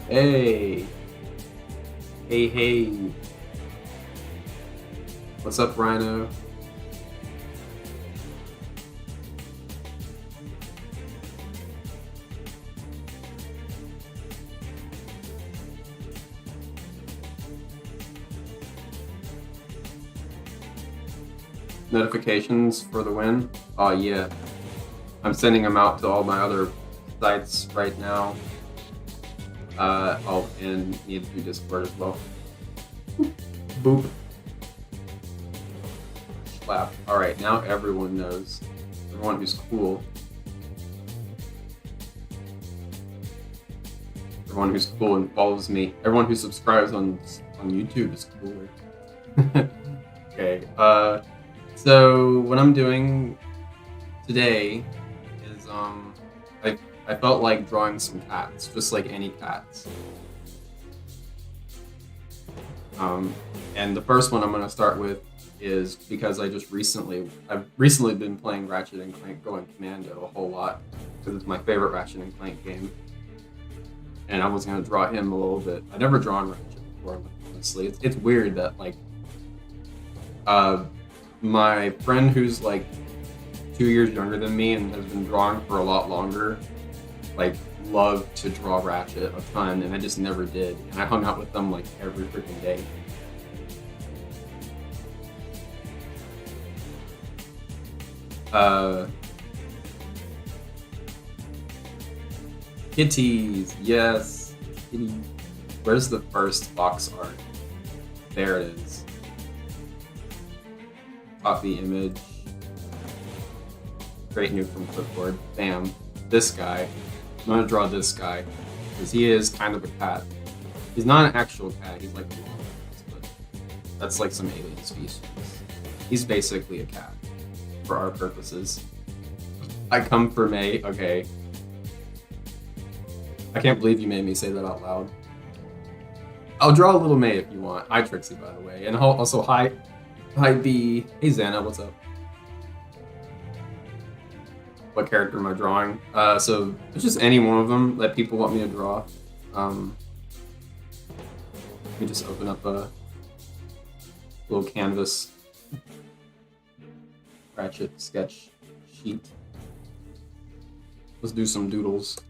Hey, hey. What's up, Rhino? Notifications for the win? Oh, yeah. I'm sending them out to all my other sites right now. Oh, and need to do Discord as well. Boop. Slap. Alright, now everyone knows. Everyone who's cool. Everyone who's cool and follows me. Everyone who subscribes on YouTube is cooler. Okay, so what I'm doing today is I felt like drawing some cats, just like any cats. And the first one I'm gonna start with is because I've recently been playing Ratchet and Clank Going Commando a whole lot because it's my favorite Ratchet and Clank game. And I was gonna draw him a little bit. I've never drawn Ratchet before, honestly. It's weird that my friend who's like 2 years younger than me and has been drawing for a lot longer, loved to draw Ratchet a ton, and I just never did. And I hung out with them like every freaking day. Kitties, yes, kitty. Where's the first box art? There it is. Copy image. Create new from clipboard. Bam. This guy. I'm gonna draw this guy because he is kind of a cat. He's not an actual cat. He's like a llama, but that's like some alien species. He's basically a cat for our purposes. I come for May. Okay. I can't believe you made me say that out loud. I'll draw a little May if you want. Hi, Trixie, by the way. And also, hi B. Hey, Xana, what's up? What character am I drawing? So it's just any one of them that people want me to draw. Let me just open up a little canvas Ratchet sketch sheet. Let's do some doodles.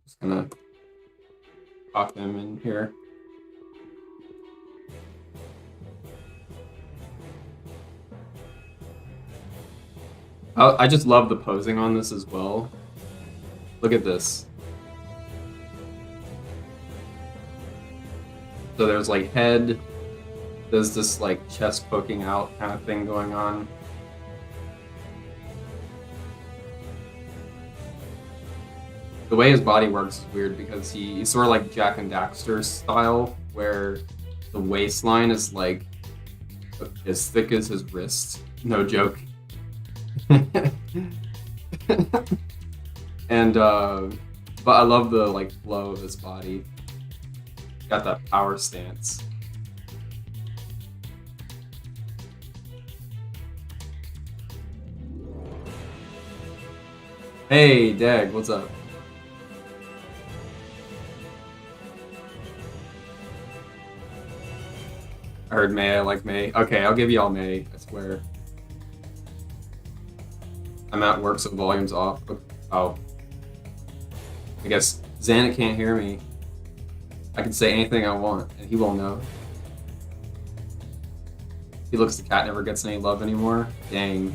Just gonna pop them in here. I just love the posing on this as well. Look at this. So there's like head, there's this like chest poking out kind of thing going on. The way his body works is weird because he's sort of like Jak and Daxter style, where the waistline is like as thick as his wrist. No joke. And but I love the like flow of his body. Got that power stance. Hey, Dag, what's up? I heard May, I like May. Okay, I'll give you all May, I swear. I'm at work, so volume's off. Oh. I guess Xana can't hear me. I can say anything I want, and he won't know. He looks the cat never gets any love anymore. Dang.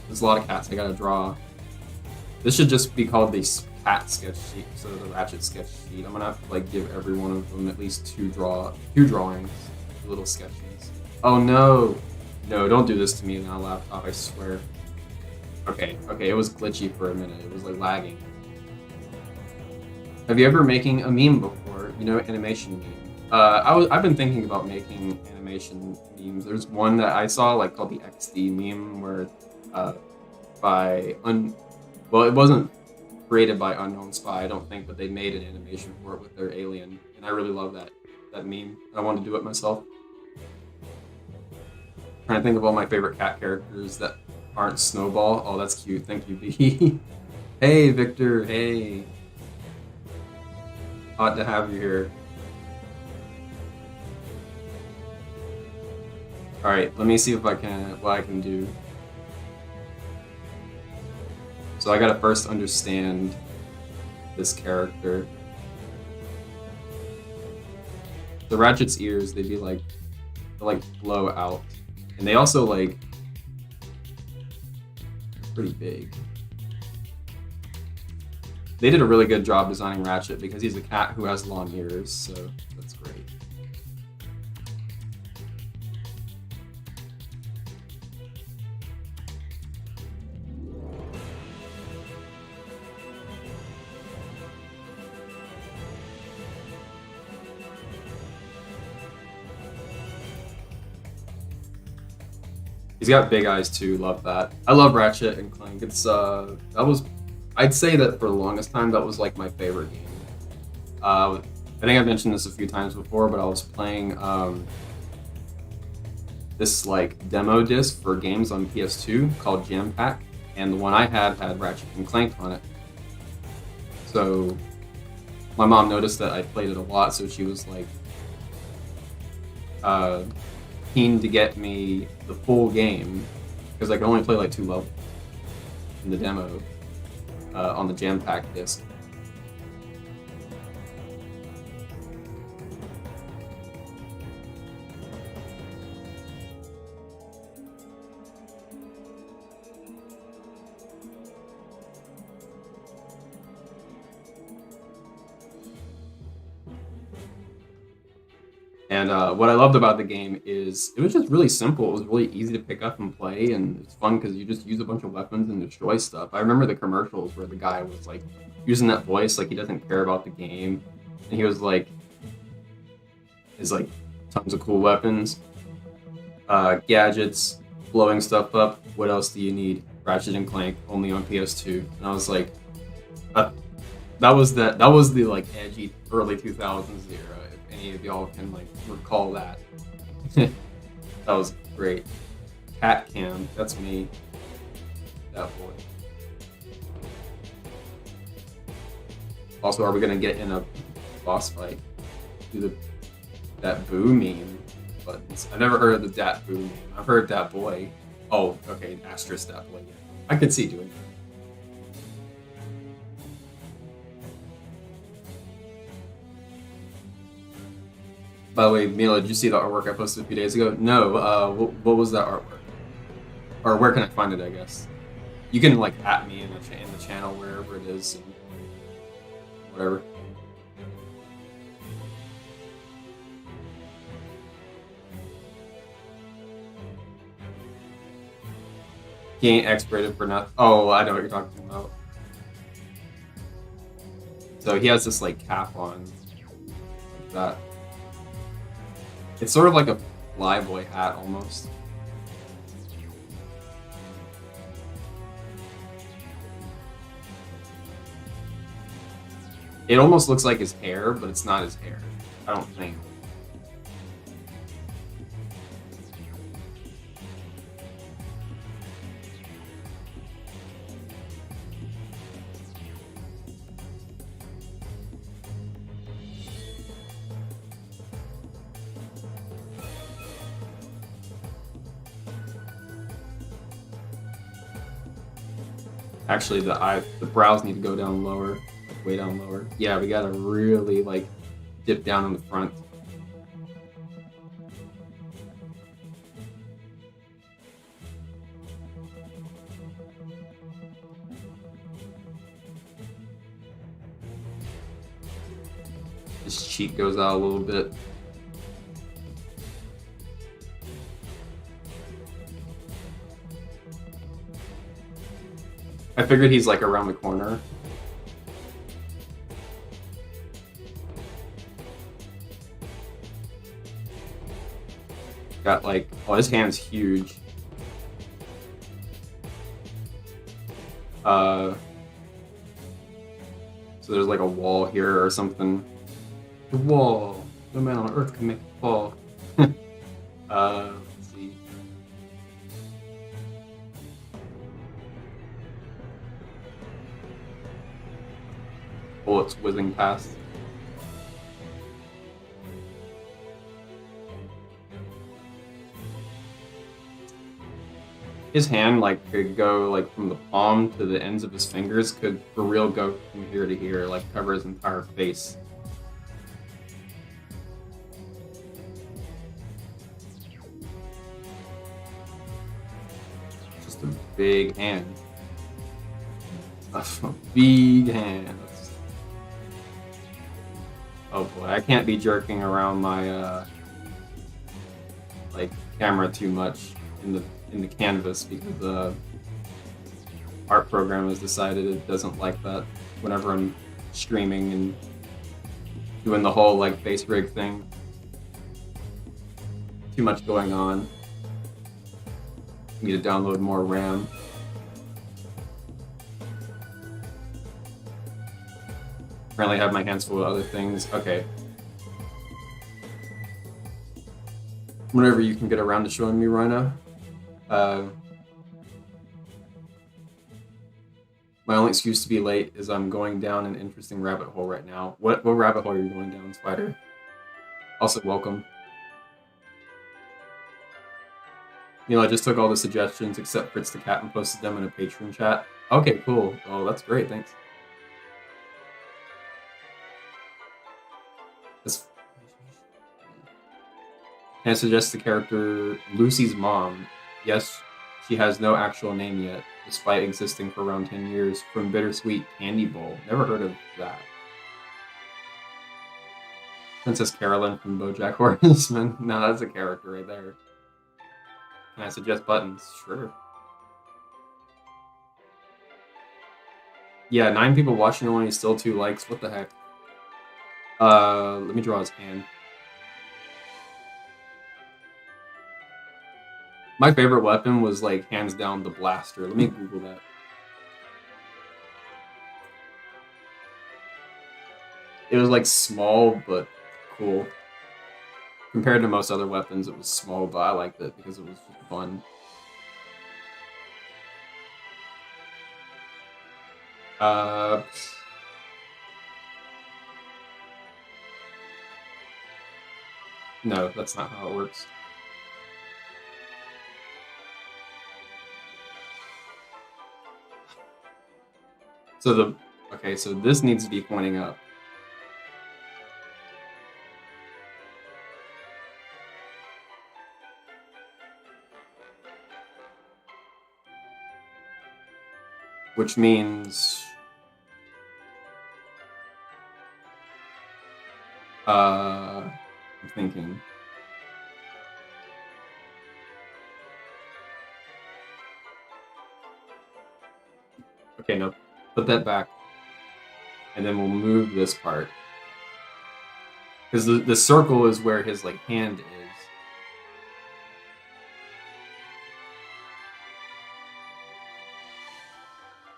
There's a lot of cats I gotta draw. This should just be called the cat sketch sheet, so the Ratchet sketch sheet. I'm gonna have to like give every one of them at least two drawings, little sketches. Oh no! No, don't do this to me on a laptop, I swear. Okay, it was glitchy for a minute. It was like lagging. Have you ever making a meme before? You know, animation meme. I've been thinking about making animation memes. There's one that I saw like called the XD meme where well, it wasn't created by Unknown Spy, I don't think, but they made an animation for it with their alien, and I really love that meme. I want to do it myself. Trying to think of all my favorite cat characters that aren't Snowball. Oh, that's cute. Thank you, B. Hey, Victor. Hey. Hot to have you here. All right, let me see if I can what I can do. So I gotta first understand this character. The Ratchet's ears, they like blow out, and they also like pretty big. They did a really good job designing Ratchet because he's a cat who has long ears, so that's great. He's got big eyes too. Love that. I love Ratchet and Clank. It's that was, I'd say that for the longest time that was like my favorite game. I think I've mentioned this a few times before, but I was playing this like demo disc for games on PS2 called Jam Pack, and the one I had Ratchet and Clank on it. So my mom noticed that I played it a lot, so she was like keen to get me the full game because I could only play like 2 levels in the demo on the Jam Pack disc. And what I loved about the game is it was just really simple. It was really easy to pick up and play, and it's fun because you just use a bunch of weapons and destroy stuff. I remember the commercials where the guy was like using that voice, like he doesn't care about the game, and he was like, "Is like tons of cool weapons, gadgets, blowing stuff up. What else do you need? Ratchet and Clank, only on PS2." And I was like, that was the like edgy early 2000s era. If any of y'all can like recall that, that was great. Cat Cam, that's me. That boy. Also, are we gonna get in a boss fight? Do that boo meme buttons? I've never heard of the dat boo meme. I've heard that boy. Oh, okay, asterisk that boy. Yeah, I could see doing that. By the way, Mila, did you see the artwork I posted a few days ago? No. What was that artwork? Or where can I find it? I guess you can like at me in the channel wherever it is, and whatever. He ain't X-rated for nothing. Oh, I know what you're talking about. So he has this like cap on, like that. It's sort of like a flyboy hat almost. It almost looks like his hair, but it's not his hair. I don't think. Actually, the brows need to go down lower, like way down lower. Yeah, we gotta really like dip down in the front. His cheek goes out a little bit. I figured he's like around the corner. Got like, oh, his hand's huge. So there's like a wall here or something. The wall. No man on earth can make it fall. Let's see. bullets whizzing past. His hand like could go like from the palm to the ends of his fingers, could for real go from here to here, like cover his entire face. Just a big hand. A big hand. Oh boy, I can't be jerking around my like camera too much in the canvas because the art program has decided it doesn't like that whenever I'm streaming and doing the whole like face rig thing. Too much going on. Need to download more RAM. Apparently I have my hands full of other things. Okay. Whenever you can get around to showing me Rhino. My only excuse to be late is I'm going down an interesting rabbit hole right now. What rabbit hole are you going down, Spider? Also, welcome. I just took all the suggestions except Fritz the Cat and posted them in a Patreon chat. Okay, cool. Oh, that's great. Thanks. Can I suggest the character Lucy's mom? Yes, she has no actual name yet, despite existing for around 10 years, from Bittersweet Candy Bowl. Never heard of that. Princess Carolyn from BoJack Horseman. No, that's a character right there. Can I suggest buttons? Sure. Yeah, 9 people watching, only still 2 likes. What the heck? Let me draw his hand. My favorite weapon was, like, hands down the blaster. Let me Google that. It was, like, small, but cool. Compared to most other weapons, it was small, but I liked it because it was just fun. No, that's not how it works. So okay, so this needs to be pointing up. Which means I'm thinking. Okay, no, put that back. And then we'll move this part. Because the circle is where his like hand is.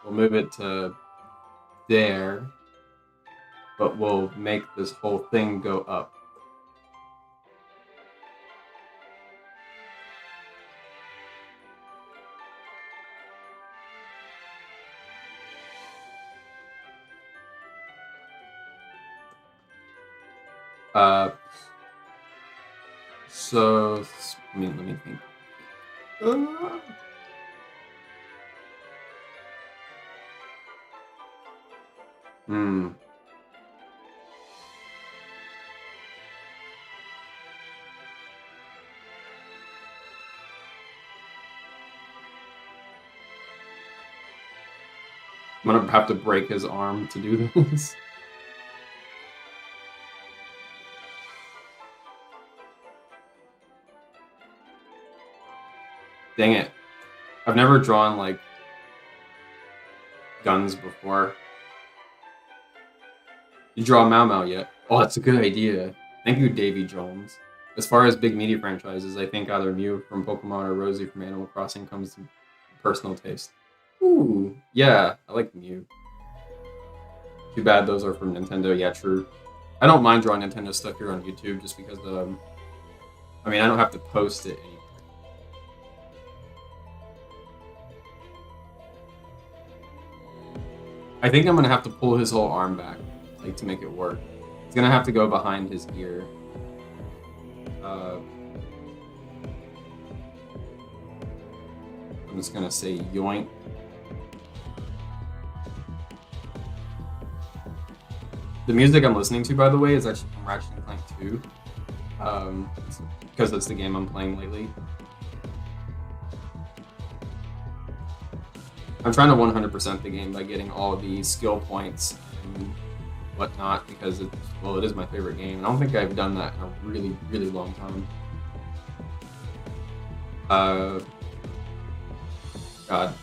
We'll move it to there, but we'll make this whole thing go up. So let me think. I'm gonna have to break his arm to do this. Dang it. I've never drawn, like, guns before. You draw Mau Mau yet? Oh, that's a good idea. Thank you, Davy Jones. As far as big media franchises, I think either Mew from Pokemon or Rosie from Animal Crossing comes to personal taste. Ooh, yeah, I like Mew. Too bad those are from Nintendo. Yeah, true. I don't mind drawing Nintendo stuff here on YouTube just because I mean, I don't have to post it anymore. I think I'm gonna have to pull his whole arm back. like to make it work. It's gonna have to go behind his ear. I'm just gonna say yoink. The music I'm listening to, by the way, is actually from Ratchet & Clank 2. Because it's the game I'm playing lately. I'm trying to 100% the game by getting all the skill points and whatnot, because it is my favorite game. And I don't think I've done that in a really, really long time. God.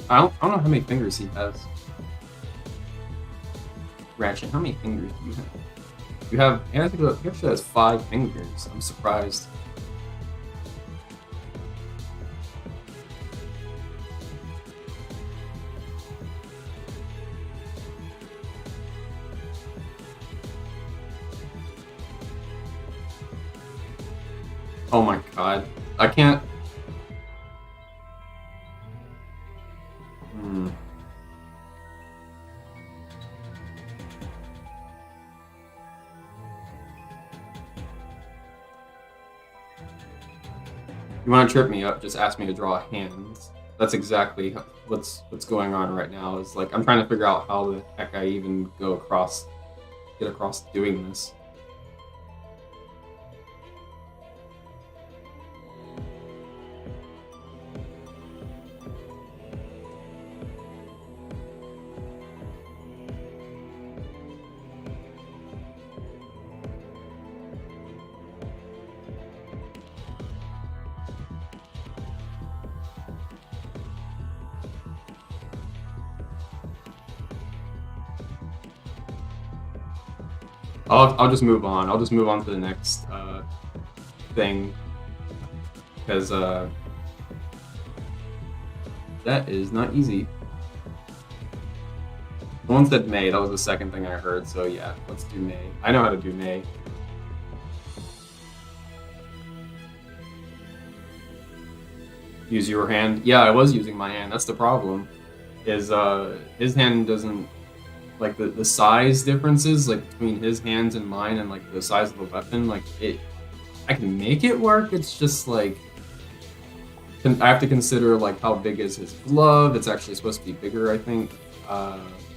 I don't know how many fingers he has. Ratchet, how many fingers do you have? He actually has 5 fingers. I'm surprised. Oh my god. I can't. You want to trip me up, just ask me to draw hands. That's exactly what's going on right now. Is like I'm trying to figure out how the heck I even get across doing this. I'll just move on. I'll just move on to the next thing, because that is not easy. Someone said May. That was the second thing I heard. So yeah, let's do May. I know how to do May. Use your hand. Yeah, I was using my hand. That's the problem. Is his hand doesn't. Like the size differences like between his hands and mine, and like the size of the weapon, like I can make it work. It's just like I have to consider like how big is his glove. It's actually supposed to be bigger, I think.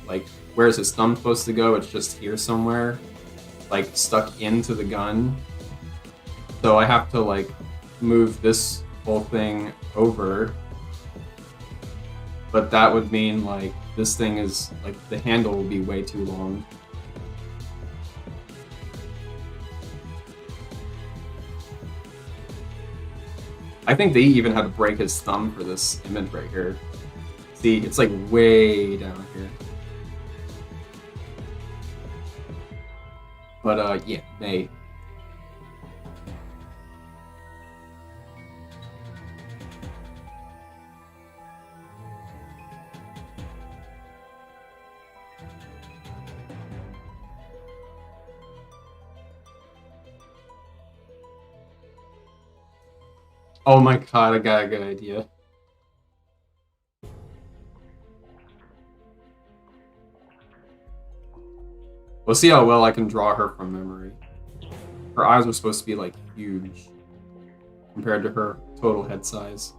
Like where's his thumb supposed to go? It's just here somewhere, like stuck into the gun. So I have to like move this whole thing over, but that would mean like this thing is like the handle will be way too long. I think they even had to break his thumb for this image right here. See, it's like way down here. But yeah, May. Oh my god, I got a good idea. We'll see how well I can draw her from memory. Her eyes were supposed to be like huge compared to her total head size.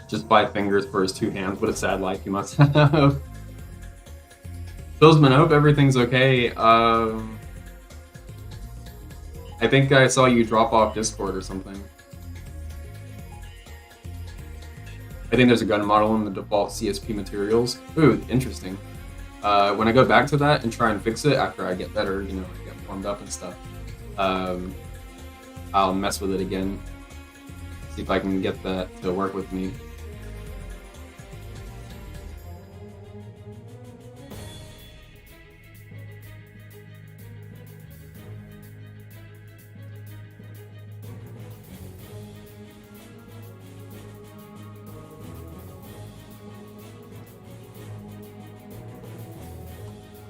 Just 5 fingers for his 2 hands. What a sad life he must have. So Billsman, I hope everything's okay. I think I saw you drop off Discord or something. I think there's a gun model in the default CSP materials. Ooh, interesting. When I go back to that and try and fix it after I get better, you know, I get warmed up and stuff, I'll mess with it again. See if I can get that to work with me.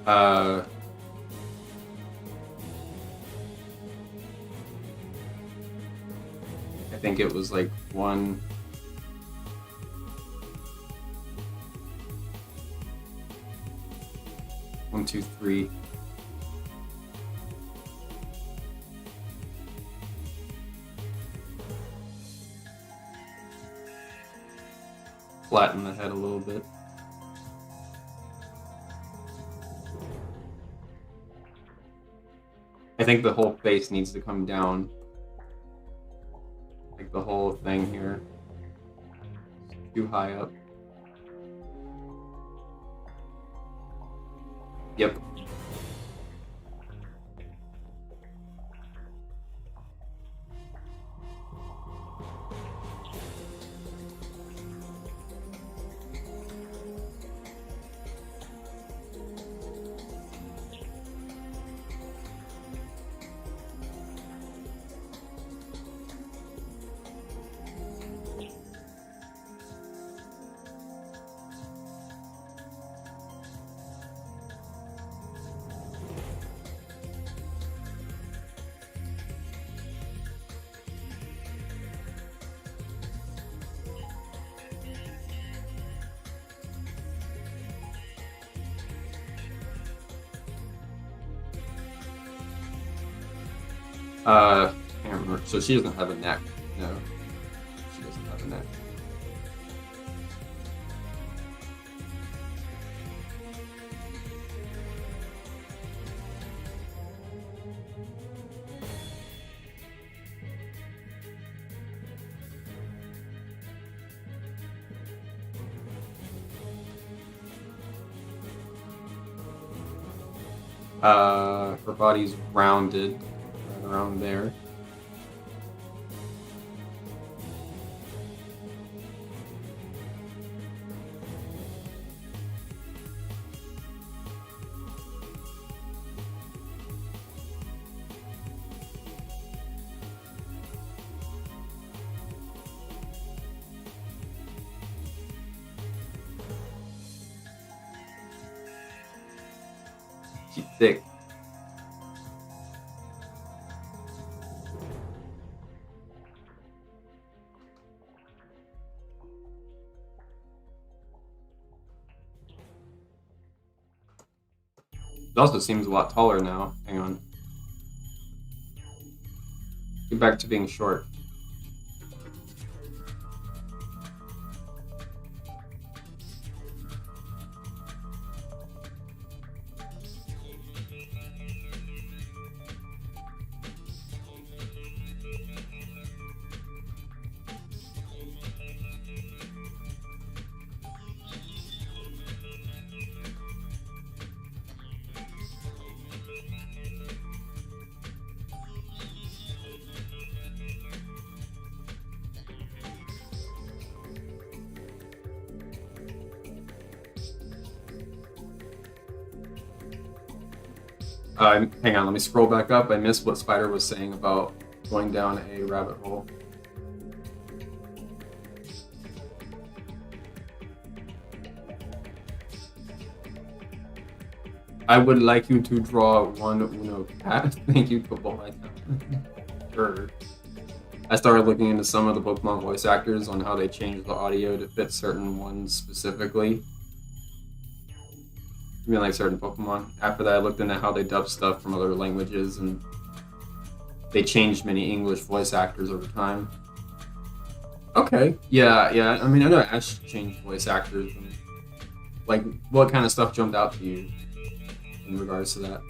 I think it was like 1, 1, 2, 3. Flatten the head a little bit. I think the whole face needs to come down. Like the whole thing here. Too high up. Yep. I can't remember. So she doesn't have a neck. No, she doesn't have a neck. Her body's rounded. Around there. She's thick. It also seems a lot taller now. Hang on. Get back to being short. Hang on, let me scroll back up. I missed what Spider was saying about going down a rabbit hole. I would like you to draw one Uno cat. Thank you, football. Sure. I started looking into some of the Pokemon voice actors on how they changed the audio to fit certain ones specifically. I mean, like certain Pokemon. After that, I looked into how they dubbed stuff from other languages, and they changed many English voice actors over time. Okay. Yeah. I mean, I know Ash changed voice actors. And, like, what kind of stuff jumped out to you? in regards to that.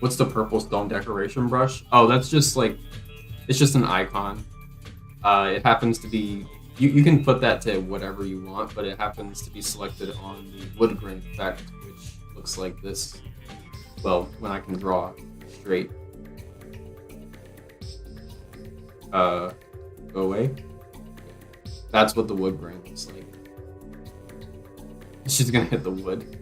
What's the purple stone decoration brush? Oh, that's just like, it's just an icon. It happens to be, you can put that to whatever you want, but it happens to be selected on the wood grain effect, which looks like this. Well, when I can draw straight. Go away. That's what the wood grain looks like. She's gonna hit the wood.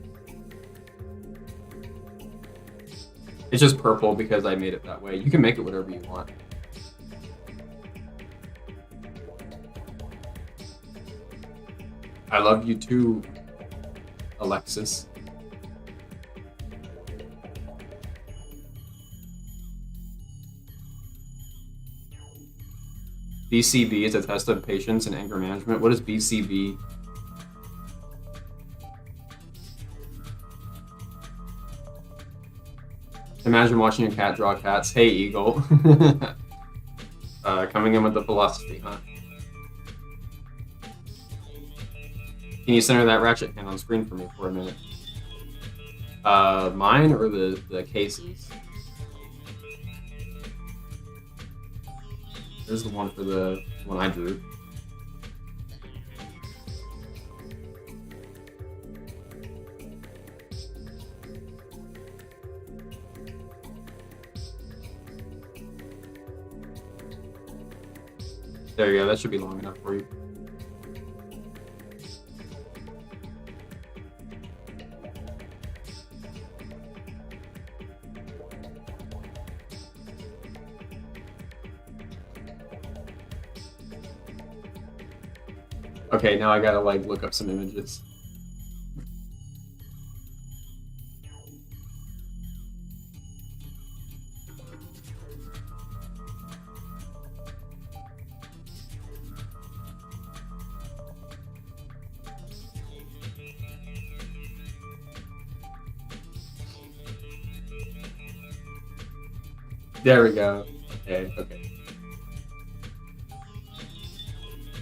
It's just purple because I made it that way. You can make it whatever you want. I love you too, Alexis. BCB is a test of patience and anger management. What is BCB? Imagine watching a cat draw cats. Hey, Eagle. Coming in with the philosophy, huh? Can you center that ratchet hand on screen for me for a minute? Mine or the cases? There's the one for the one I drew. There you go, that should be long enough for you. Okay, now I gotta like look up some images. There we go. Okay.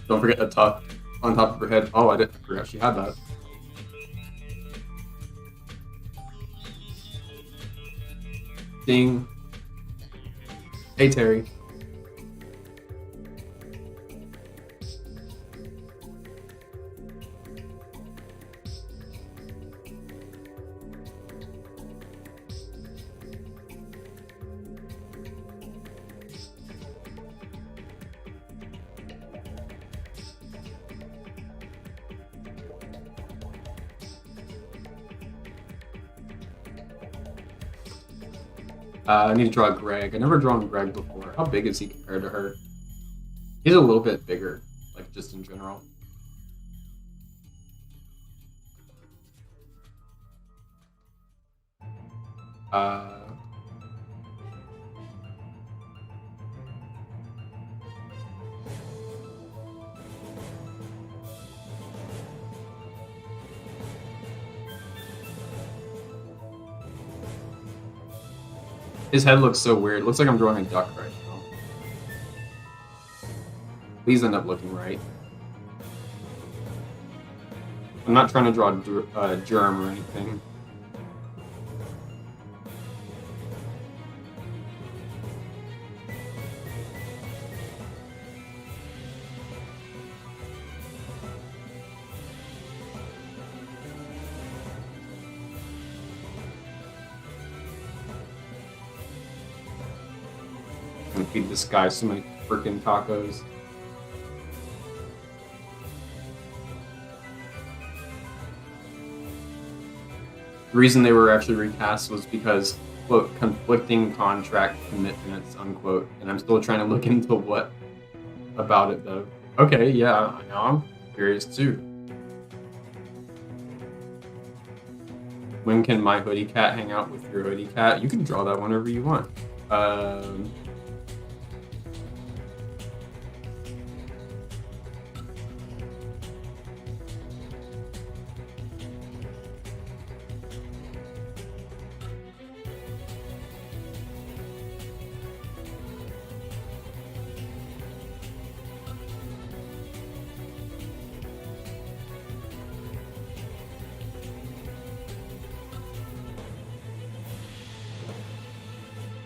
Don't forget the top on top of her head. Oh, I forgot she had that. Ding. Hey, Terry. I need to draw Greg. I never drawn Greg before. How big is he compared to her? He's a little bit bigger, like just in general. His head looks so weird. It looks like I'm drawing a duck right now. These end up looking right. I'm not trying to draw a germ or anything. I'm gonna feed this guy so many freaking tacos. The reason they were actually recast was because, quote, conflicting contract commitments, unquote. And I'm still trying to look into what about it, though. Okay, yeah, now I'm curious, too. When can my hoodie cat hang out with your hoodie cat? You can draw that whenever you want.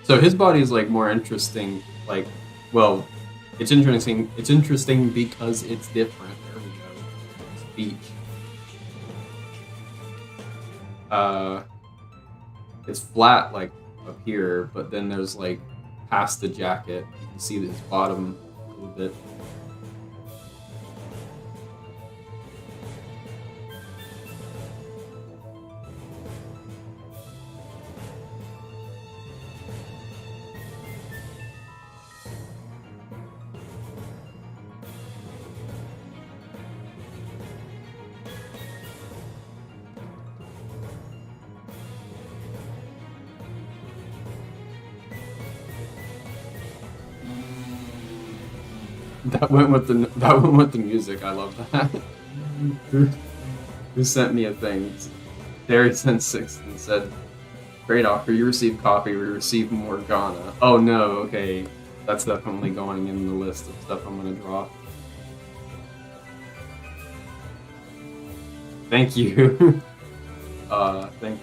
So his body is like more interesting. Like, well, it's interesting. It's interesting because it's different. There we go. Speech. It's flat like up here, but then there's like past the jacket, you can see his bottom a little bit. That went with the music. I love that. Who sent me a thing? Derry sent 6 and said, "Great offer. You received coffee. We received Morgana." Oh no. Okay, that's definitely going in the list of stuff I'm gonna draw. Thank you. Thank.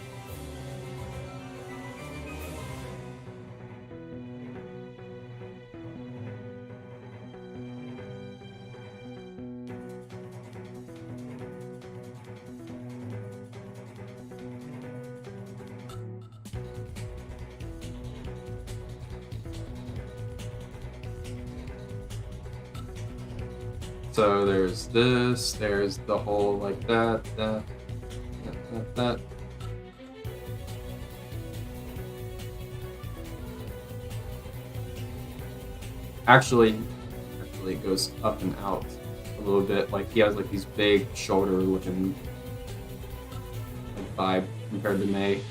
So there's this, there's the whole like that. Actually, it goes up and out a little bit. Like he has like these big shoulder looking like vibe compared to May.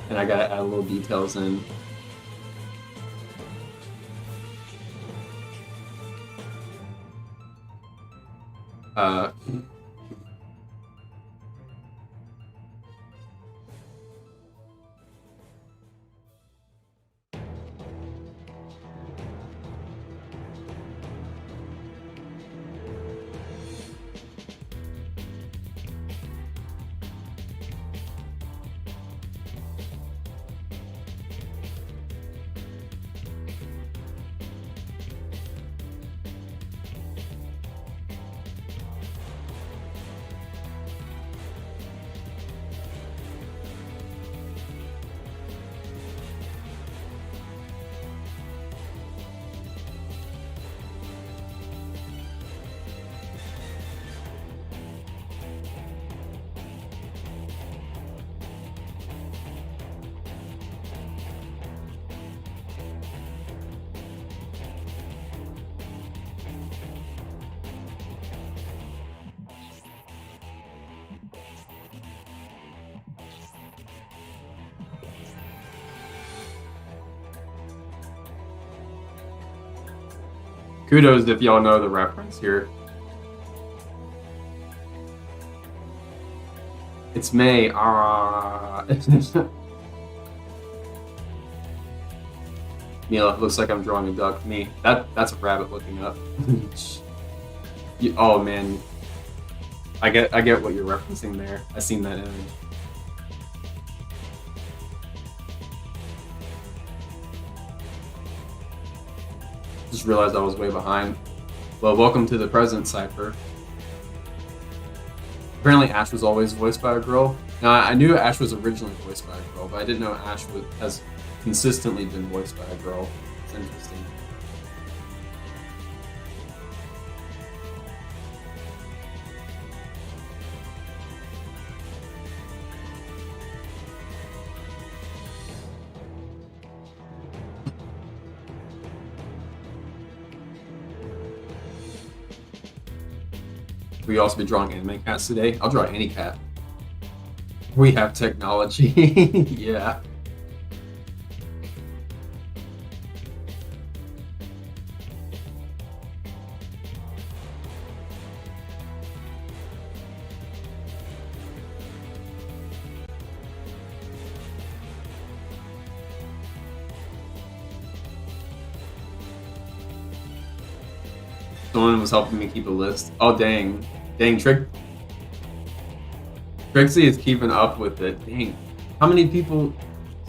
And I gotta add little details in. Kudos if y'all know the reference here. It's May. Neil, it looks like I'm drawing a duck. Me. That's a rabbit looking up. Oh man. I get what you're referencing there. I seen that image. Just realized I was way behind. Well, welcome to the present, Cypher. Apparently Ash was always voiced by a girl. Now, I knew Ash was originally voiced by a girl, but I didn't know Ash has consistently been voiced by a girl. It's interesting. Will you also be drawing anime cats today? I'll draw any cat. We have technology. Yeah. Someone was helping me keep a list. Oh dang. Dang, Trick Trixie is keeping up with it. Dang. How many people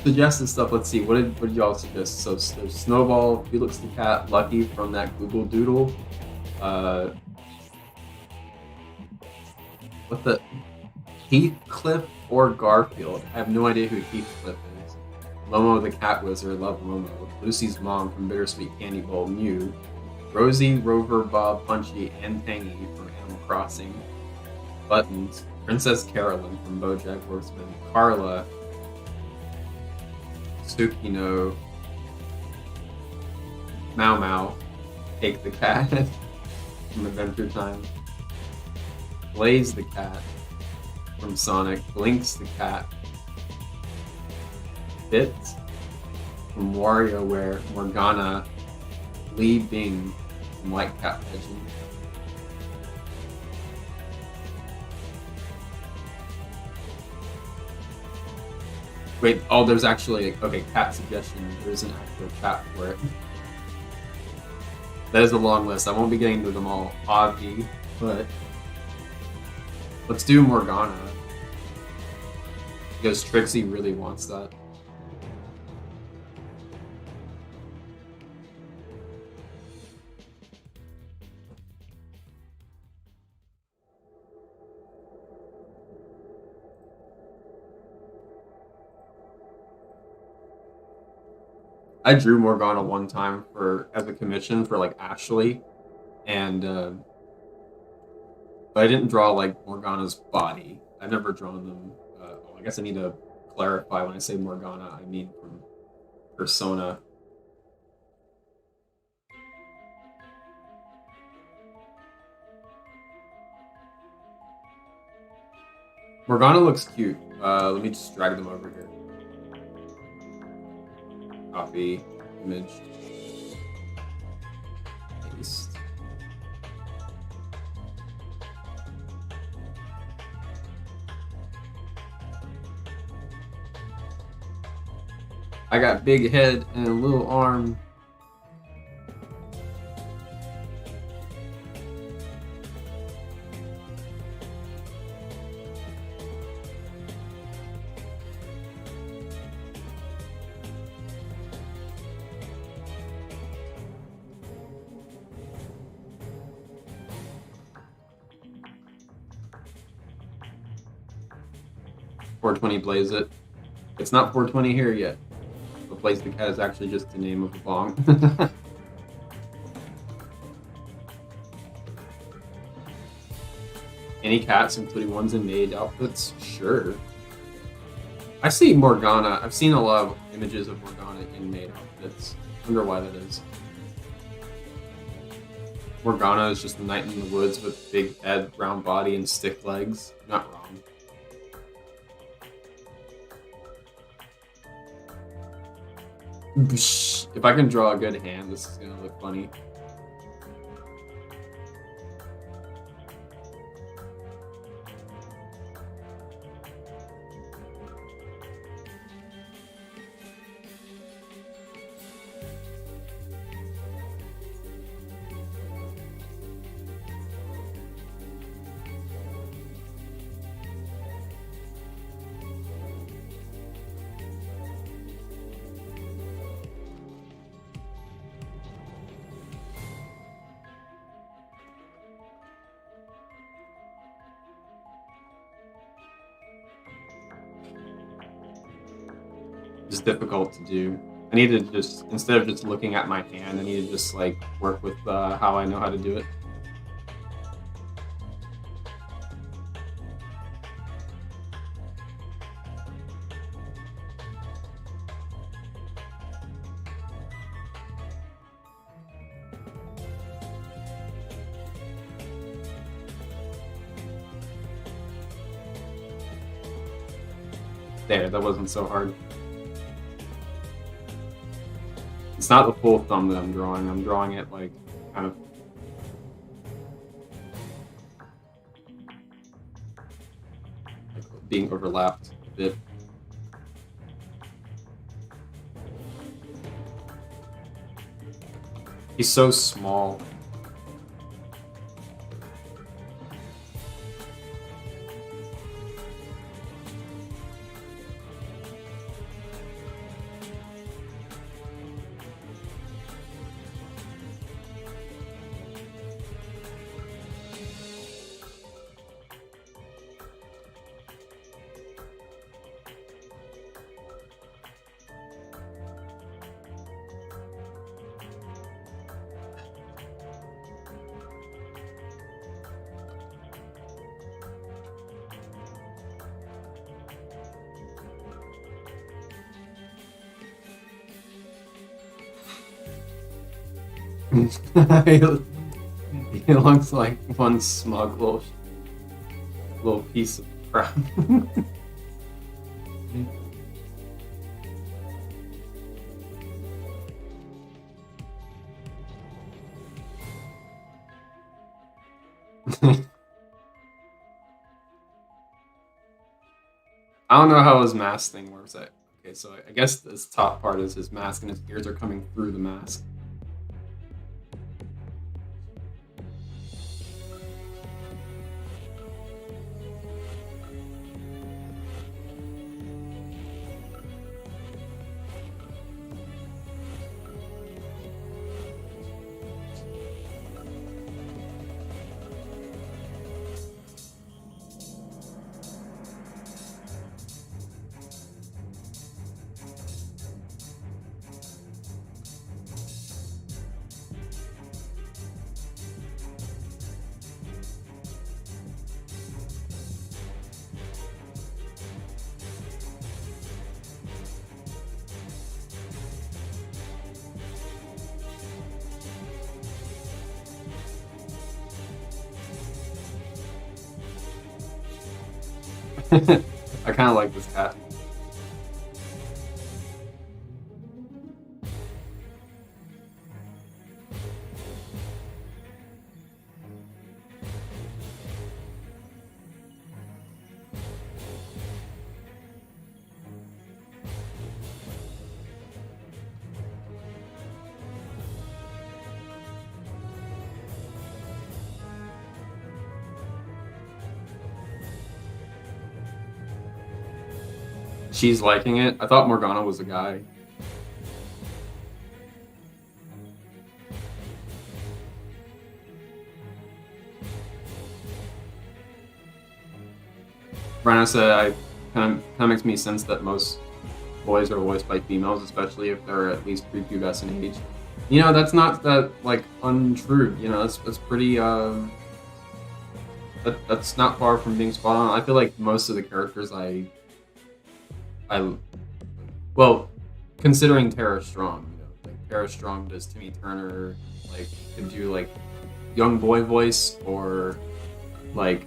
suggested stuff? Let's see. What did y'all suggest? So there's Snowball, Felix the Cat, Lucky from that Google Doodle. What the Heathcliff or Garfield? I have no idea who Heathcliff is. Momo the Cat Wizard, love Momo. Lucy's mom from Bittersweet Candy Bowl, Mew. Rosie, Rover, Bob, Punchy, and Tangy from Animal Crossing. Buttons, Princess Carolyn from BoJack Horseman. Carla, Tsukino, Mau Mau, Cake the Cat from Adventure Time. Blaze the Cat from Sonic. Blinks the Cat. Bit from WarioWare. Morgana. Lee Bing from White Cat Legend. Wait, oh, there's actually, okay, cat suggestion. There's an actual cat for it. That is a long list. I won't be getting to them all, Avi, but let's do Morgana. Because Trixie really wants that. I drew Morgana one time as a commission for like Ashley, and but I didn't draw like Morgana's body. I've never drawn them. I guess I need to clarify when I say Morgana, I mean from Persona. Morgana looks cute. Let me just drag them over here. Copy, image, paste. I got big head and a little arm. .420 Blaze It. It's not 420 here yet. But Blaze the Cat is actually just the name of the bong. Any cats, including ones in maid outfits? Sure. I see Morgana. I've seen a lot of images of Morgana in maid outfits. I wonder why that is. Morgana is just a knight in the woods with big head, round body, and stick legs. You're not wrong. If I can draw a good hand, this is gonna look funny. It's difficult to do. I need to just, instead of just looking at my hand, I need to just like work with how I know how to do it. There, that wasn't so hard. It's not the full thumb that I'm drawing. I'm drawing it like kind of like being overlapped a bit. He's so small. He looks like one smug little piece of crap. I don't know how his mask thing works. Okay, so I guess this top part is his mask, and his ears are coming through the mask. I kind of like this cat. She's liking it. I thought Morgana was a guy. Brana said, "I kind of makes me sense that most boys are voiced by females, especially if they're at least prepubescent age." You know, that's not that like untrue. You know, that's pretty. That's not far from being spot on. I feel like most of the characters I well, considering Tara Strong, you know, like Tara Strong does Timmy Turner, like can do like young boy voice or like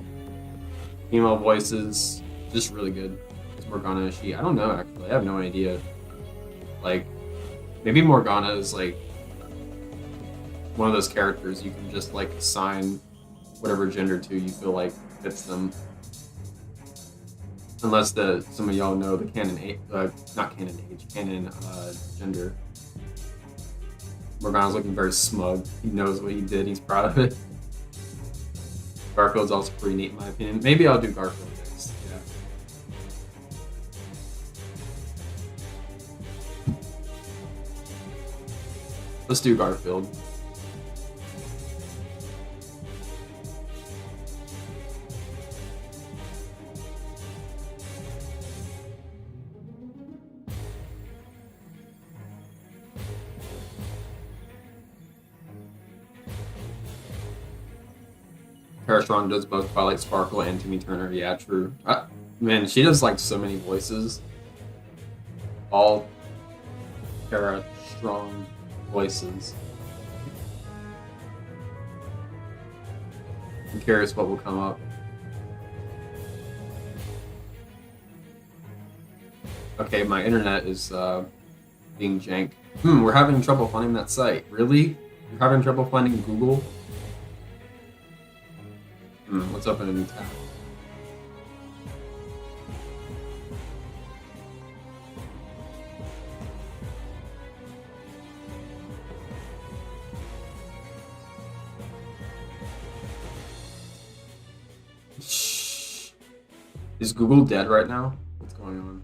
female voices, just really good. Is Morgana she? I don't know actually. I have no idea. Like maybe Morgana is like one of those characters you can just like assign whatever gender to you feel like fits them. Unless some of y'all know the canon not canon age, canon gender. Morgana's looking very smug. He knows what he did. He's proud of it. Garfield's also pretty neat in my opinion. Maybe I'll do Garfield next. Yeah. Let's do Garfield. Tara Strong does both Twilight Sparkle and Timmy Turner. Yeah, true. Man, she does like so many voices. All Tara Strong voices. I'm curious what will come up. Okay, my internet is being jank. We're having trouble finding that site. Really? You're having trouble finding Google? Let's open a new tab. Shh. Is Google dead right now? What's going on?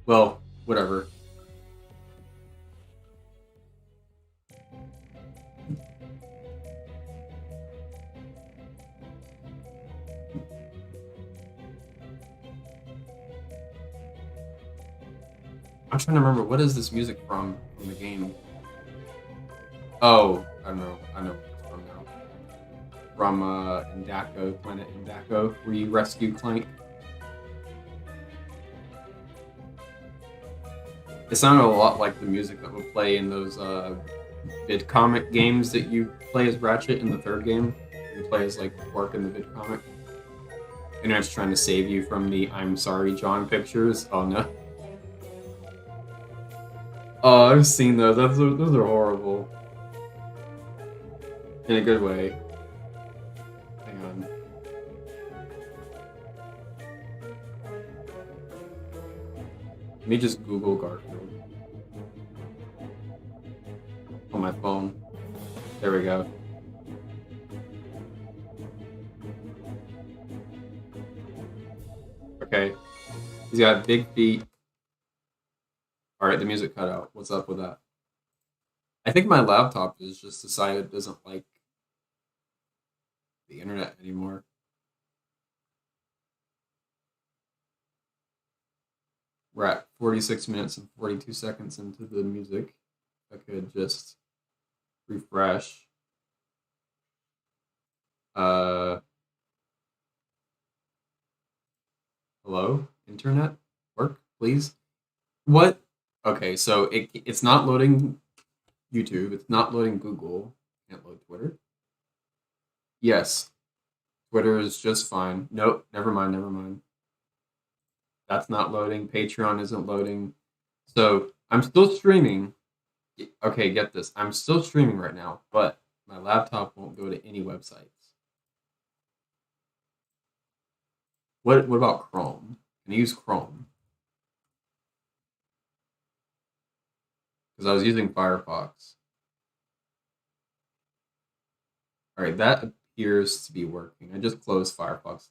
Well, whatever. I'm trying to remember, what is this music from the game? Oh, I know what it's from now. From Indako, Planet Indako, where you rescue Clank. It sounded a lot like the music that would play in those VidComic games that you play as Ratchet in the third game. You play as like Quark in the VidComic. Internet's trying to save you from the "I'm sorry, John" pictures. Oh no. Oh, I've seen those. Those are horrible. In a good way. Hang on. Let me just Google Garfield on my phone. There we go. Okay. He's got big feet. Alright, the music cut out. What's up with that? I think my laptop has just decided it doesn't like the internet anymore. We're at 46 minutes and 42 seconds into the music. I could just refresh. Hello? Internet? Work, please? What? Okay, so it's not loading YouTube. It's not loading Google. Can't load Twitter. Yes. Twitter is just fine. Nope, never mind. That's not loading. Patreon isn't loading. So I'm still streaming. Okay, get this. I'm still streaming right now, but my laptop won't go to any websites. What about Chrome? Can I use Chrome? Because I was using Firefox. Alright, that appears to be working. I just closed Firefox.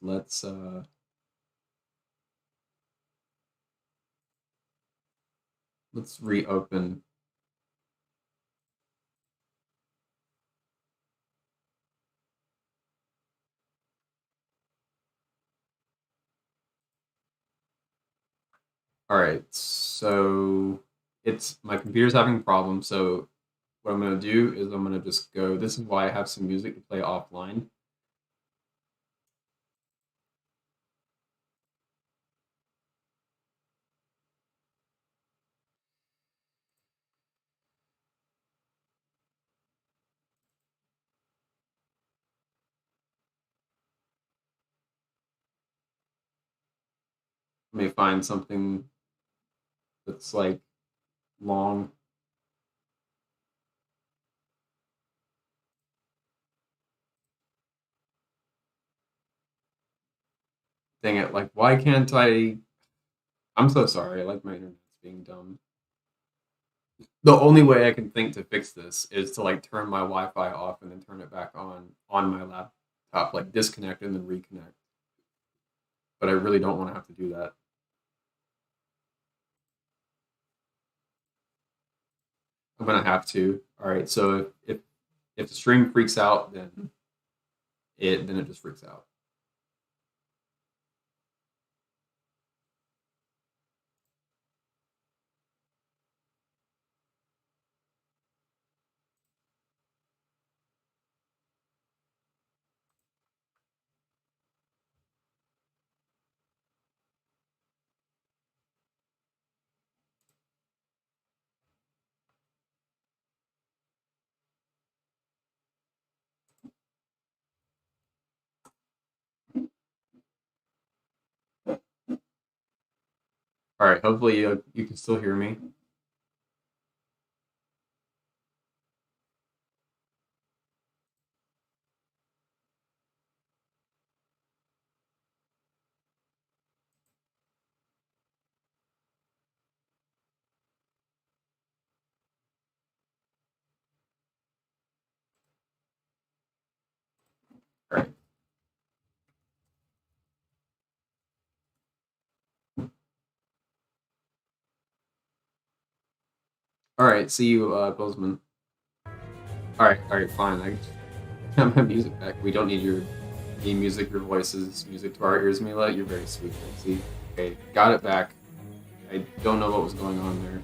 Let's reopen. Alright, so my computer's having problems, so what I'm gonna do is I'm gonna just go. This is why I have some music to play offline. Let me find something that's like long. Dang it, like why can't I? I'm so sorry, like my internet's being dumb. The only way I can think to fix this is to like turn my Wi-Fi off and then turn it back on my laptop, like disconnect and then reconnect. But I really don't want to have to do that. I'm gonna have to. All right, so if the stream freaks out, then it just freaks out. All right, hopefully you can still hear me. All right. All right, see you, Bozeman. All right, fine. I have my music back. We don't need your music. Your voice is music to our ears, Mila. You're very sweet, Lexi. Okay, got it back. I don't know what was going on there.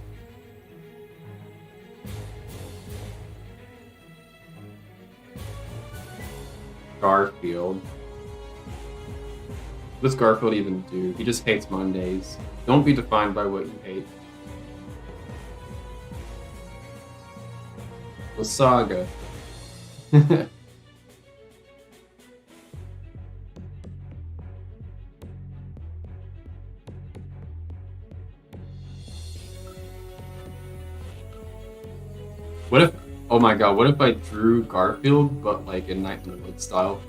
Garfield. What does Garfield even do? He just hates Mondays. Don't be defined by what you hate. The saga. What if, oh my god, what if I drew Garfield, but like in Night in the Woods style?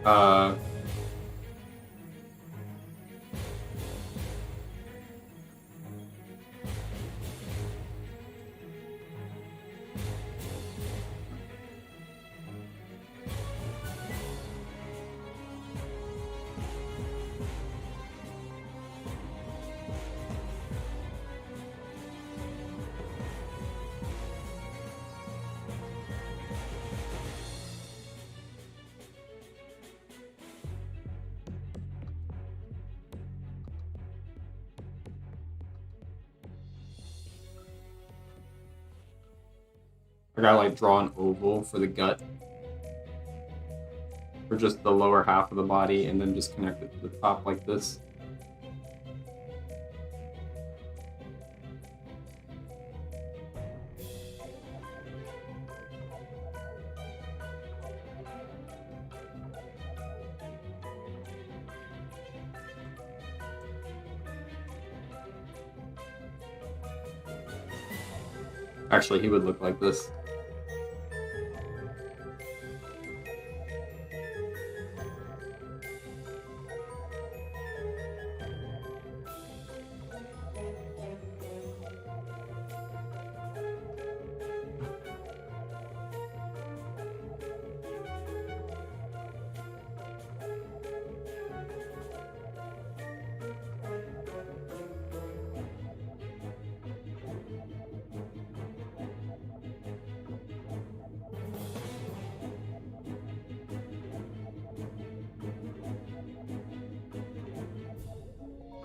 Uh, I gotta like draw an oval for the gut, for just the lower half of the body, and then just connect it to the top like this. Actually, he would look like this.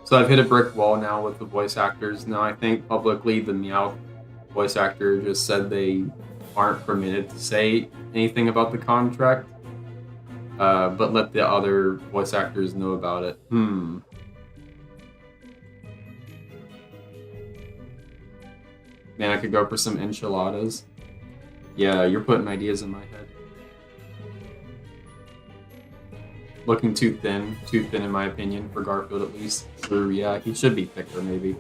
So I've hit a brick wall now with the voice actors. Now I think publicly the Meowth voice actor just said they aren't permitted to say anything about the contract, but let the other voice actors know about it. Man, I could go for some enchiladas. Yeah, you're putting ideas in my head. Looking too thin in my opinion, for Garfield at least. So yeah, he should be thicker maybe.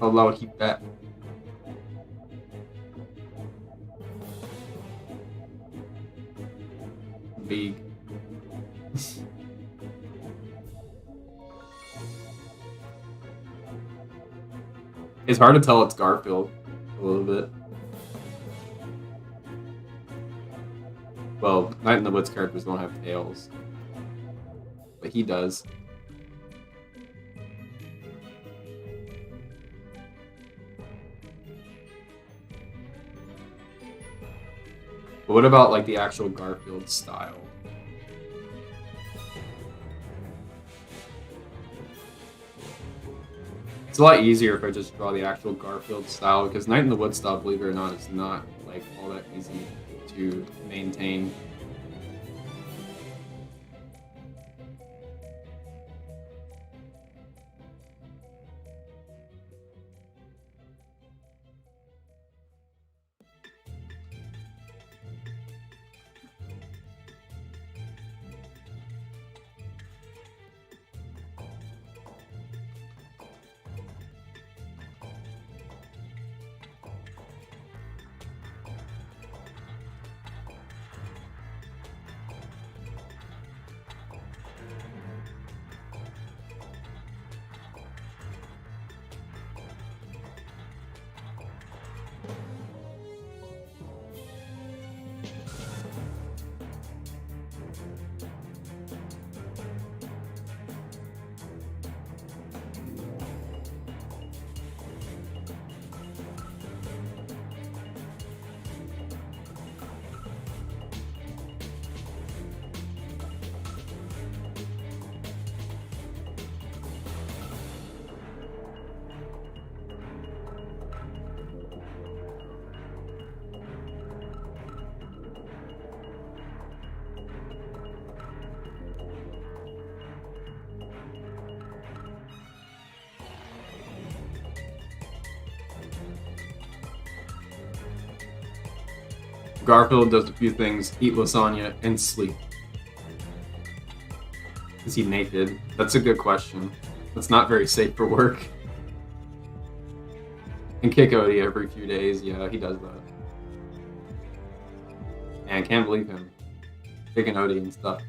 How loud he bet. league. It's hard to tell it's Garfield a little bit. Well, Night in the Woods characters don't have tails, but he does. But what about like the actual Garfield style? It's a lot easier if I just draw the actual Garfield style, because Night in the Woods style, believe it or not, is not like all that easy to maintain. Garfield does a few things: eat lasagna and sleep. Is he naked? That's a good question. That's not very safe for work. And kick Odie every few days. Yeah, he does that. And I can't believe him. Kicking Odie and stuff.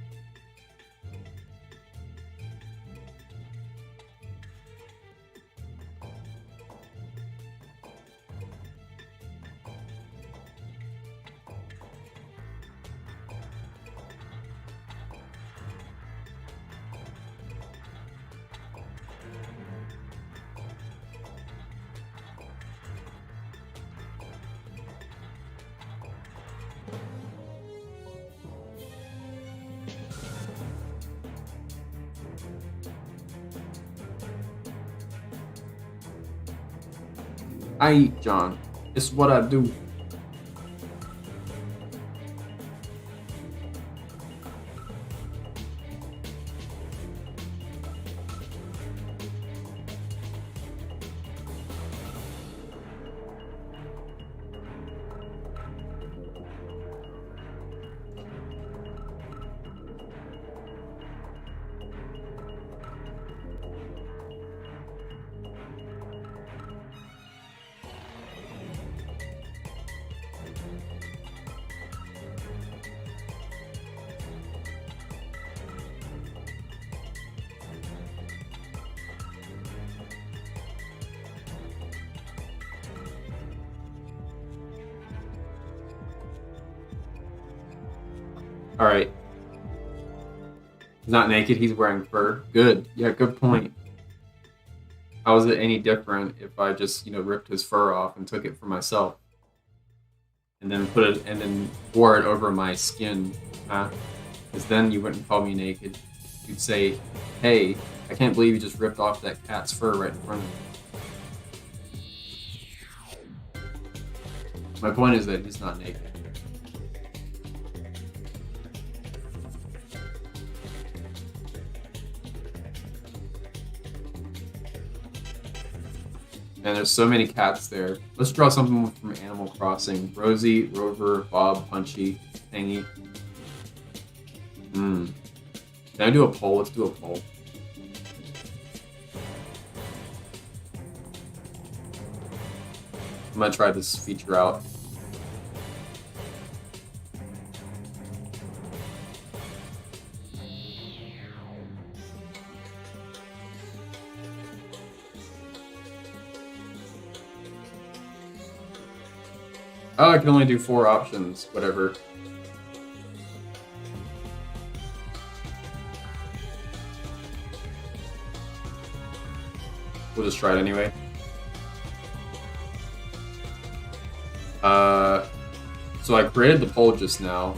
I eat, John. It's what I do. All right. He's not naked. He's wearing fur. Good. Yeah, good point. How is it any different if I just, ripped his fur off and took it for myself, and then wore it over my skin? Huh? Because then you wouldn't call me naked. You'd say, "Hey, I can't believe you just ripped off that cat's fur right in front of me." My point is that he's not naked. And there's so many cats there. Let's draw something from Animal Crossing. Rosie, Rover, Bob, Punchy, Tangy. Can I do a poll? Let's do a poll. I'm gonna try this feature out. Oh, I can only do 4 options. Whatever. We'll just try it anyway. So I created the poll just now.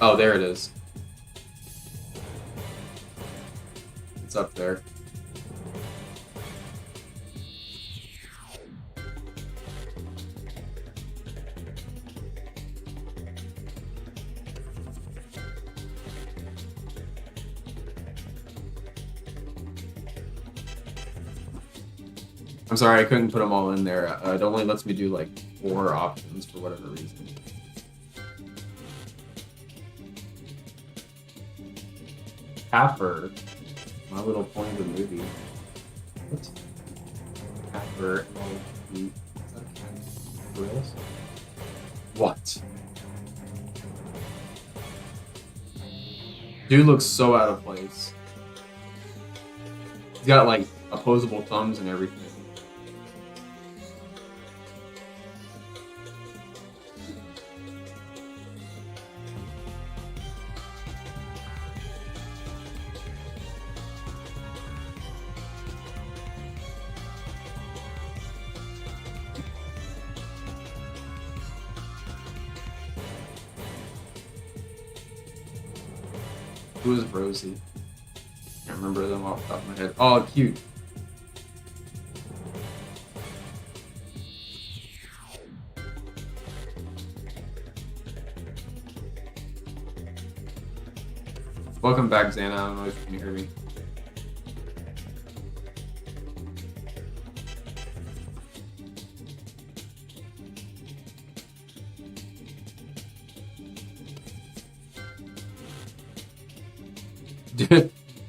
Oh, there it is. It's up there. I'm sorry, I couldn't put them all in there. It only lets me do like 4 options for whatever reason. Capper. My Little Pony the movie. What? Capper. Is that a cat? For reals? What? Dude looks so out of place. He's got like opposable thumbs and everything. Who is Rosie? Can't remember them off the top of my head. Oh, cute. Welcome back, Xana. I don't know if you can hear me.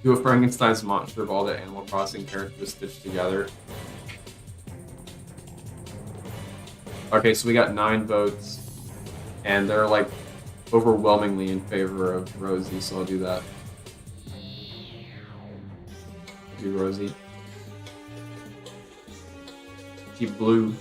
Do a Frankenstein's monster of all the Animal Crossing characters stitched together. Okay, so we got 9 votes, and they're like overwhelmingly in favor of Rosie, so I'll do that. Do Rosie. She blue.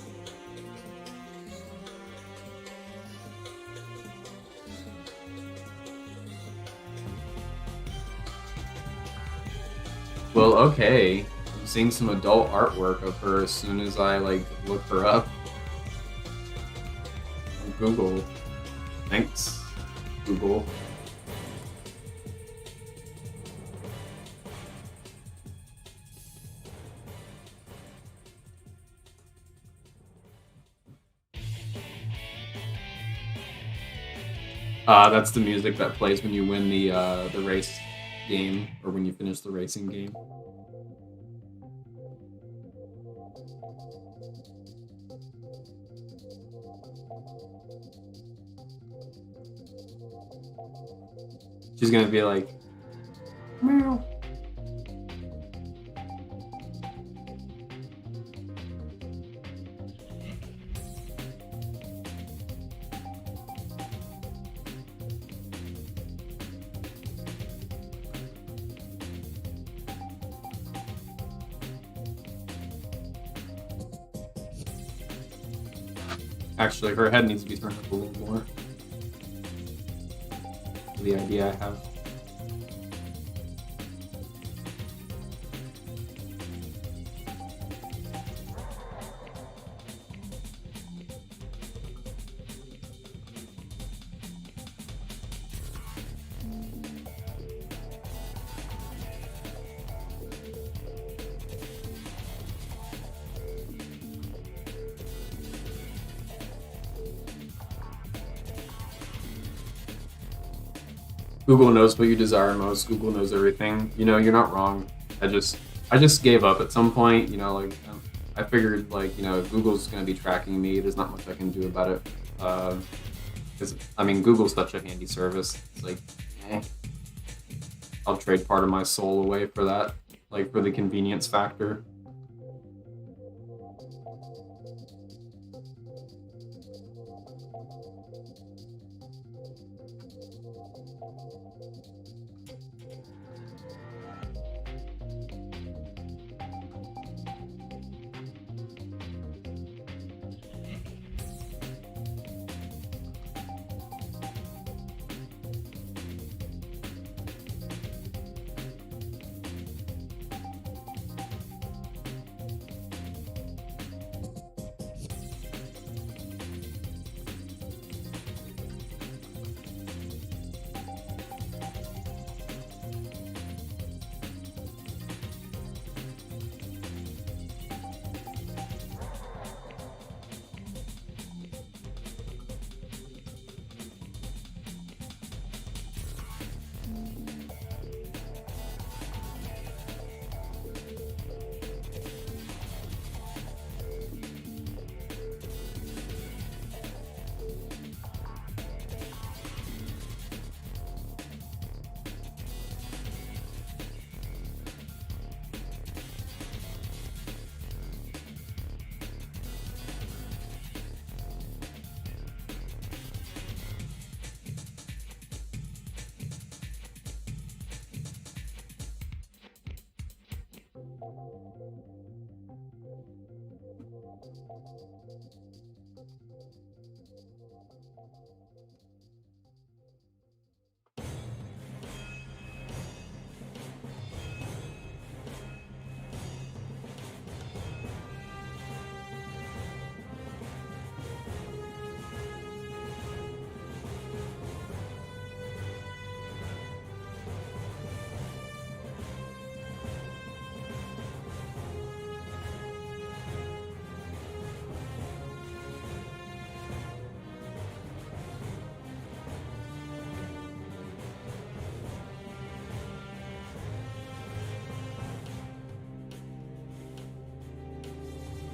Well, okay. I'm seeing some adult artwork of her as soon as I like look her up on Google. Thanks, Google. That's the music that plays when you win the race game, or when you finish the racing game. She's gonna be like, meow. Actually, her head needs to be turned up a little more. The idea I have. Google knows what you desire most. Google knows everything. You know, you're not wrong. I just gave up at some point. You know, like I figured, like, you know, if Google's gonna be tracking me, there's not much I can do about it. Because I mean, Google's such a handy service. It's like, I'll trade part of my soul away for that, like for the convenience factor.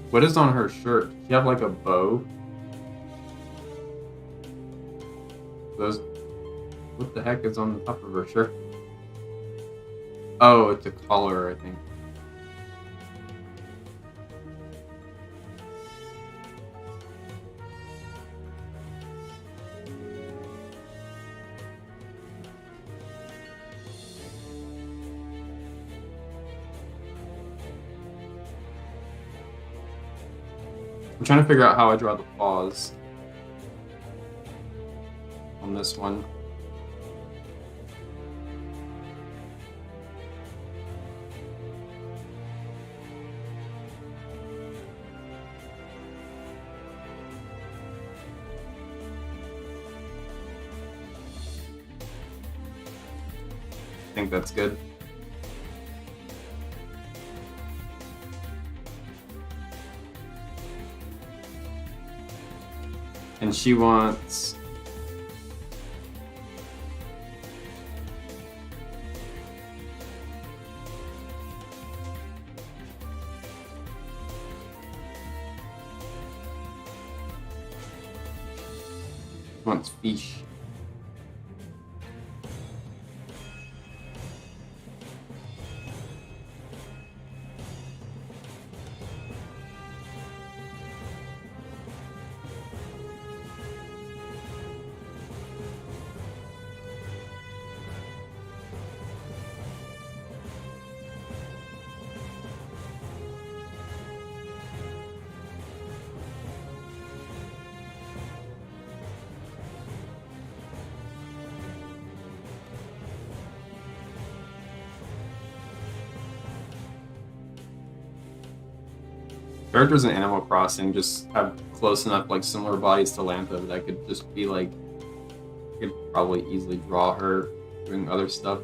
What is on her shirt? Does she have like a bow? Those. What the heck is on the top of her shirt? Oh, it's a collar, I think. I'm trying to figure out how I draw the paws on this one. I think that's good. And she wants... wants fish. Characters in Animal Crossing just have close enough, like, similar bodies to Lantha that I could just be like, I could probably easily draw her doing other stuff.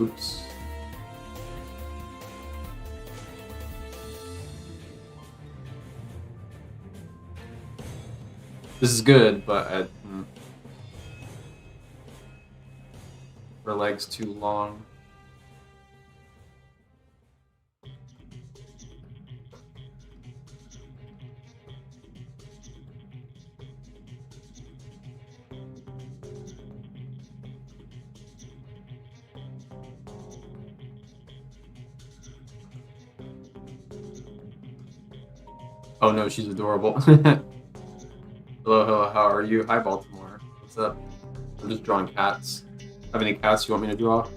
Oops. This is good, but her leg's too long. Oh no, she's adorable. Hello, hello, how are you? Hi, Baltimore. What's up? I'm just drawing cats. Have any cats you want me to draw?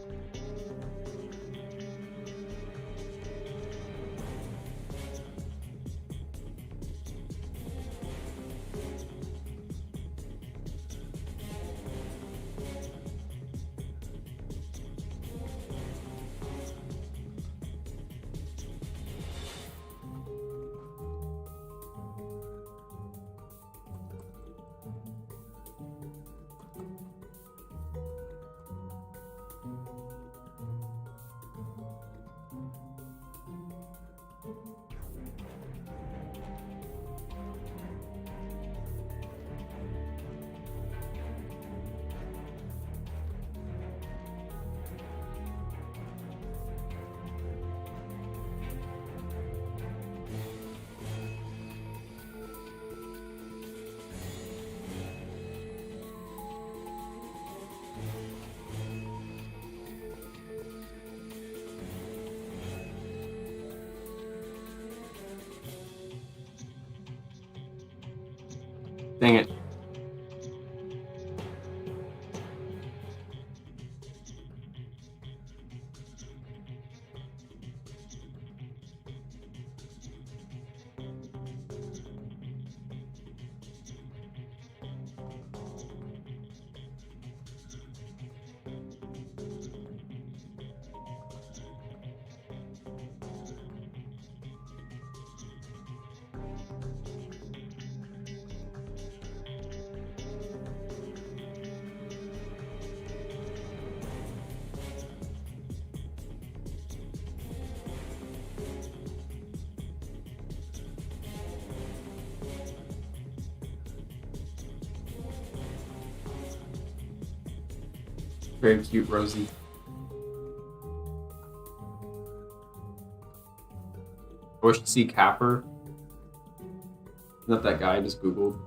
Very cute, Rosie. I wish to see Capper. Not that guy I just Googled.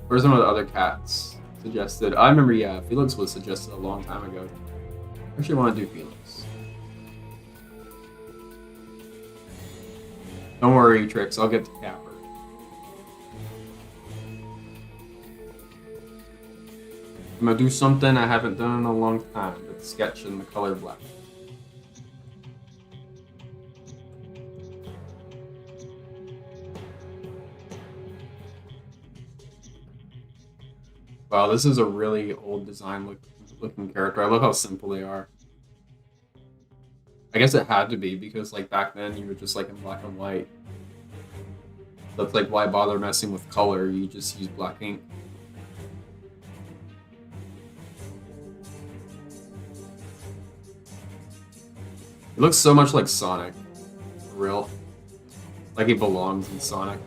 Where's one of the other cats suggested? I remember, yeah, Felix was suggested a long time ago. I actually want to do Felix. Don't worry, Trix, I'll get to Capper. I'm gonna do something I haven't done in a long time, but sketch in the color black. Wow, this is a really old design looking character. I love how simple they are. I guess it had to be because like back then you were just like in black and white. That's like why bother messing with color, you just use black ink. It looks so much like Sonic. For real. Like he belongs in Sonic.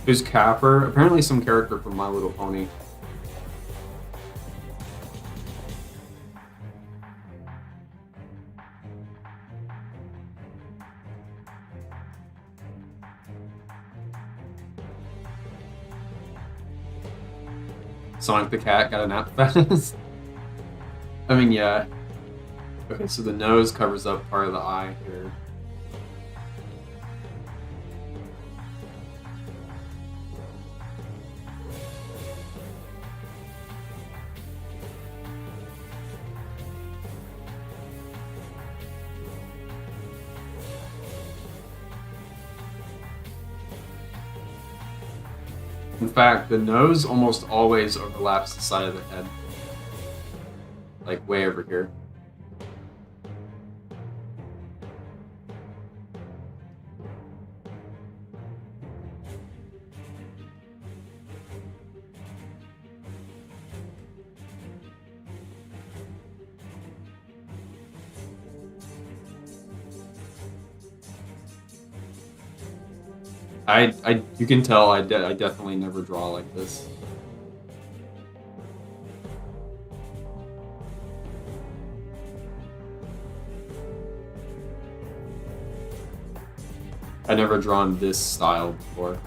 Who's Capper? Apparently some character from My Little Pony. Sonic the Cat got a nap fast. I mean, yeah. Okay, so the nose covers up part of the eye here. In fact, the nose almost always overlaps the side of the head. Like way over here. You can tell I definitely never draw like this. I never drawn this style before.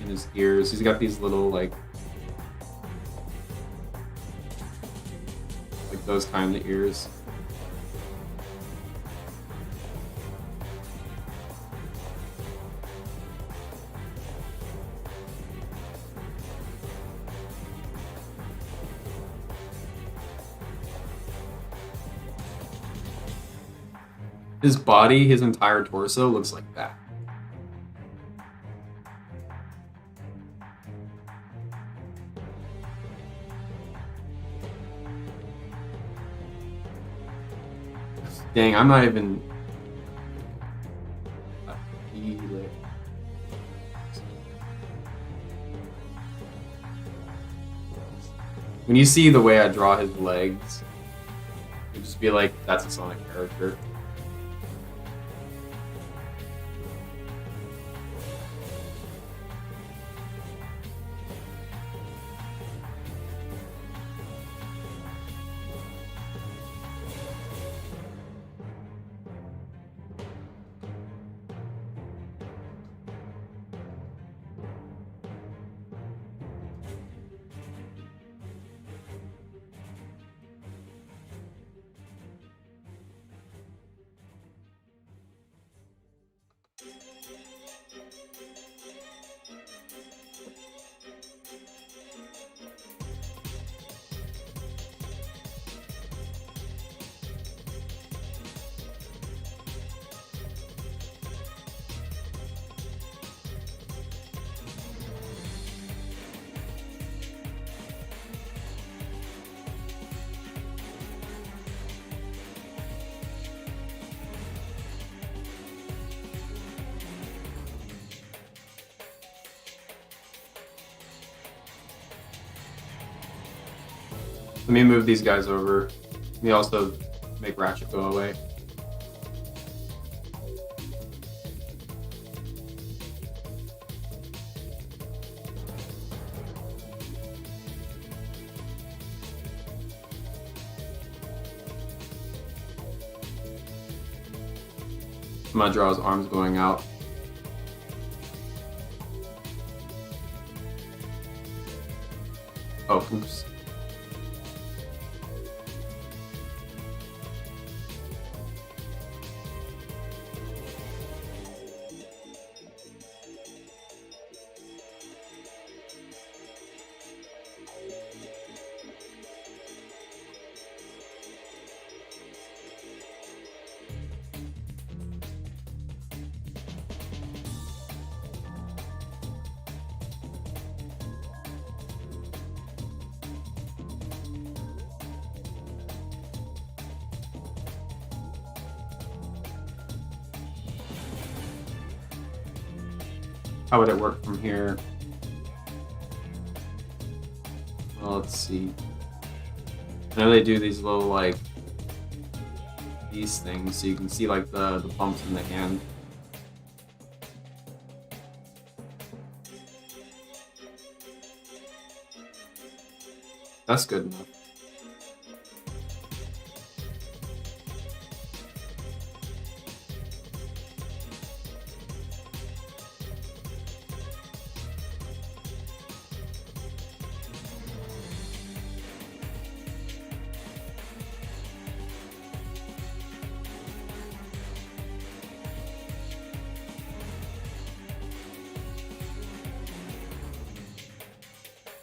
In his ears, he's got these little like those kind of ears. His body, his entire torso looks like that. Dang, I'm not even. When you see the way I draw his legs, you just be like, that's a Sonic character. Let me move these guys over. Let me also make Ratchet go away. I'm gonna draw his arms going out. Oh, oops. How would it work from here? Well, let's see. I know they do these little, like, these things, so you can see, like, the bumps in the hand. That's good enough.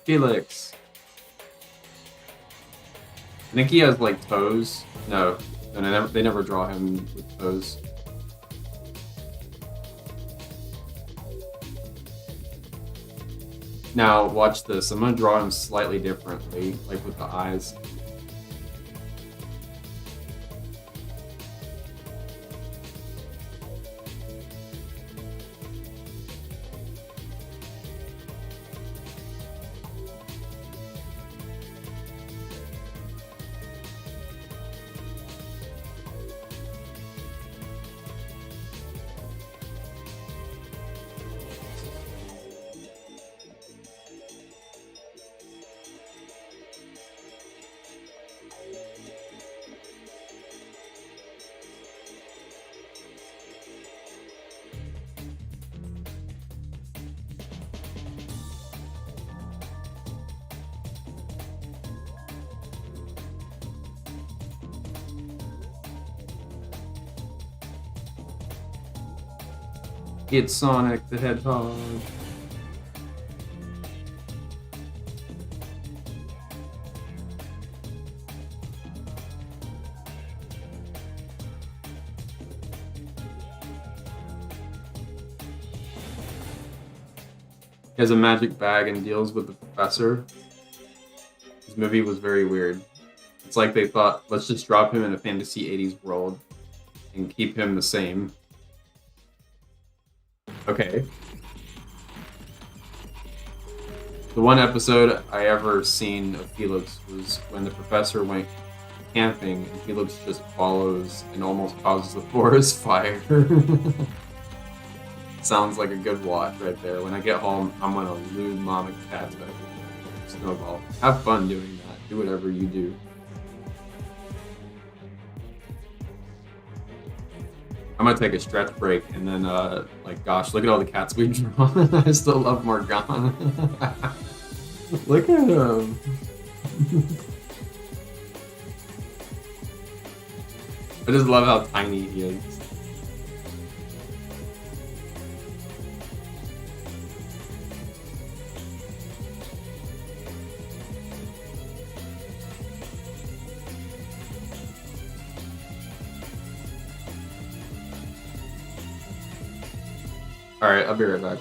Felix. I think he has like toes. No, they never draw him with toes. Now watch this. I'm gonna draw him slightly differently, like with the eyes. It's Sonic the Hedgehog. He has a magic bag and deals with the professor. This movie was very weird. It's like they thought, let's just drop him in a fantasy 80s world and keep him the same. Okay. The one episode I ever seen of Felix was when the professor went camping and Felix just follows and almost causes the forest fire. Sounds like a good watch right there. When I get home, I'm gonna lose Mom and Cat's back. Snowball. Have fun doing that. Do whatever you do. I'm gonna take a stretch break and then, like, gosh, look at all the cats we've drawn. I still love Morgana. Look at him. I just love how tiny he is. Alright, I'll be right back.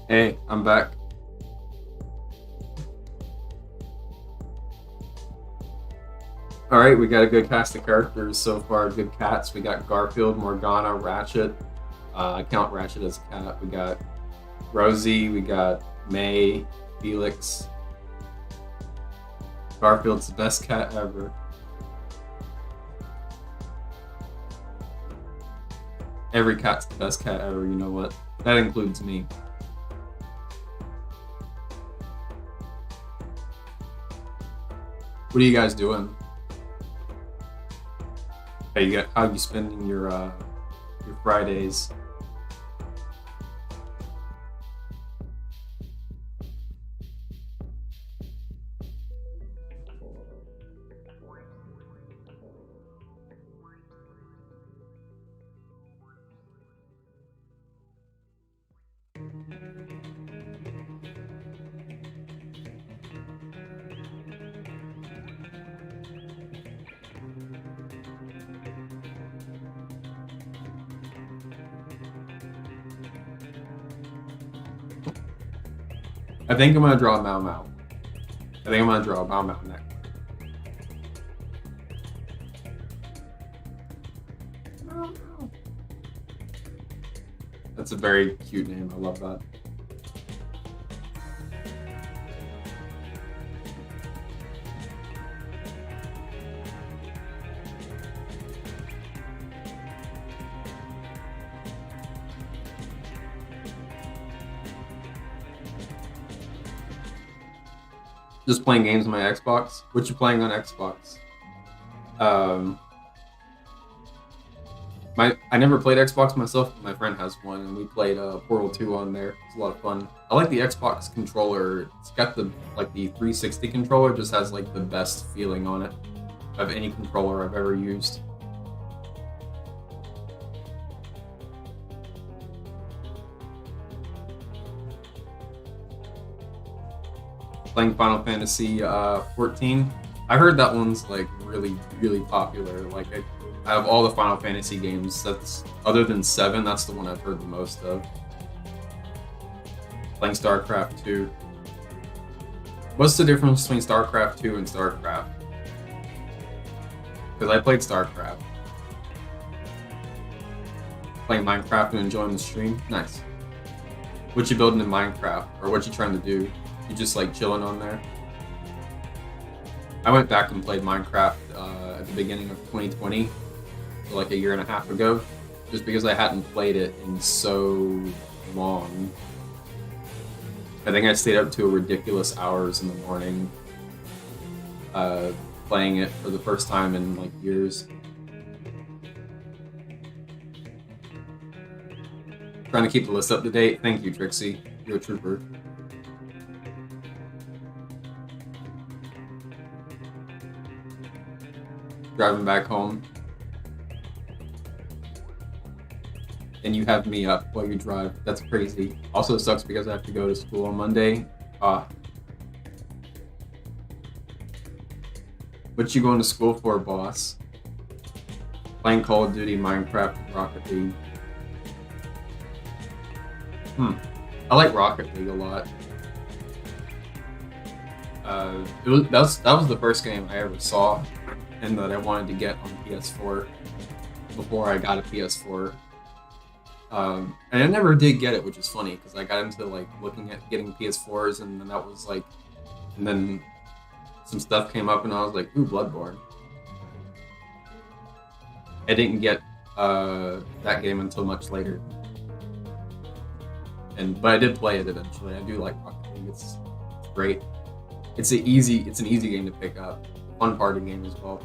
Hey, I'm back. All right, we got a good cast of characters so far. Good cats. We got Garfield, Morgana, Ratchet. I count Ratchet as a cat. We got Rosie. We got May, Felix. Garfield's the best cat ever. Every cat's the best cat ever. You know what? That includes me. What are you guys doing? Hey, how you spending your Fridays? I think I'm gonna draw a Mau Mau. I think I'm gonna draw a Mau Mau next. That's a very cute name. I love that. Just playing games on my Xbox. What you playing on Xbox? I never played Xbox myself, but my friend has one, and we played Portal 2 on there. It's a lot of fun. I like the Xbox controller. It's got the 360 controller. Just has like the best feeling on it of any controller I've ever used. Playing Final Fantasy 14. I heard that one's like really, really popular. Like out of all the Final Fantasy games, that's other than 7, that's the one I've heard the most of. Playing StarCraft 2. What's the difference between StarCraft 2 and StarCraft? Because I played StarCraft. Playing Minecraft and enjoying the stream? Nice. What you building in Minecraft? Or what you trying to do? You just like chilling on there? I went back and played Minecraft at the beginning of 2020, so like a year and a half ago, just because I hadn't played it in so long. I think I stayed up to ridiculous hours in the morning playing it for the first time in like years. Trying to keep the list up to date. Thank you, Trixie. You're a trooper. Driving back home. And you have me up while you drive. That's crazy. Also sucks because I have to go to school on Monday. What you going to school for, boss? Playing Call of Duty, Minecraft, and Rocket League. I like Rocket League a lot. That was the first game I ever saw and that I wanted to get on PS4 before I got a PS4. And I never did get it, which is funny because I got into like looking at getting PS4s, and then that was like, and then some stuff came up, and I was like, ooh, Bloodborne. I didn't get that game until much later, but I did play it eventually. I do like Rocket League. It's great. It's an easy game to pick up. Fun party game as well.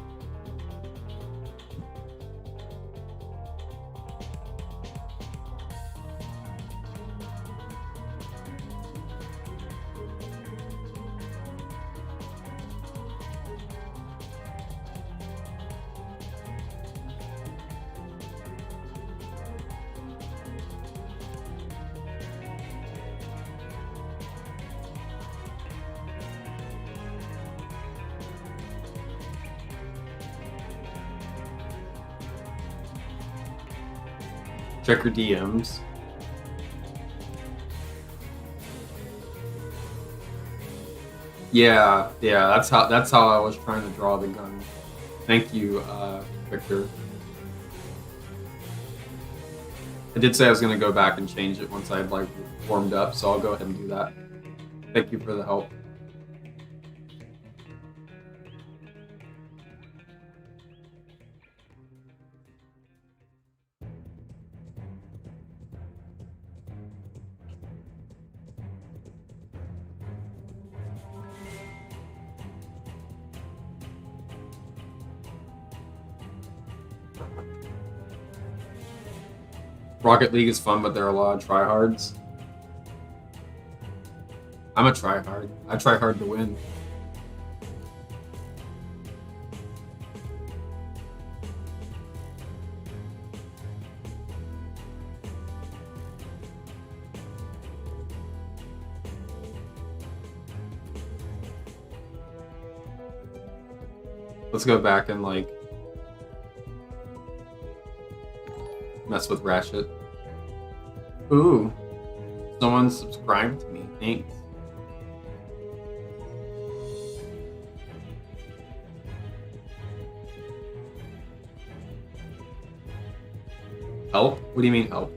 Check your DMs. Yeah, yeah, that's how I was trying to draw the gun. Thank you, Victor. I did say I was gonna go back and change it once I had like warmed up, so I'll go ahead and do that. Thank you for the help. Rocket League is fun, but there are a lot of tryhards. I'm a tryhard. I try hard to win. Let's go back and like mess with Ratchet. Ooh, someone subscribed to me. Thanks. Help? What do you mean help?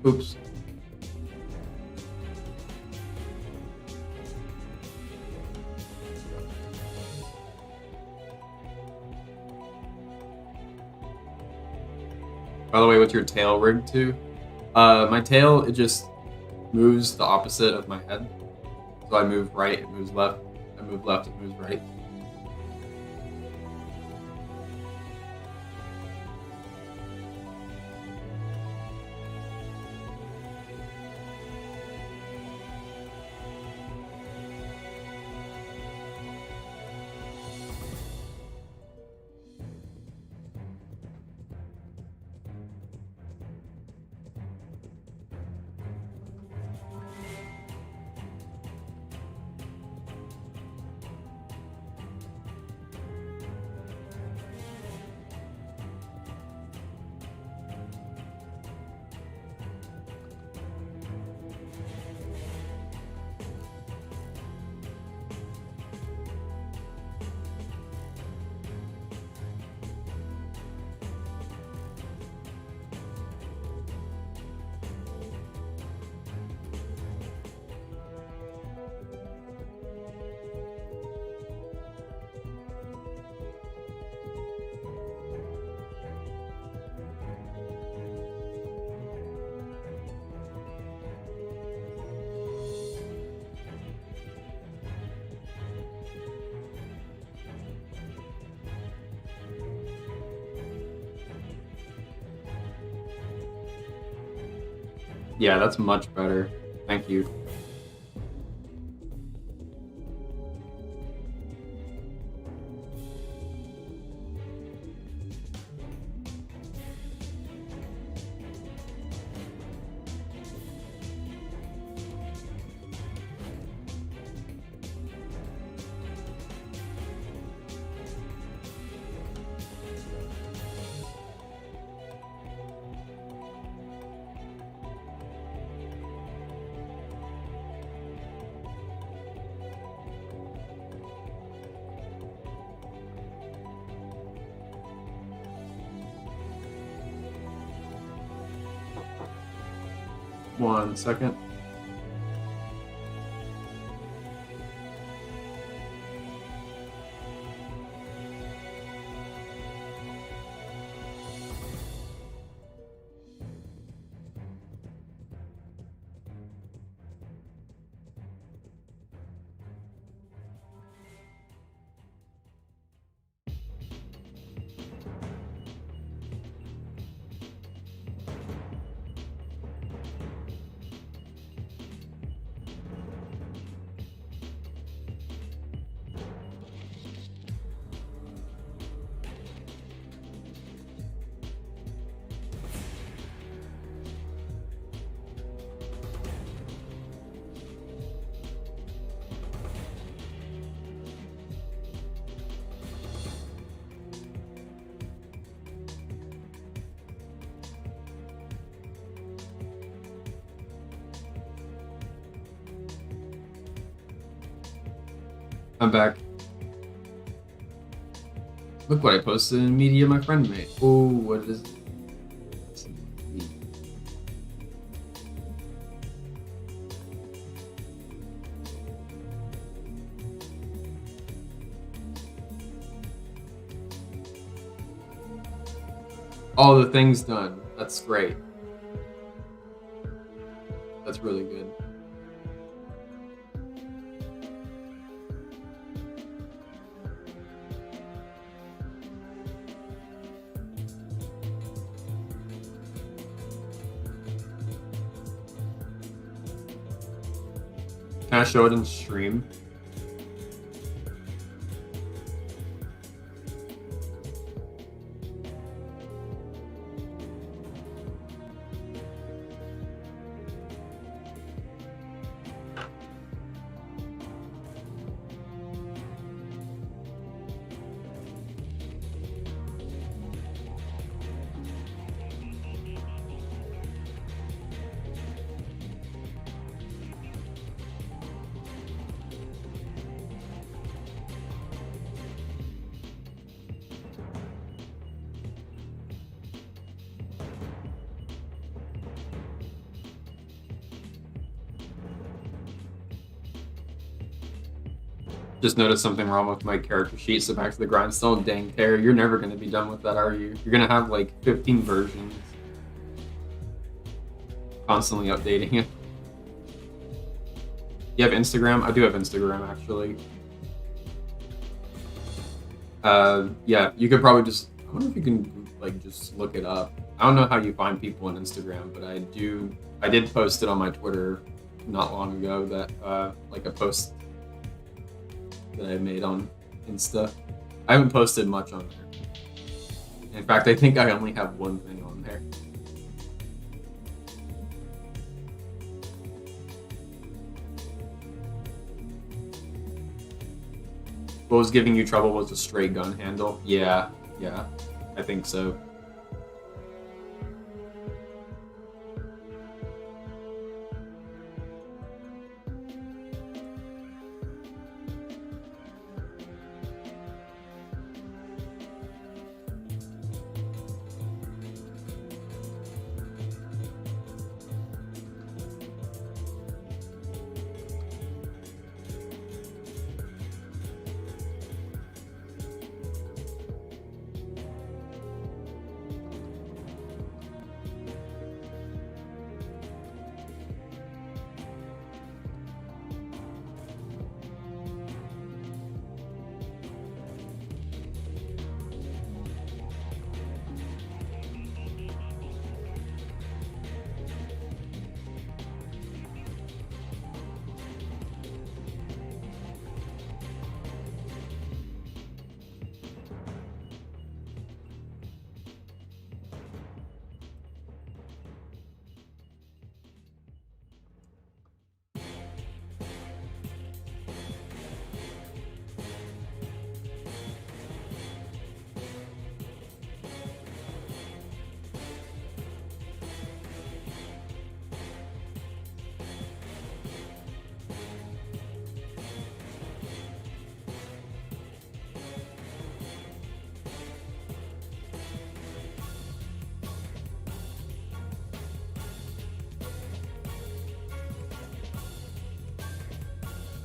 Oops. By the way, what's your tail rigged to? My tail, it just moves the opposite of my head. So I move right, it moves left. I move left, it moves right. Yeah, that's much better. Thank you. One second. I'm back. Look what I posted in media my friend made. Oh, what is it? All the things done. That's great. That's really good. Can I show it in stream? Just noticed something wrong with my character sheet, so back to the grindstone. Dang, Terry, you're never going to be done with that, are you? You're going to have like 15 versions. Constantly updating it. You have Instagram? I do have Instagram, actually. Yeah, you could probably just... I wonder if you can, like, just look it up. I don't know how you find people on Instagram, but I did post it on my Twitter not long ago, that, like, a post that I made on Insta. I haven't posted much on there. In fact, I think I only have one thing on there. What was giving you trouble was a stray gun handle? Yeah, I think so.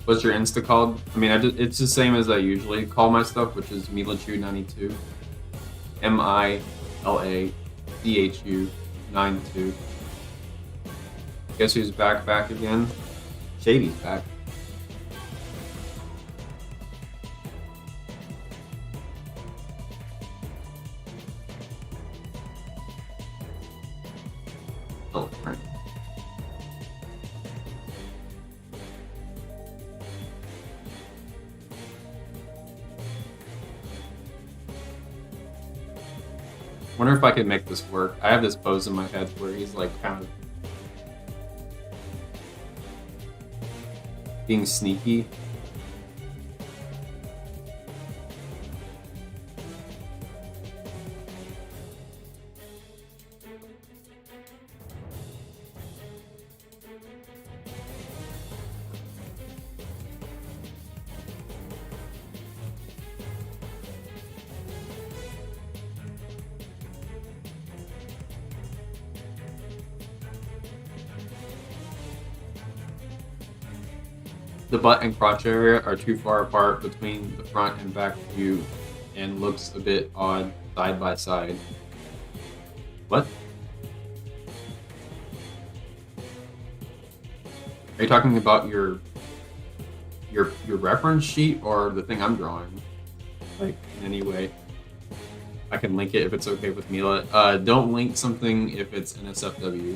What's your Insta called? I mean, it's the same as I usually call my stuff, which is Milachu92. MILACHU92. Guess who's back again? Shady's back. Oh, right. Wonder if I could make this work. I have this pose in my head where he's like kind of being sneaky. the butt and crotch area are too far apart between the front and back view and looks a bit odd side by side. What? Are you talking about your reference sheet or the thing I'm drawing? Like, in any way? I can link it if it's okay with Mila. Don't link something if it's NSFW.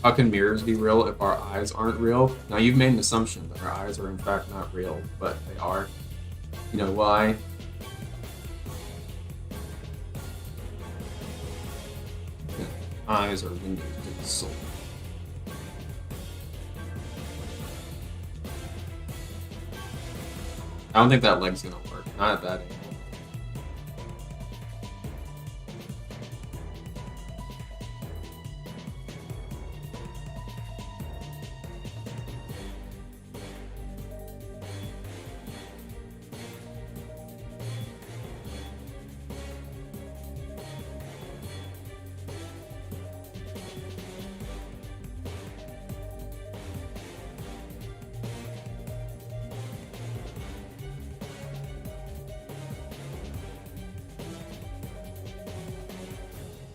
How can mirrors be real if our eyes aren't real? Now, you've made an assumption that our eyes are in fact not real, but they are. You know why? Eyes are windows to the soul. I don't think that leg's gonna work. Not at that angle.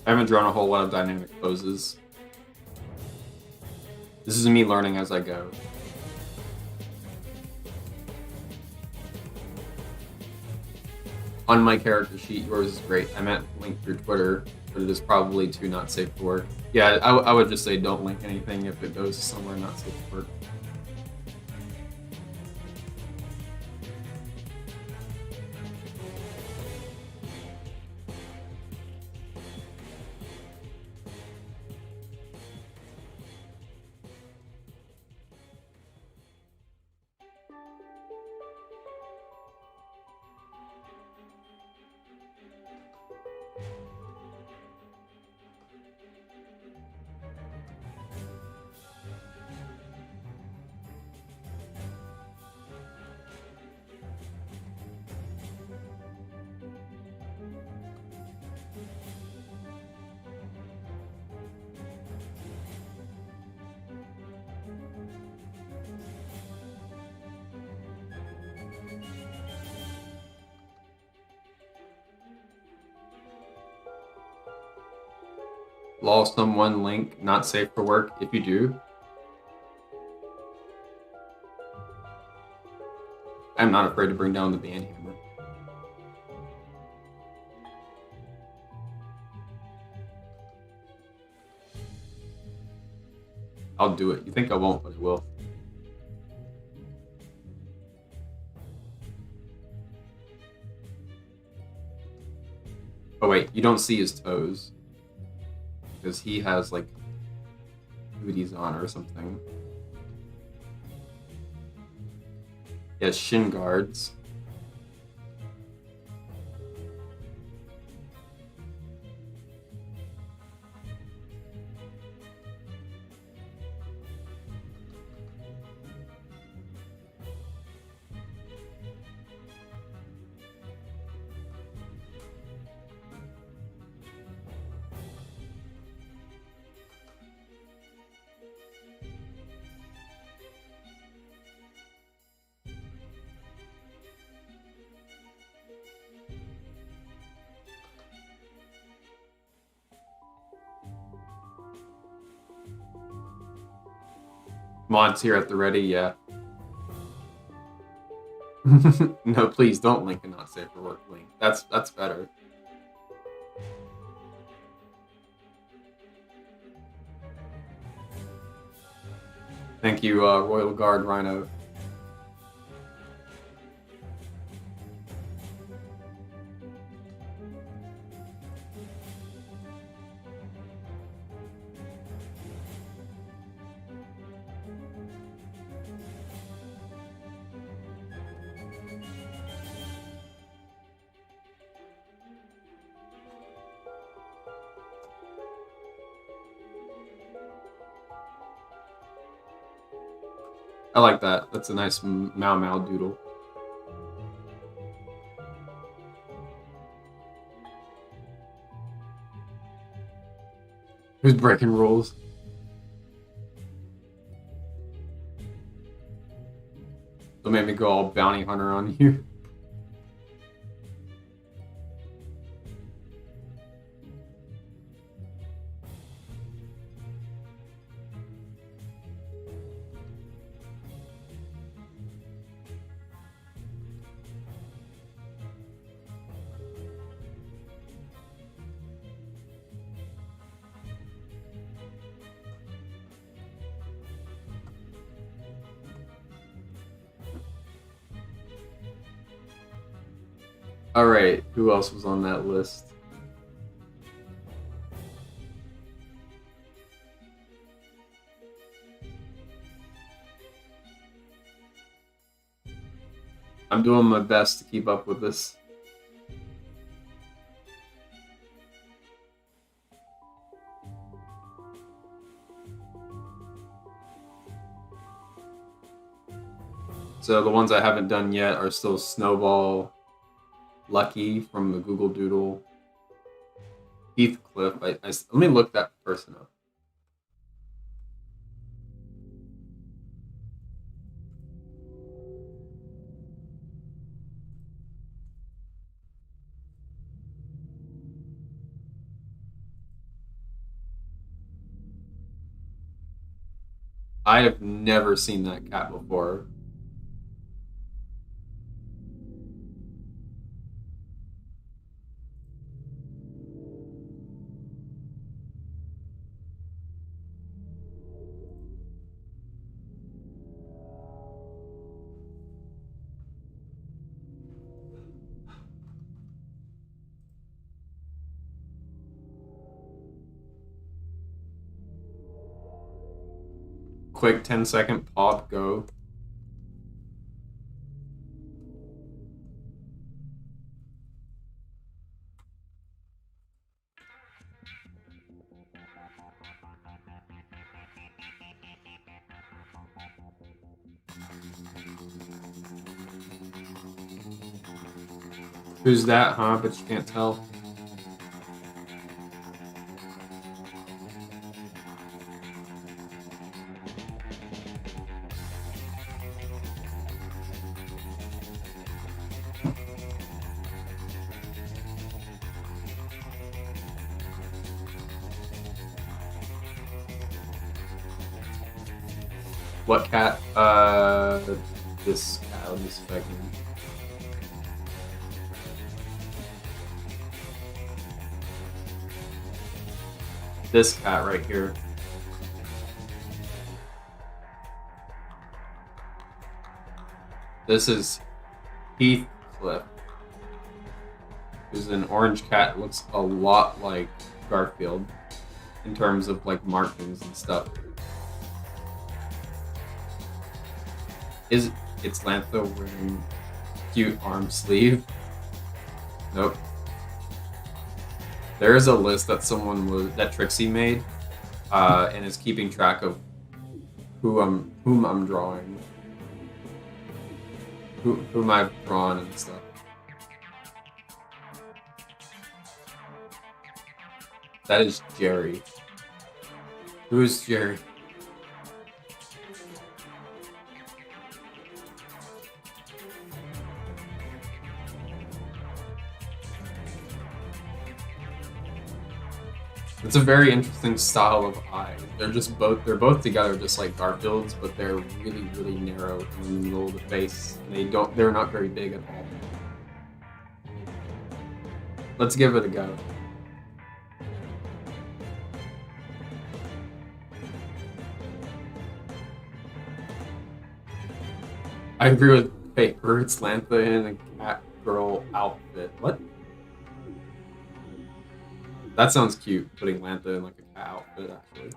I haven't drawn a whole lot of dynamic poses. This is me learning as I go. On my character sheet, yours is great. I meant link through Twitter, but it is probably too not safe for work. Yeah, I would just say don't link anything if it goes somewhere not safe for work. Lost someone link not safe for work if you do. I'm not afraid to bring down the band hammer. I'll do it. You think I won't, but I will. Oh wait, you don't see his toes. Because he has like booties on or something. He has shin guards. Mods here at the ready, yeah. No, please don't link a not safe for work link. That's better. Thank you, Royal Guard Rhino. I like that. That's a nice Mau Mau doodle. Who's breaking rules? Don't make me go all bounty hunter on you. Alright, who else was on that list? I'm doing my best to keep up with this. So the ones I haven't done yet are still Snowball, Lucky from the Google Doodle, Heathcliff. Let me look that person up. I have never seen that cat before. Quick 10-second pop, go. Who's that, huh? But you can't tell. What cat? This cat. Let me see if I can. This cat right here. This is Heathcliff, who's an orange cat. Looks a lot like Garfield in terms of like markings and stuff. It's Lantha wearing cute arm sleeve? Nope. There is a list that Trixie made, and is keeping track of whom I'm drawing, whom I've drawn and stuff. That is Jerry. Who is Jerry? It's a very interesting style of eye. They're both together just like Garfield's, but they're really, really narrow in the middle of the face. They're not very big at all. Let's give it a go. I agree with Paper. It's Lantha in a cat girl outfit. What? That sounds cute, putting Lantha in like a cat outfit, actually.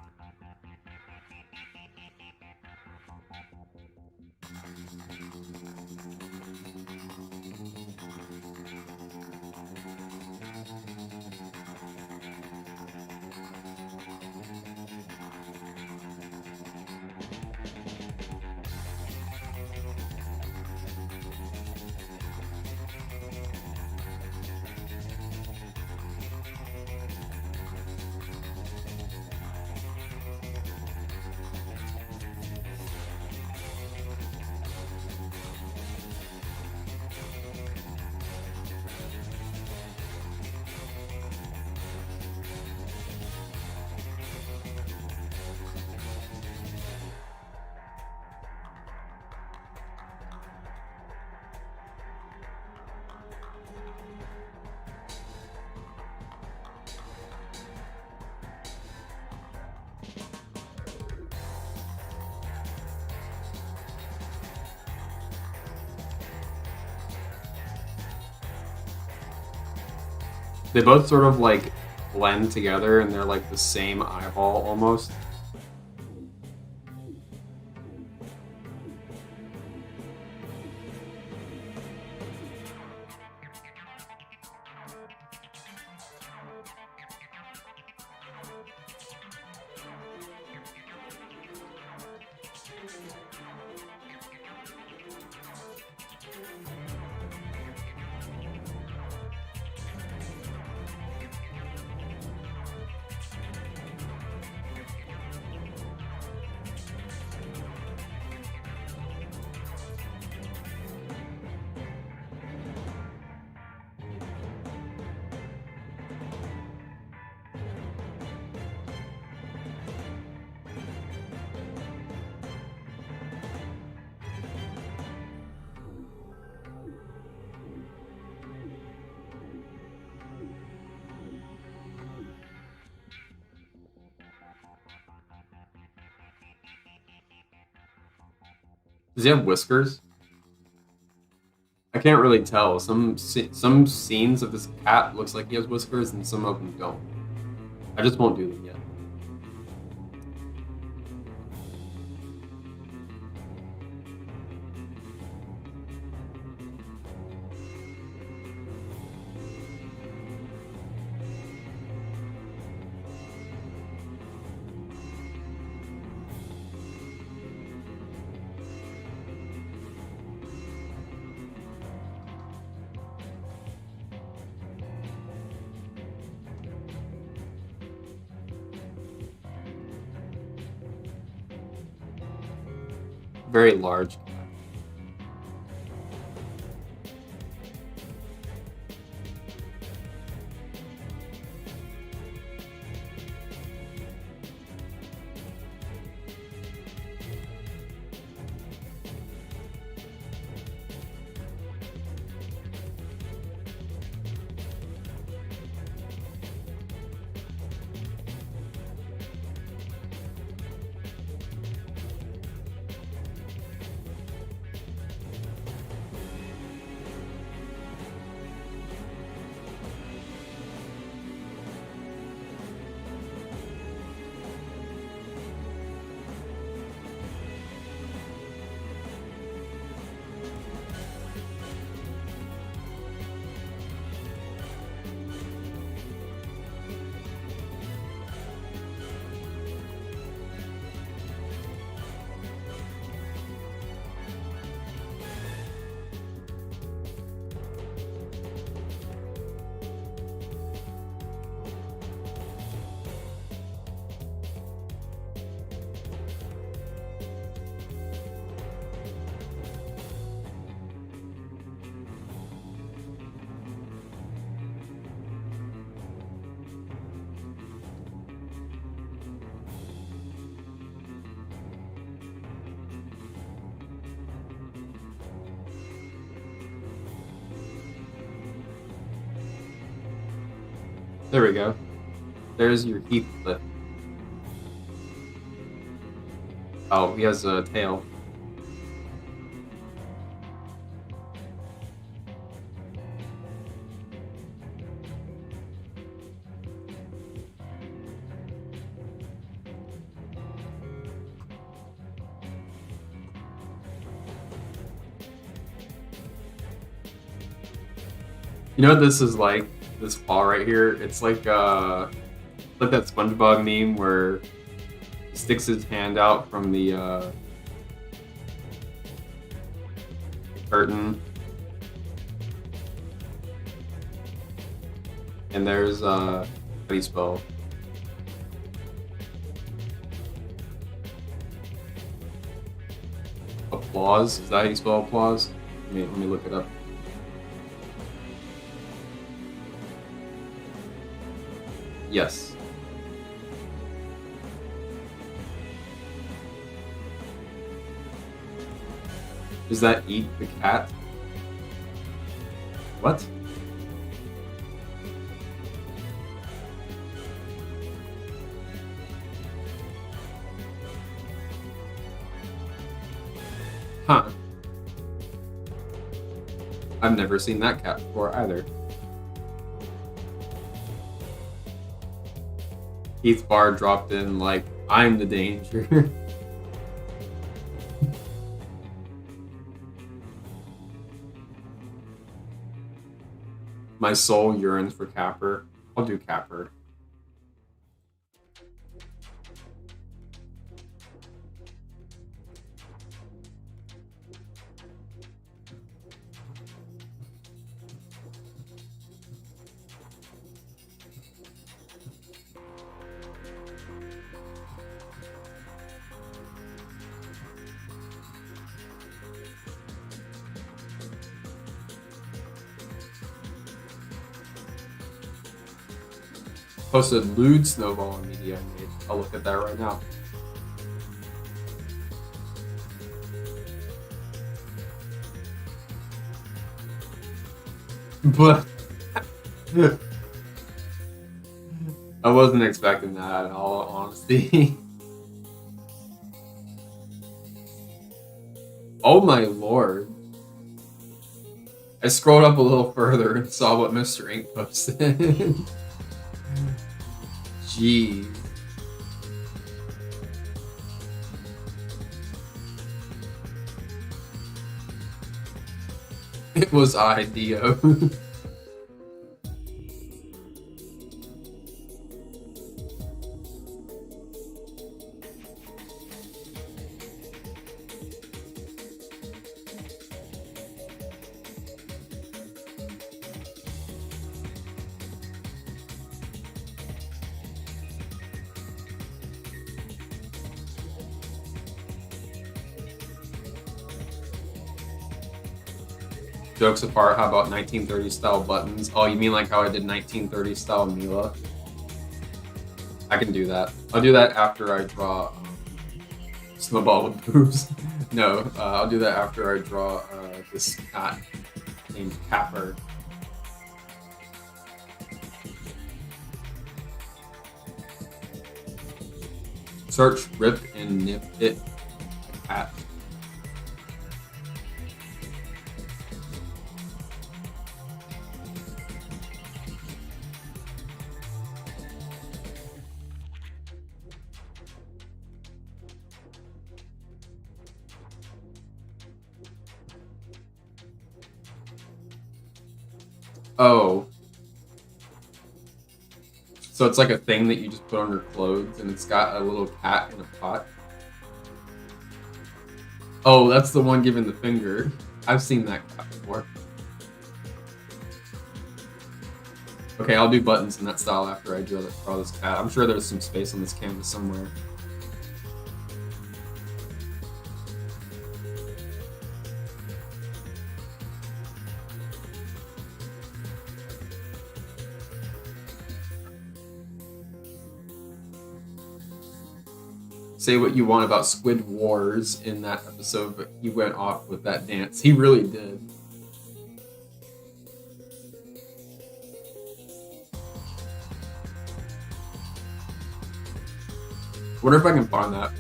They both sort of like blend together and they're like the same eyeball almost. Does he have whiskers? I can't really tell. Some scenes of this cat looks like he has whiskers, and some of them don't. I just won't do them yet. Very large cat. There we go. There's your Heathcliff. Oh, he has a tail. You know what this is like? This paw right here? It's like that SpongeBob meme where he sticks his hand out from the curtain. And there's how do you spell? Applause? Is that how you spell applause? Let me look it up. Yes. Does that eat the cat? What? Huh. I've never seen that cat before either. Keith Barr dropped in like, I'm the danger. My soul yearns for Capper. I'll do Capper. Posted lewd snowball on media I made. I'll look at that right now. But I wasn't expecting that in all honesty. Oh my lord. I scrolled up a little further and saw what Mr. Ink posted. Jeez. It was Dio. Jokes apart, how about 1930s style buttons? Oh, you mean like how I did 1930s style Mila? I can do that. I'll do that after I draw Snowball with boobs. No, I'll do that after I draw this cat named Capper. Search Rip and Nip It Cat. Oh. So it's like a thing that you just put on your clothes and it's got a little cat in a pot. Oh, that's the one giving the finger. I've seen that cat before. Okay, I'll do buttons in that style after I draw this cat. I'm sure there's some space on this canvas somewhere. Say what you want about Squid Wars in that episode, but he went off with that dance. He really did. Wonder if I can find that.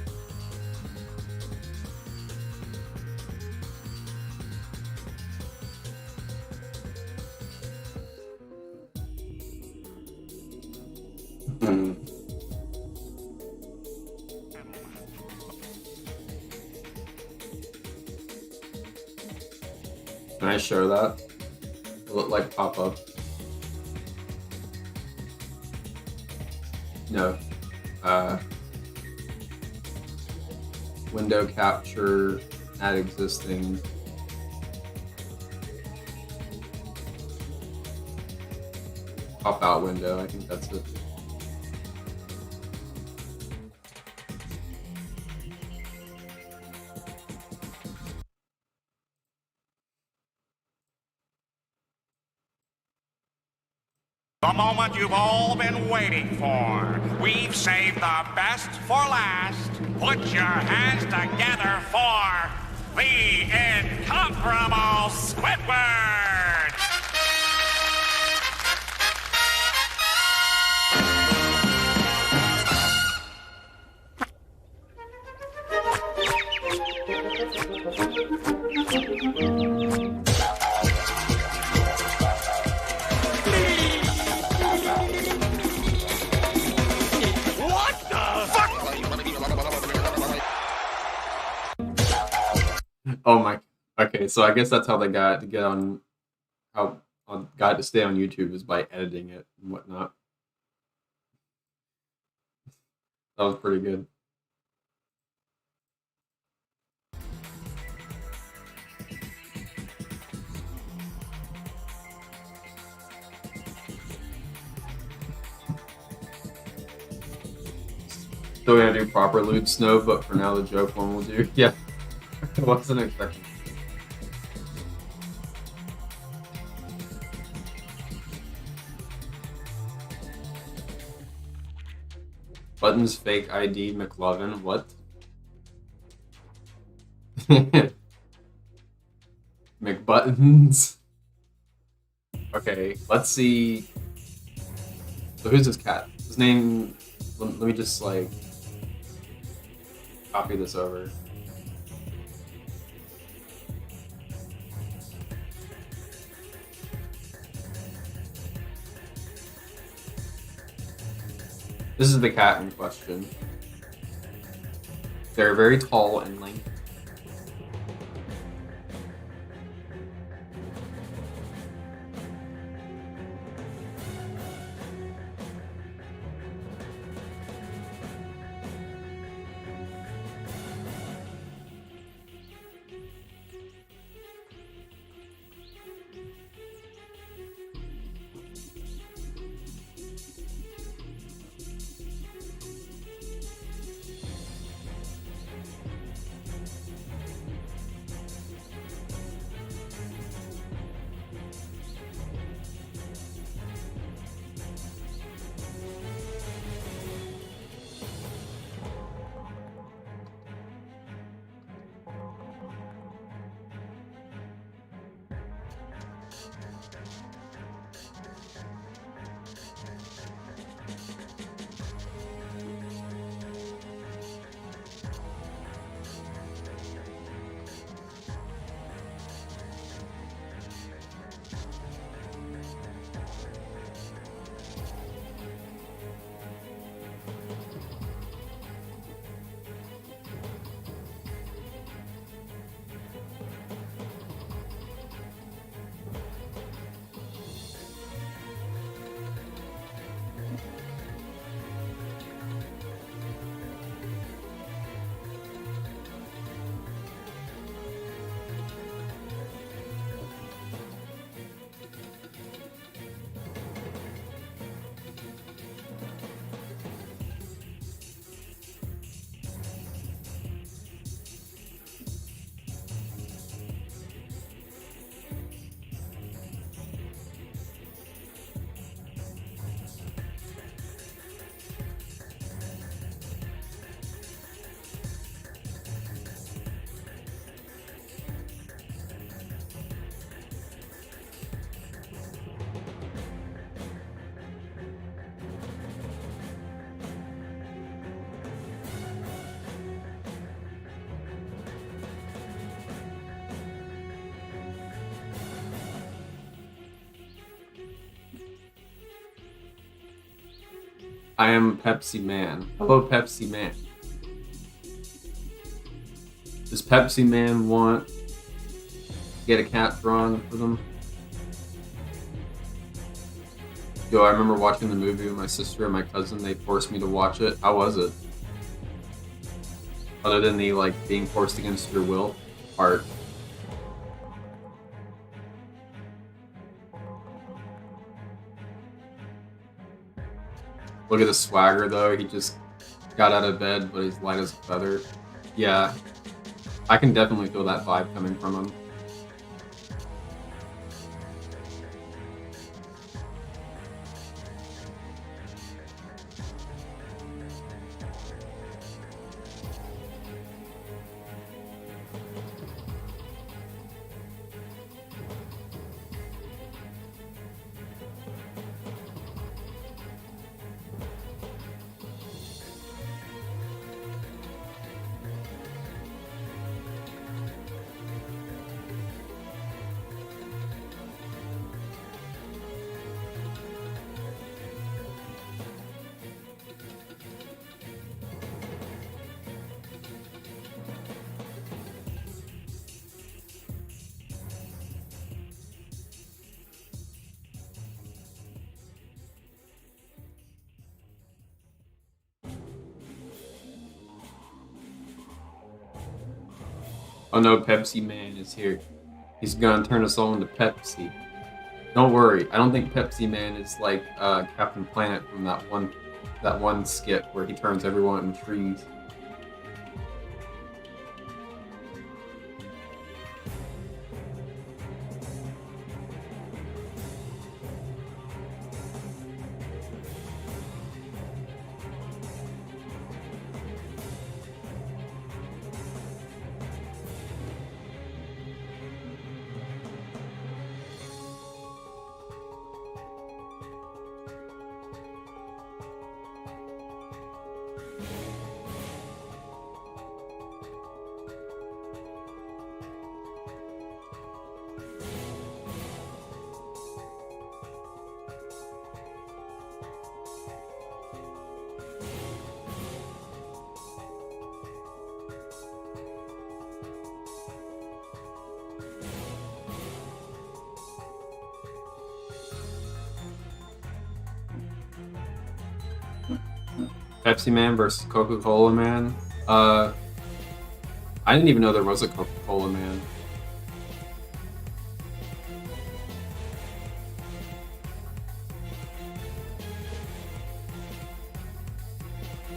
Can I show that? Will it like pop up? No. Window capture, add existing. Pop out window, I think that's it. The moment you've all been waiting for. We've saved the best for last. Put your hands together for the incomparable Squidward! Okay, so I guess that's how they got to get on, how got to stay on YouTube is by editing it and whatnot. That was pretty good. Still gonna do proper loot snow, but for now the joke one will do. Yeah, I wasn't expecting. Buttons fake ID McLovin. What? McButtons. Okay, let's see. So who's this cat? His name. Let me just like copy this over. This is the cat in question. They're very tall and lanky. I am Pepsi Man. Hello, Pepsi Man. Does Pepsi Man want to get a cat drawn for them? Yo, I remember watching the movie with my sister and my cousin. They forced me to watch it. How was it? Other than the like being forced against your will part. Look at the swagger though. He just got out of bed, but he's light as a feather. Yeah, I can definitely feel that vibe coming from him. Oh no, Pepsi Man is here. He's gonna turn us all into Pepsi. Don't worry, I don't think Pepsi Man is like Captain Planet from that one skit where he turns everyone into trees. Pepsi Man versus Coca-Cola Man. I didn't even know there was a Coca-Cola Man.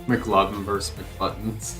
McLovin versus McButtons.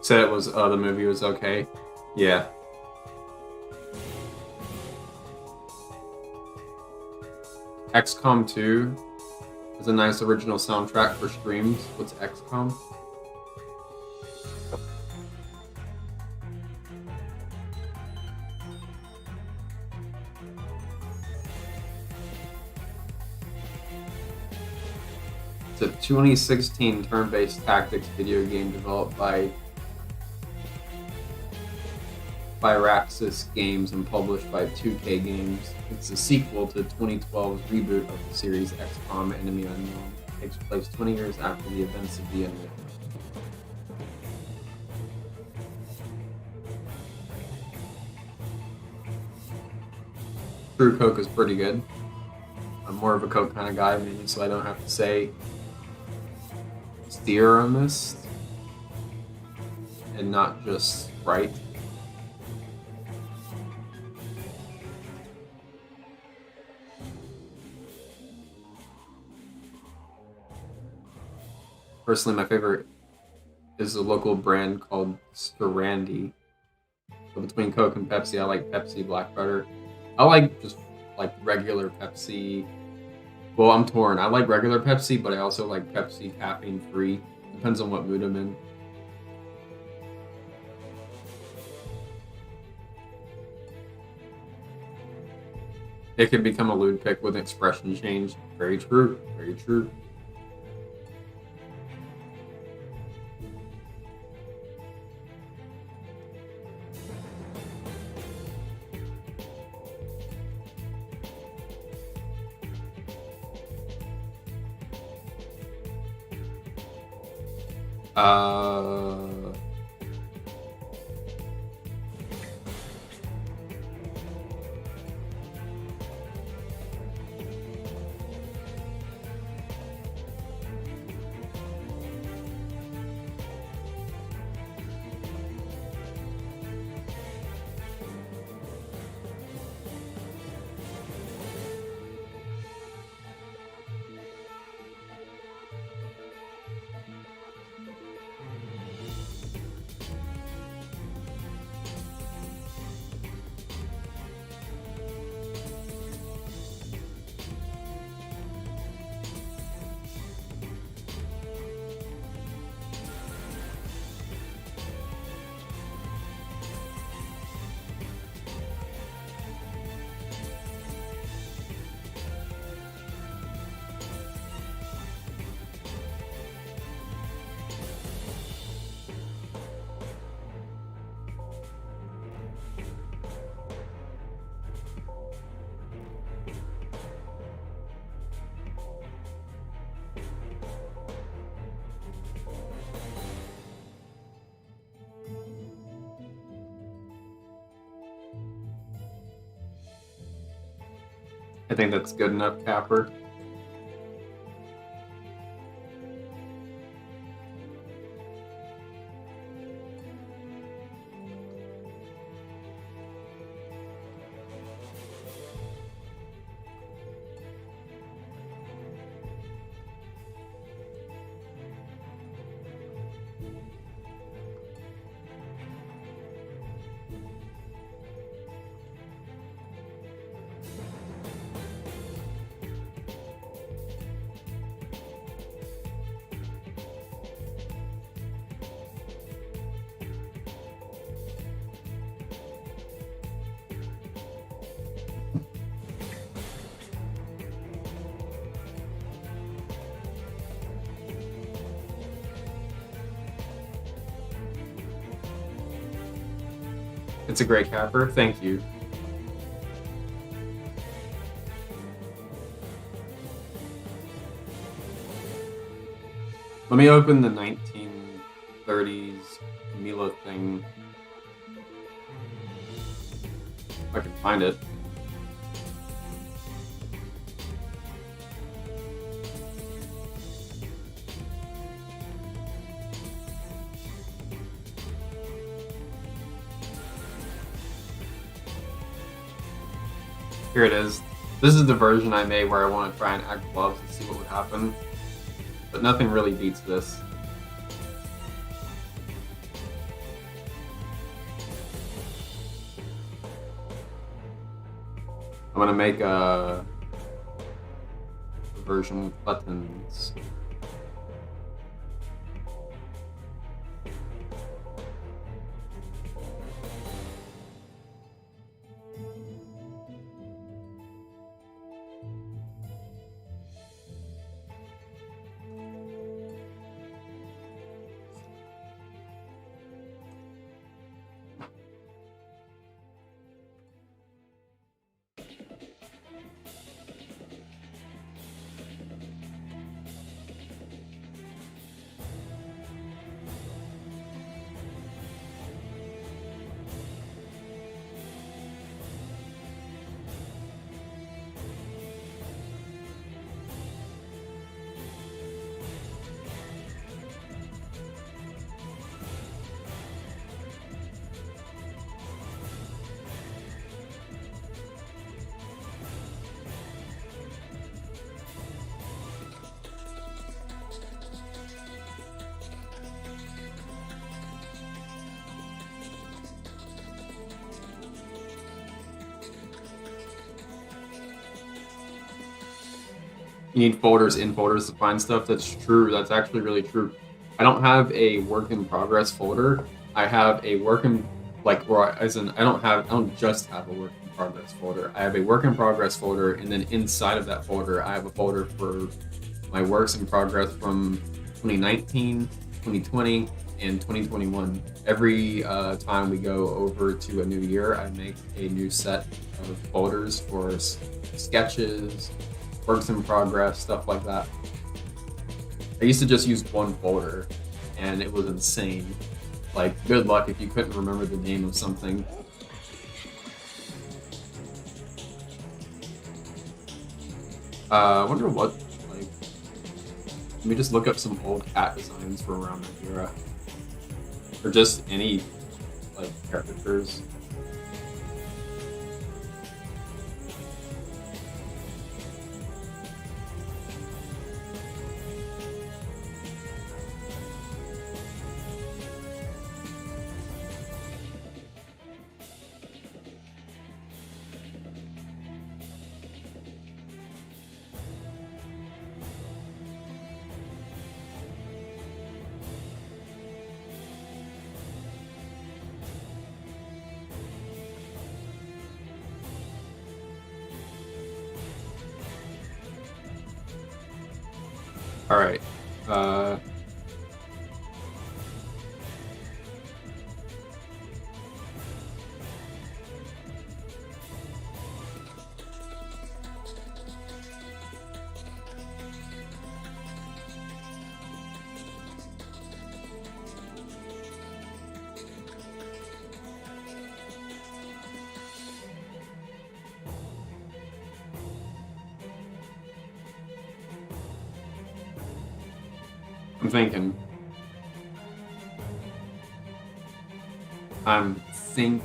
Said it was the movie was okay. Yeah. XCOM 2 is a nice original soundtrack for streams. What's XCOM? It's a 2016 turn-based tactics video game developed by Firaxis Games and published by 2K Games. It's a sequel to 2012's reboot of the series XCOM Enemy Unknown. It takes place 20 years after the events of the Enemy. True Coke is pretty good. I'm more of a Coke kind of guy, maybe, so I don't have to say Theoremist and not just Sprite. Personally, my favorite is a local brand called Sarandi. So between Coke and Pepsi, I like Pepsi Black Butter. I like just like regular Pepsi. Well, I'm torn. I like regular Pepsi, but I also like Pepsi caffeine free. Depends on what mood I'm in. It could become a lewd pick with expression change. Very true. Very true. I think that's good enough, Capper. It's a great capper. Thank you. Let me open the 1930s Mila thing. If I can find it. Here it is. This is the version I made where I want to try and act gloves and see what would happen. But nothing really beats this. I'm gonna make a version with buttons. You need folders in folders to find stuff. That's true. That's actually really true. I don't have a work in progress folder. I have a work in I don't just have a work in progress folder. I have a work in progress folder, and then inside of that folder, I have a folder for my works in progress from 2019, 2020, and 2021. Every time we go over to a new year, I make a new set of folders for sketches, works in progress, stuff like that. I used to just use one folder, and it was insane. Like, good luck if you couldn't remember the name of something. I wonder what, like, let me just look up some old cat designs from around that era. Or just any, like, caricatures. All right. I'm thinking. I'm thinking.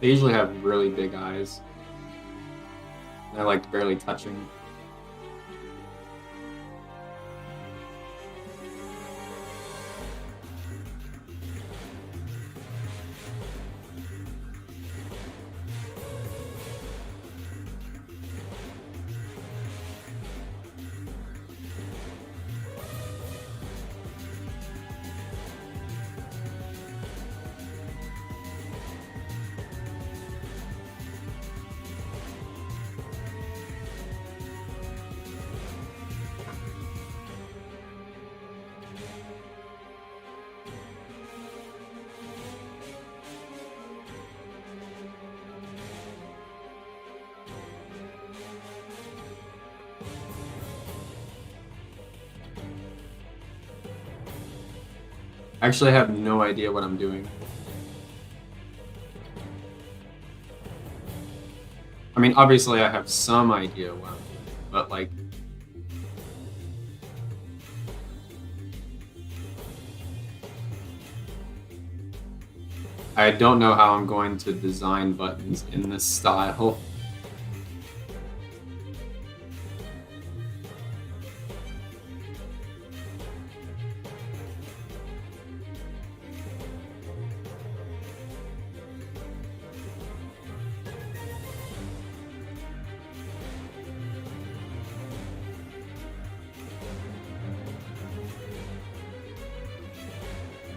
They usually have really big eyes. They're like barely touching. Actually, I have no idea what I'm doing. I mean, obviously I have some idea what I'm doing, but like... I don't know how I'm going to design buttons in this style.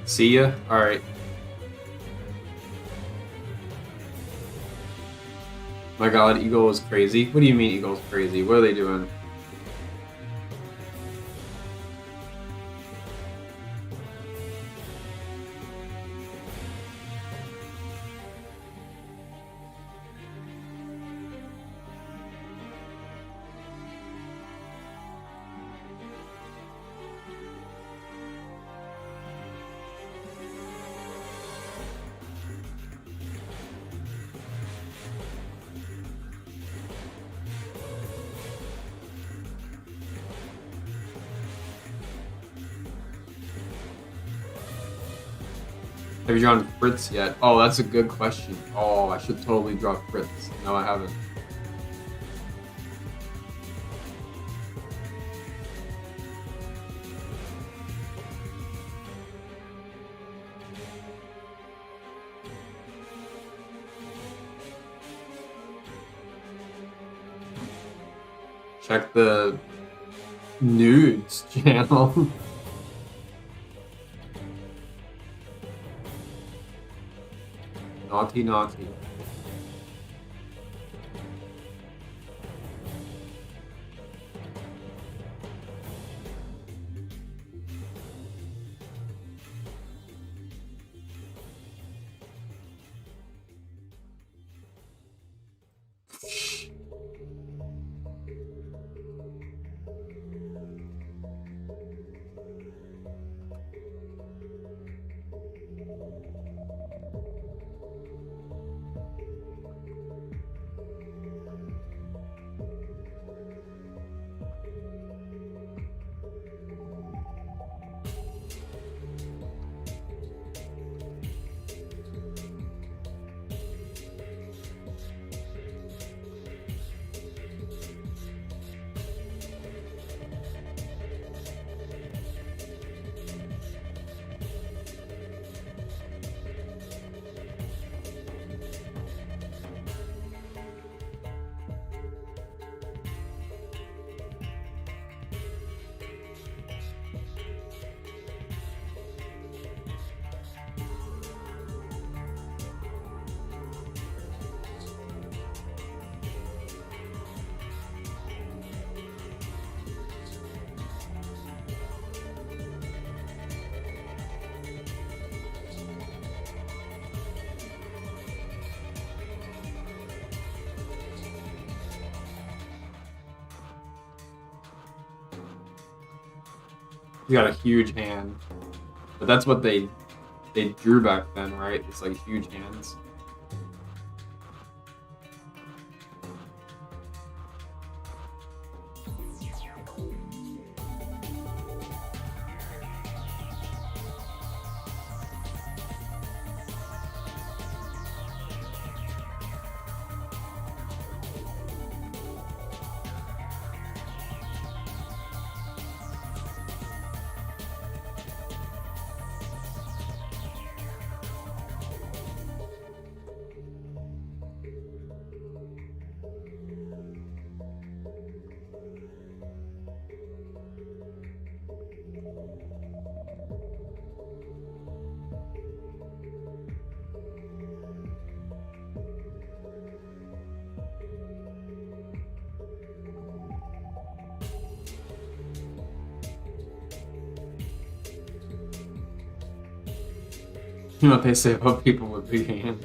See ya? Alright. My god, Eagle is crazy. What do you mean Eagle's crazy? What are they doing? Have you drawn Fritz yet? Oh, that's a good question. Oh, I should totally draw Fritz. No, I haven't. Check the nudes channel. Naughty, naughty. You got a huge hand. But that's what they drew back then, right? It's like huge hands. You know what they say about people with big hands?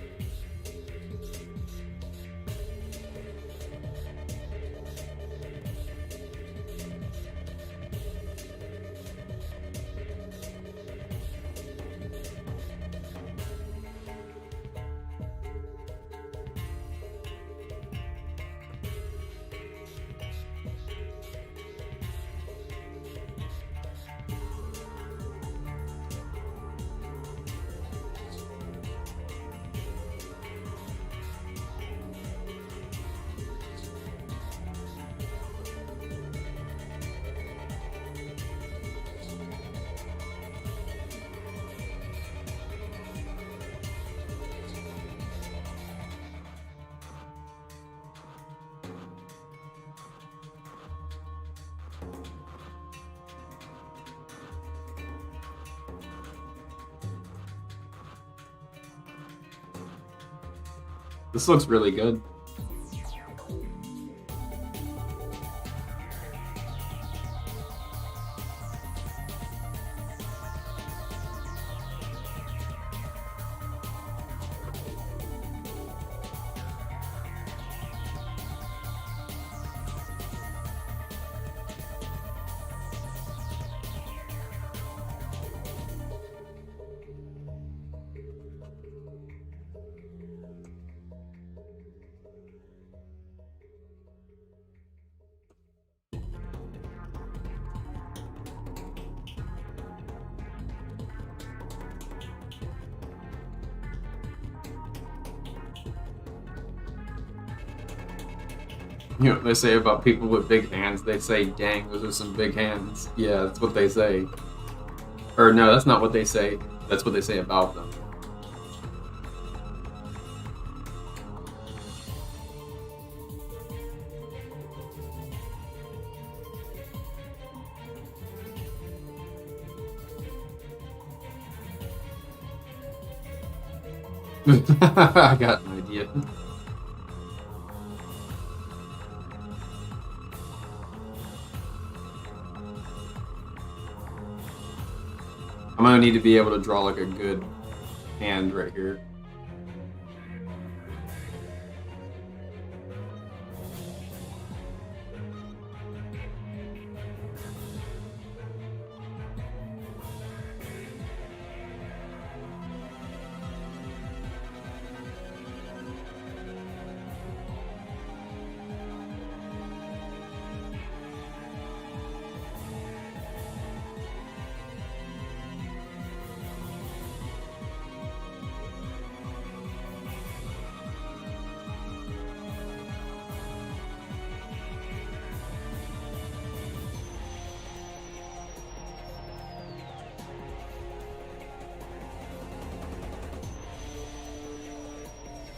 This looks really good. You know what they say about people with big hands? They say, dang, those are some big hands. Yeah, that's what they say. Or no, that's not what they say. That's what they say about them. I got an idea. I'm gonna need to be able to draw like a good hand right here.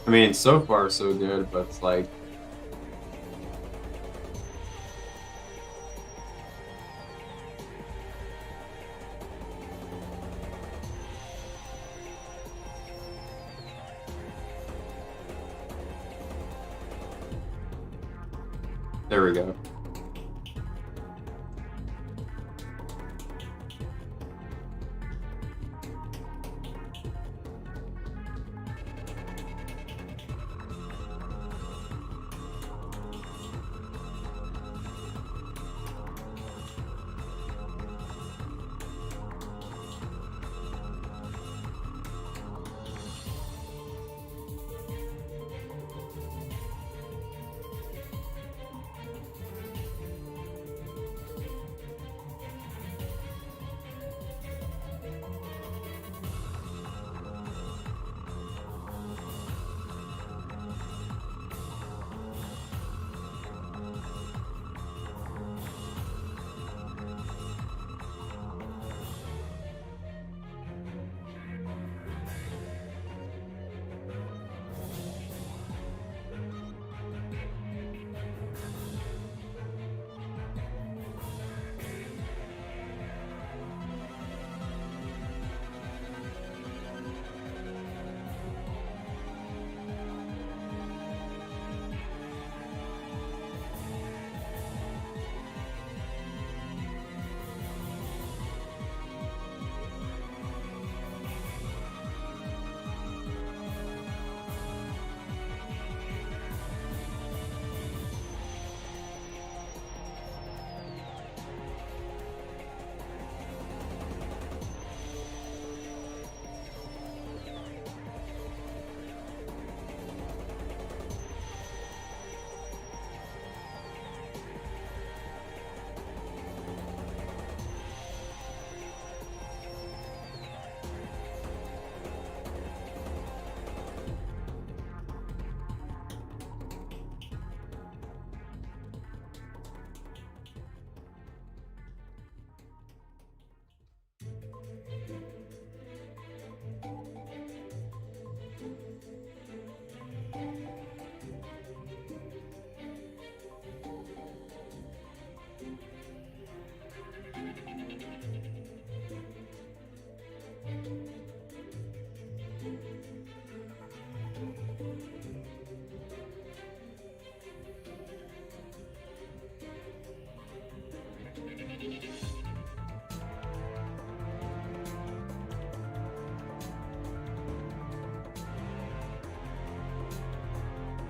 I mean, so far so good, but it's like there we go.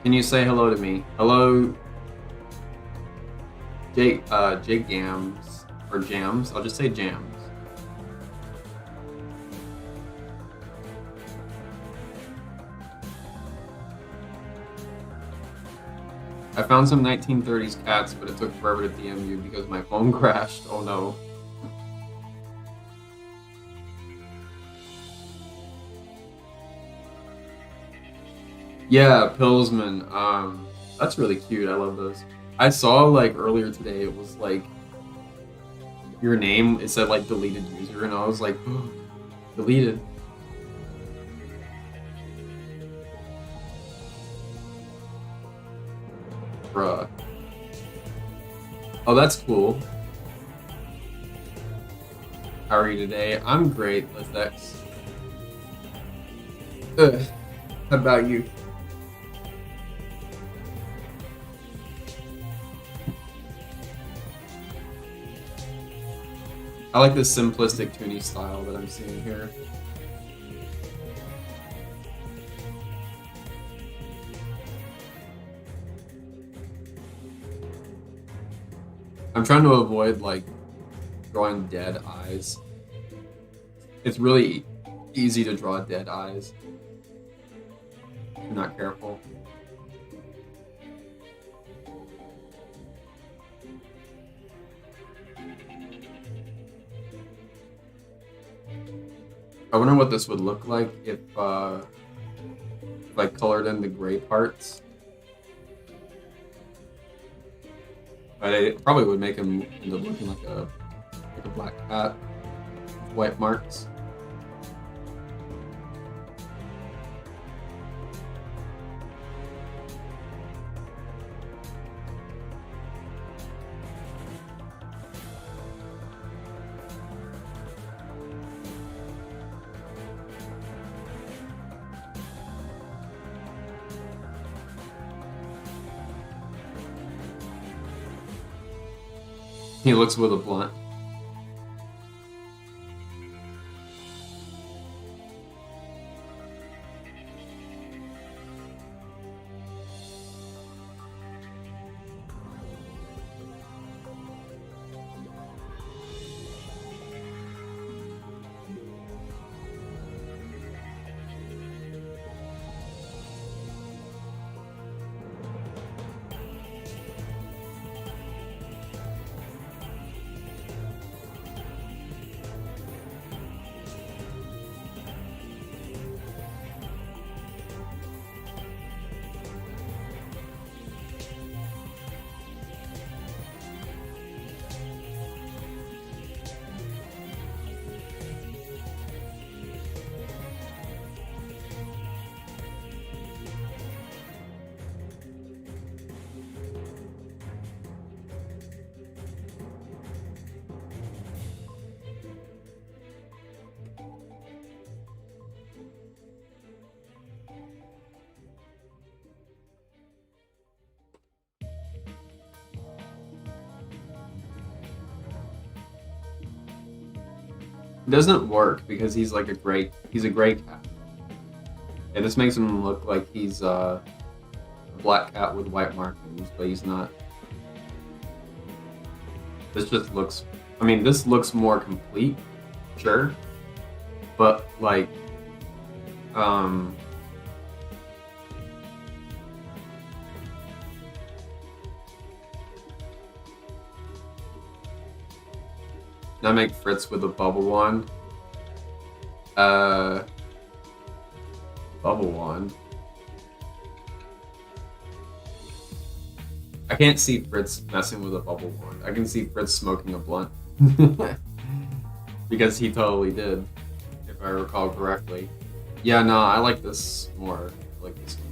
Can you say hello to me? Hello, Jake Gams or Jams. I'll just say Jams. I found some 1930s cats, but it took forever to DM you because my phone crashed. Oh no. Yeah, Pillsman. That's really cute. I love those. I saw like earlier today. It was like your name. It said like deleted user, and I was like, deleted. Bruh. Oh, that's cool. How are you today? I'm great, Lithex. Ugh. about you. I like this simplistic Toonie style that I'm seeing here. I'm trying to avoid like drawing dead eyes. It's really easy to draw dead eyes if you're not careful. I wonder what this would look like if I colored in the gray parts. But it probably would make him end up looking like a black cat with white marks. He looks with a blunt. It doesn't work because he's a gray cat. Yeah, this makes him look like he's a black cat with white markings, but he's not. This just looks, I mean, this looks more complete, sure, but like, now make Fritz with a bubble wand. Bubble wand. I can't see Fritz messing with a bubble wand. I can see Fritz smoking a blunt. Because he totally did, if I recall correctly. Yeah, no, I like this more. I like this one.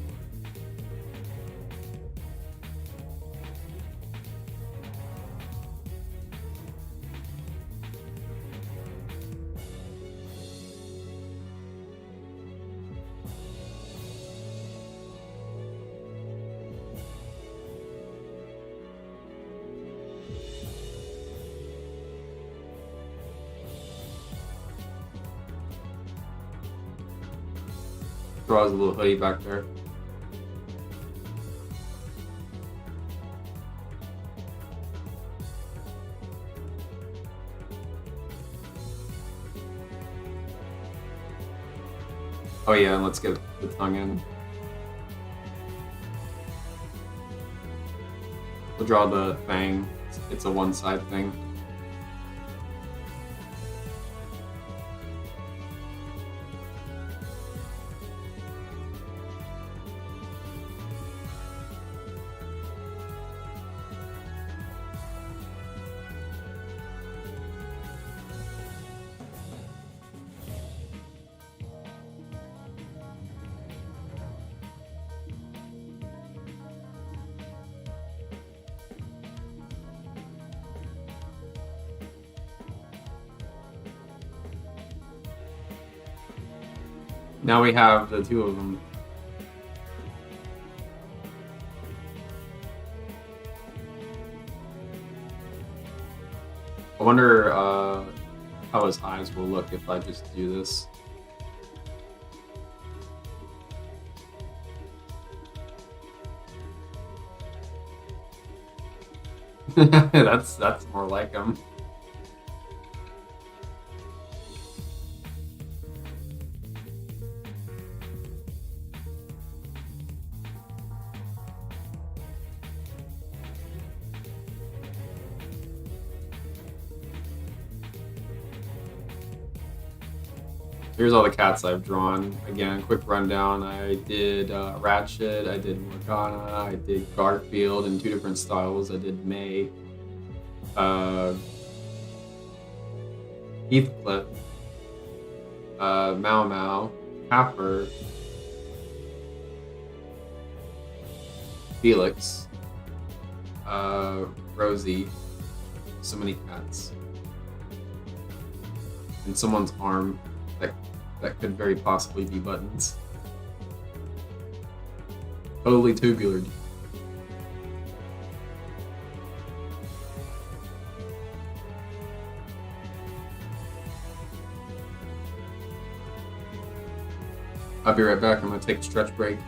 Draws a little hoodie back there. Oh yeah, and let's get the tongue in. We'll draw the fang. It's a one-side thing. Now we have the two of them. I wonder how his eyes will look if I just do this. That's more like him. Here's all the cats I've drawn. Again, quick rundown. I did Ratchet, I did Morgana, I did Garfield in 2 different styles. I did May, Heathcliff, Mau Mau, Happer, Felix, Rosie. So many cats. And someone's arm that could very possibly be Buttons. Totally tubular. I'll be right back. I'm gonna take a stretch break.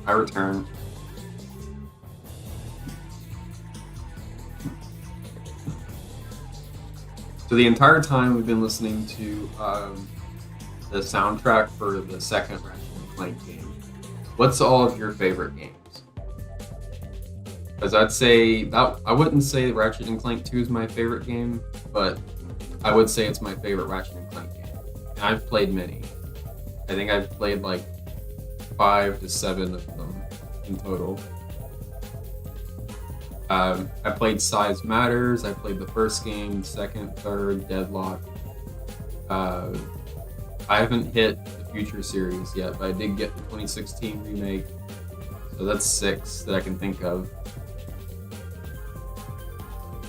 I return. So the entire time we've been listening to the soundtrack for the second Ratchet and Clank game. What's all of your favorite games? Because I'd say that I wouldn't say Ratchet and Clank 2 is my favorite game, but I would say it's my favorite Ratchet and Clank game. And I've played many. I think I've played like 5 to 7 of them in total. I played Size Matters. I played the first game, second, third, Deadlock. I haven't hit the Future series yet, but I did get the 2016 remake. So that's 6 that I can think of.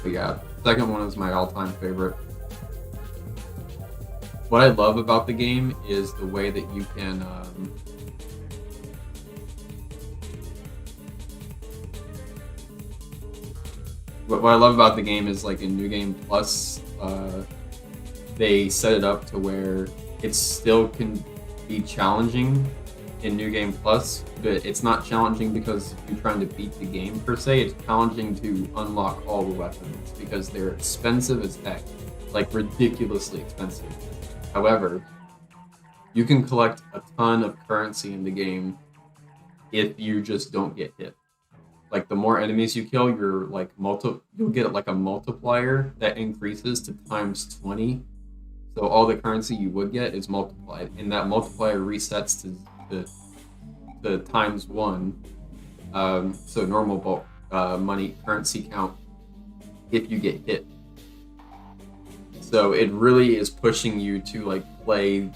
But yeah, second one is my all-time favorite. What I love about the game is the way that you can what I love about the game is like in New Game Plus, they set it up to where it still can be challenging in New Game Plus, but it's not challenging because you're trying to beat the game per se. It's challenging to unlock all the weapons because they're expensive as heck, like ridiculously expensive. However, you can collect a ton of currency in the game if you just don't get hit. Like the more enemies you kill, you'll get like a multiplier that increases to times 20. So all the currency you would get is multiplied, and that multiplier resets to times 1. So normal bulk money currency count if you get hit. So it really is pushing you to like play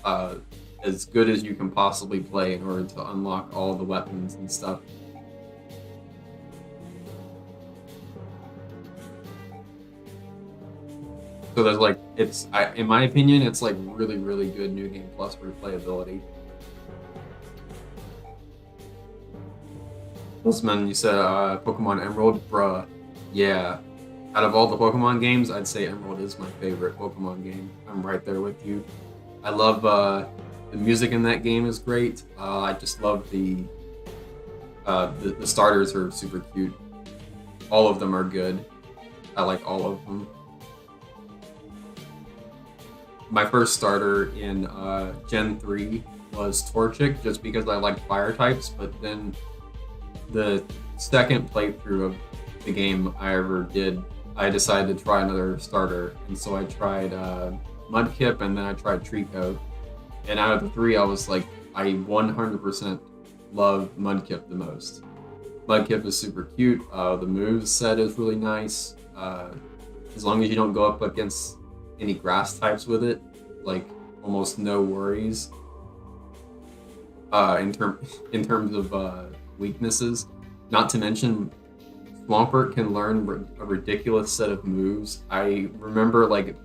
as good as you can possibly play in order to unlock all the weapons and stuff. So there's like, in my opinion, it's like really, really good New Game Plus replayability. Postman, you said Pokemon Emerald, bruh. Yeah. Out of all the Pokemon games, I'd say Emerald is my favorite Pokemon game. I'm right there with you. I love the music in that game is great. I just love the starters are super cute. All of them are good. I like all of them. My first starter in Gen 3 was Torchic, just because I liked fire types, but then the second playthrough of the game I ever did, I decided to try another starter, and so I tried Mudkip, and then I tried Trico. And out of the 3, I was like, I 100% love Mudkip the most. Mudkip is super cute, the moves set is really nice, as long as you don't go up against any grass types with it, like almost no worries in terms of weaknesses. Not to mention Swampert can learn a ridiculous set of moves. I remember like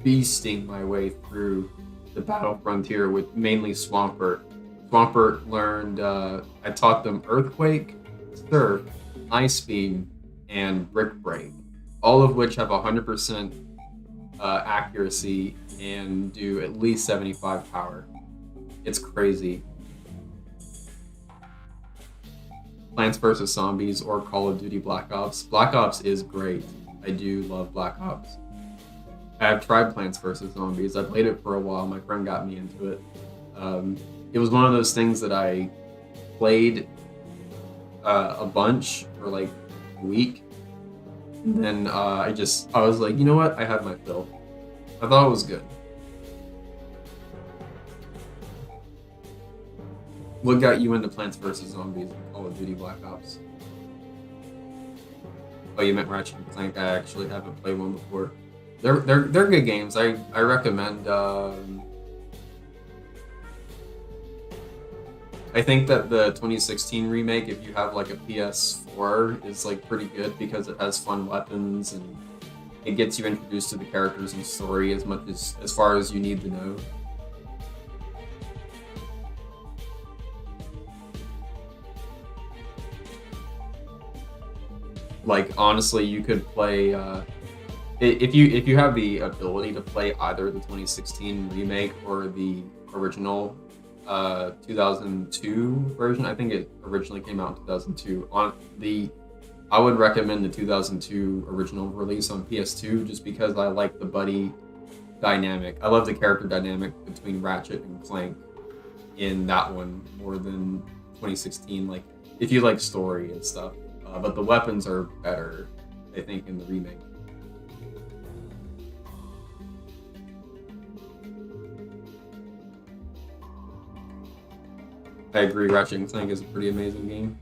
beasting my way through the Battle Frontier with mainly Swampert. Swampert learned, I taught them Earthquake, Surf, Ice Beam, and Brick Break, all of which have 100% accuracy and do at least 75 power. It's crazy. Plants vs. Zombies or Call of Duty Black Ops. Black Ops is great. I do love Black Ops. I have tried Plants vs. Zombies. I played it for a while. My friend got me into it. It was one of those things that I played a bunch for like a week. And then I was like, you know what? I had my fill. I thought it was good. What got you into Plants vs. Zombies and Call of Duty Black Ops? Oh, you meant Ratchet and Clank. I actually haven't played one before. They're good games. I recommend. I think that the 2016 remake, if you have like a PS4, is like pretty good because it has fun weapons and it gets you introduced to the characters and story as much as far as you need to know. Like honestly, you could play if you have the ability to play either the 2016 remake or the original 2002 version. I think it originally came out in 2002. I would recommend the 2002 original release on PS2 just because I like the buddy dynamic. I love the character dynamic between Ratchet and Clank in that one more than 2016. Like, if you like story and stuff, but the weapons are better, I think, in the remake. I agree, Ratchet and Clank is a pretty amazing game.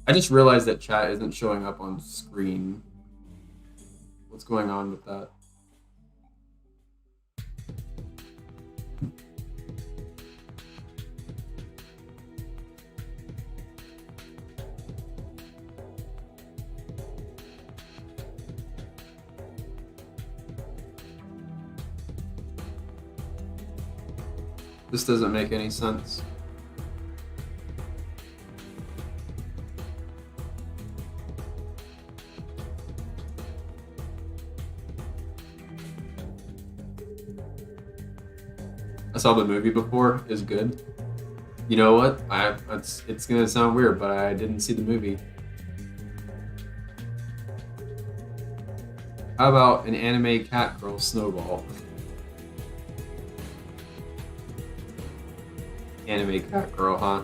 I just realized that chat isn't showing up on screen. What's going on with that? This doesn't make any sense. I saw the movie before. It's good. You know what? It's gonna sound weird, but I didn't see the movie. How about an anime cat girl Snowball? Anime cat girl, huh?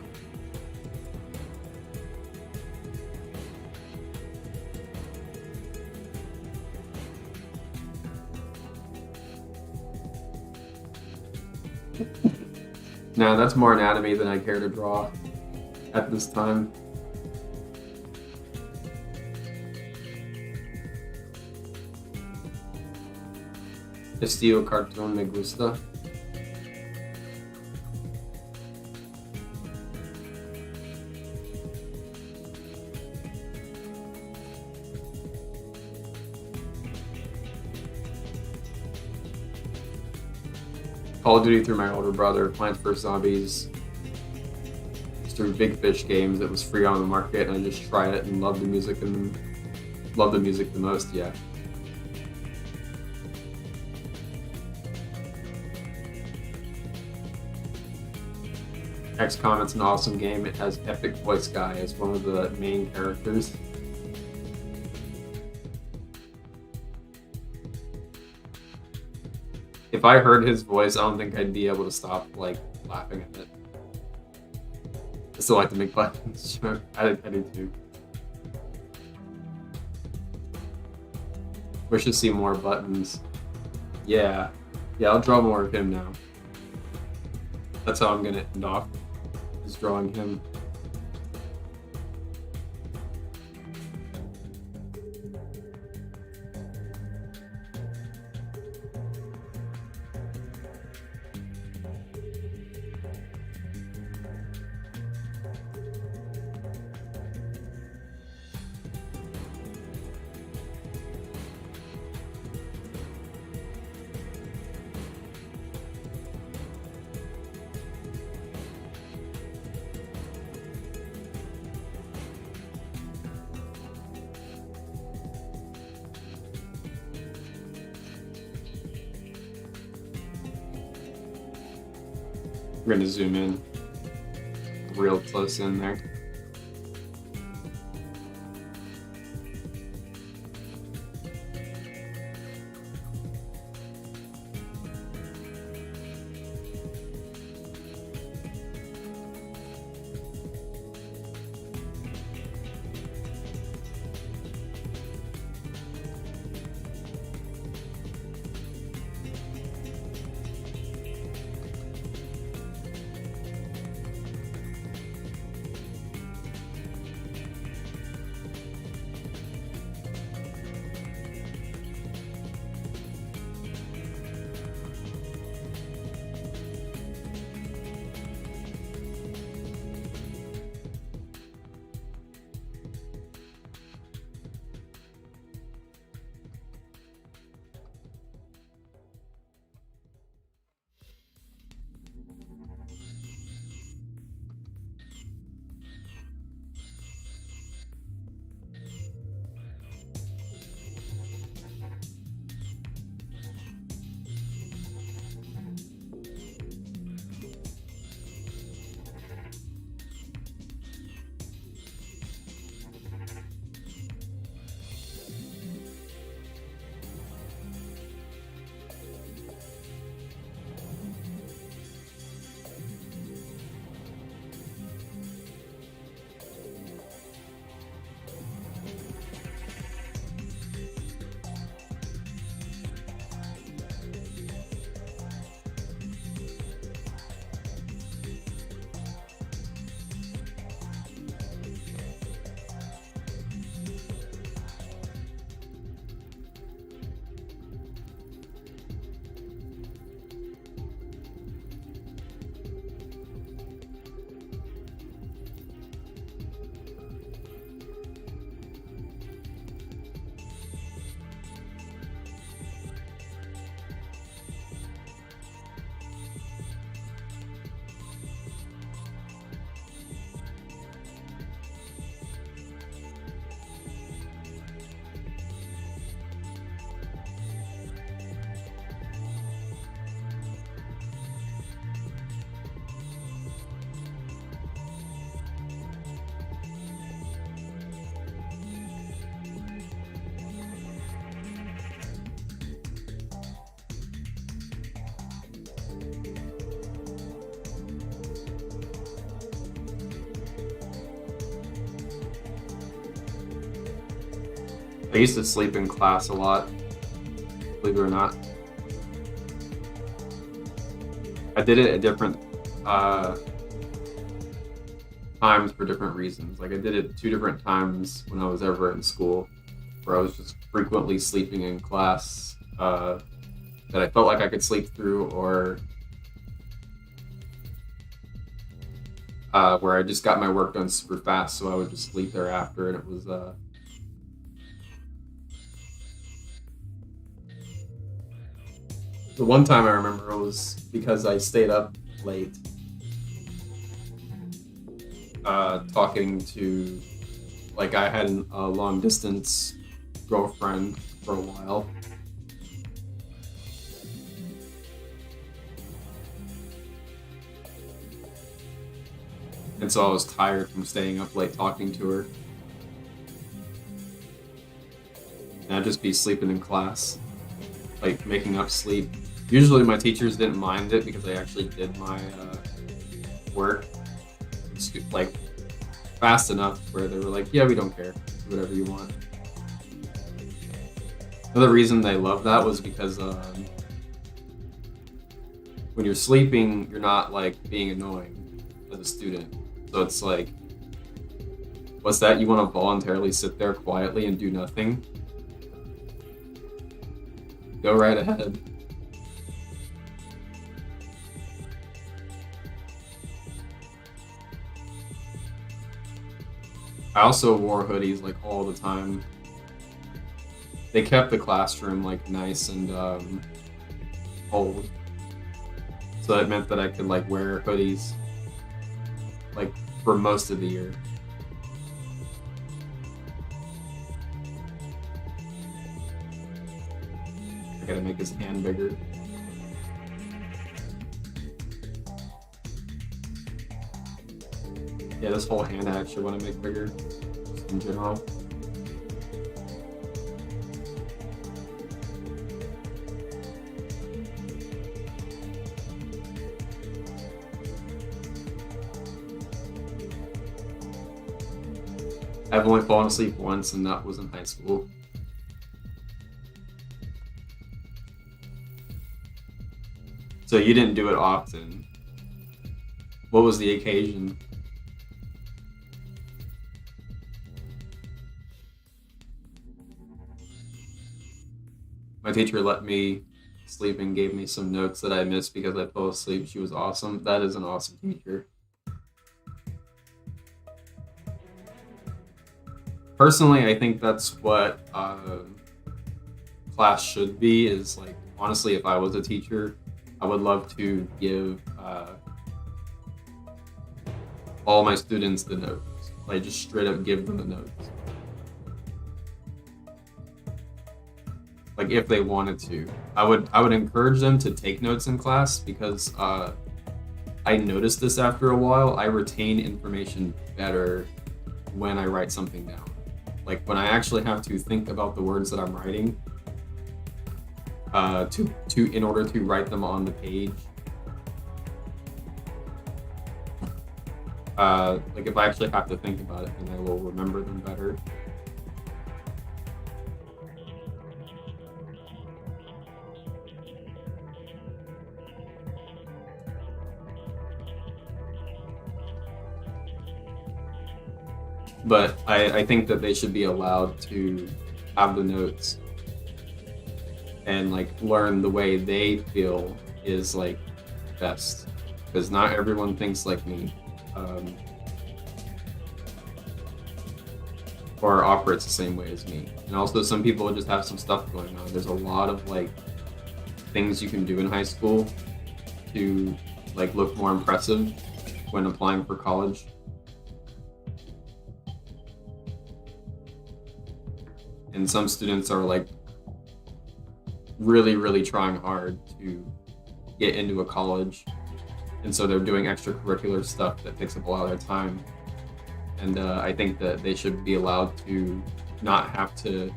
Nah, that's more anatomy than I care to draw at this time. Estilo cartón me gusta. Call of Duty through my older brother, Plants vs. Zombies, through Big Fish Games. It was free on the market, and I just tried it and loved the music the most. Yeah. XCOM, it's an awesome game. It has Epic Voice Guy as one of the main characters. If I heard his voice, I don't think I'd be able to stop like laughing at it. I still like to make buttons. I do too. Wish to see more buttons. Yeah, I'll draw more of him now. That's how I'm gonna end off. Is drawing him. We're gonna zoom in real close in there. I used to sleep in class a lot, believe it or not. I did it at different times for different reasons. Like I did it 2 different times when I was ever in school, where I was just frequently sleeping in class that I felt like I could sleep through, or where I just got my work done super fast, so I would just sleep thereafter, and it was the one time I remember was because I stayed up late talking to, like, I had a long distance girlfriend for a while. And so I was tired from staying up late talking to her. And I'd just be sleeping in class, like making up sleep. Usually my teachers didn't mind it because I actually did my work like fast enough where they were like, yeah, we don't care, do whatever you want. Another reason they loved that was because when you're sleeping, you're not like being annoying as a student. So it's like, what's that? You want to voluntarily sit there quietly and do nothing? Go right ahead. I also wore hoodies like all the time. They kept the classroom like nice and cold, so that meant that I could like wear hoodies like for most of the year. I gotta make his hand bigger. Yeah, this whole hand I actually want to make bigger, just in general. I've only fallen asleep once, and that was in high school. So you didn't do it often. What was the occasion? My teacher let me sleep and gave me some notes that I missed because I fell asleep. She was awesome. That is an awesome teacher. Personally, I think that's what class should be, is like, honestly, if I was a teacher, I would love to give all my students the notes. Like, just straight up give them the notes. Like, if they wanted to. I would encourage them to take notes in class, because I noticed this after a while. I retain information better when I write something down. Like, when I actually have to think about the words that I'm writing, in order to write them on the page. Like, if I actually have to think about it, then I will remember them better. But I think that they should be allowed to have the notes and like learn the way they feel is like best, because not everyone thinks like me, or operates the same way as me. And also, some people just have some stuff going on. There's a lot of like things you can do in high school to like look more impressive when applying for college. And some students are like really, really trying hard to get into a college. And so they're doing extracurricular stuff that takes up a lot of their time. And I think that they should be allowed to not have to,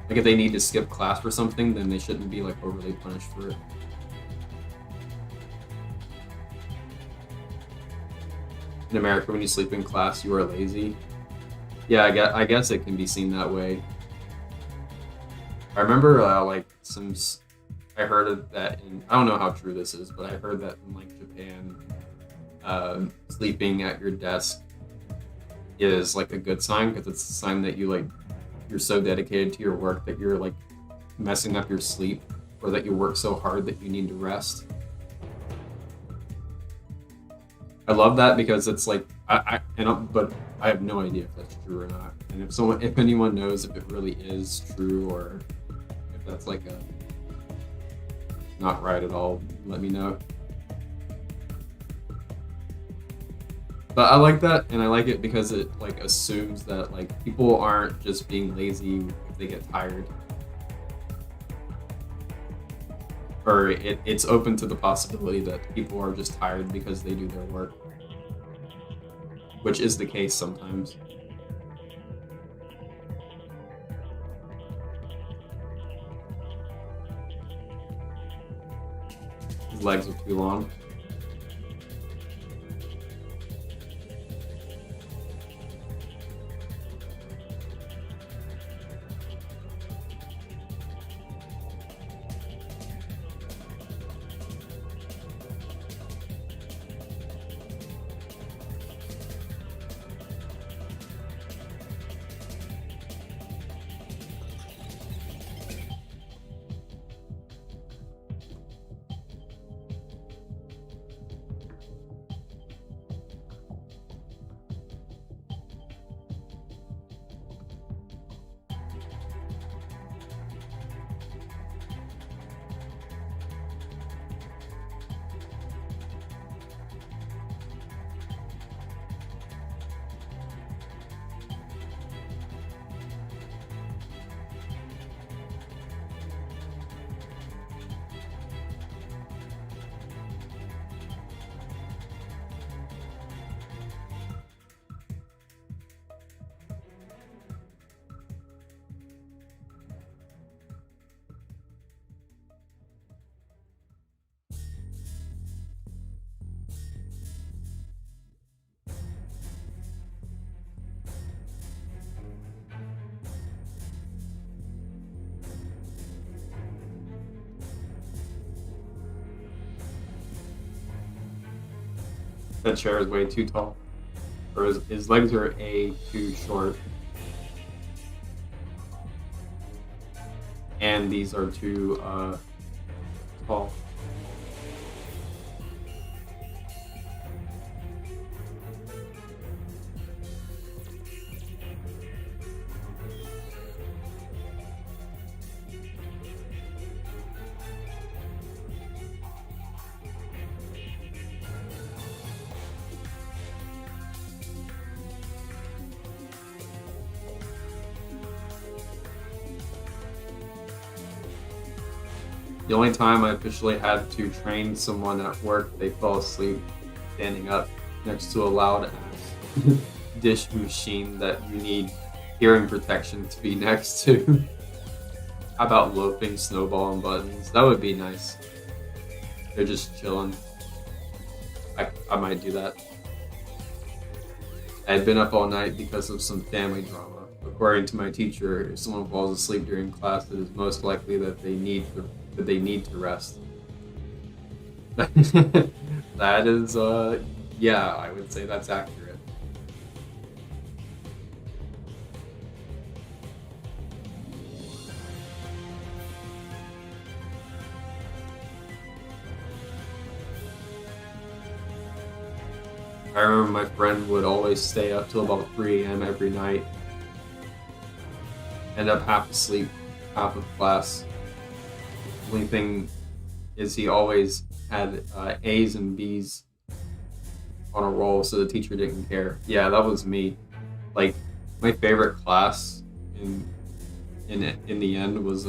like, if they need to skip class for something, then they shouldn't be like overly punished for it. In America, when you sleep in class, you are lazy. Yeah, I guess it can be seen that way. I remember like I heard of that in, I don't know how true this is, but I heard that in like Japan, sleeping at your desk is like a good sign because it's a sign that you're so dedicated to your work that you're like messing up your sleep, or that you work so hard that you need to rest. I love that because it's like but I have no idea if that's true or not. And if anyone knows if it really is true, or if that's like a not right at all, let me know. But I like that, and I like it because it like assumes that like people aren't just being lazy if they get tired, or it's open to the possibility that people are just tired because they do their work, which is the case sometimes. His legs are too long. That chair is way too tall, or his legs are too short, and these are too tall. The only time I officially had to train someone at work, they fell asleep standing up next to a loud ass dish machine that you need hearing protection to be next to. How about loafing Snowball and Buttons? That would be nice. They're just chilling. I might do that. I had been up all night because of some family drama. According to my teacher, if someone falls asleep during class, it is most likely that they need to rest. That is, yeah, I would say that's accurate. I remember my friend would always stay up till about 3 a.m. every night, end up half asleep, half of class. Only thing is he always had A's and B's on a roll, so the teacher didn't care. Yeah, that was me. Like, my favorite class in the end was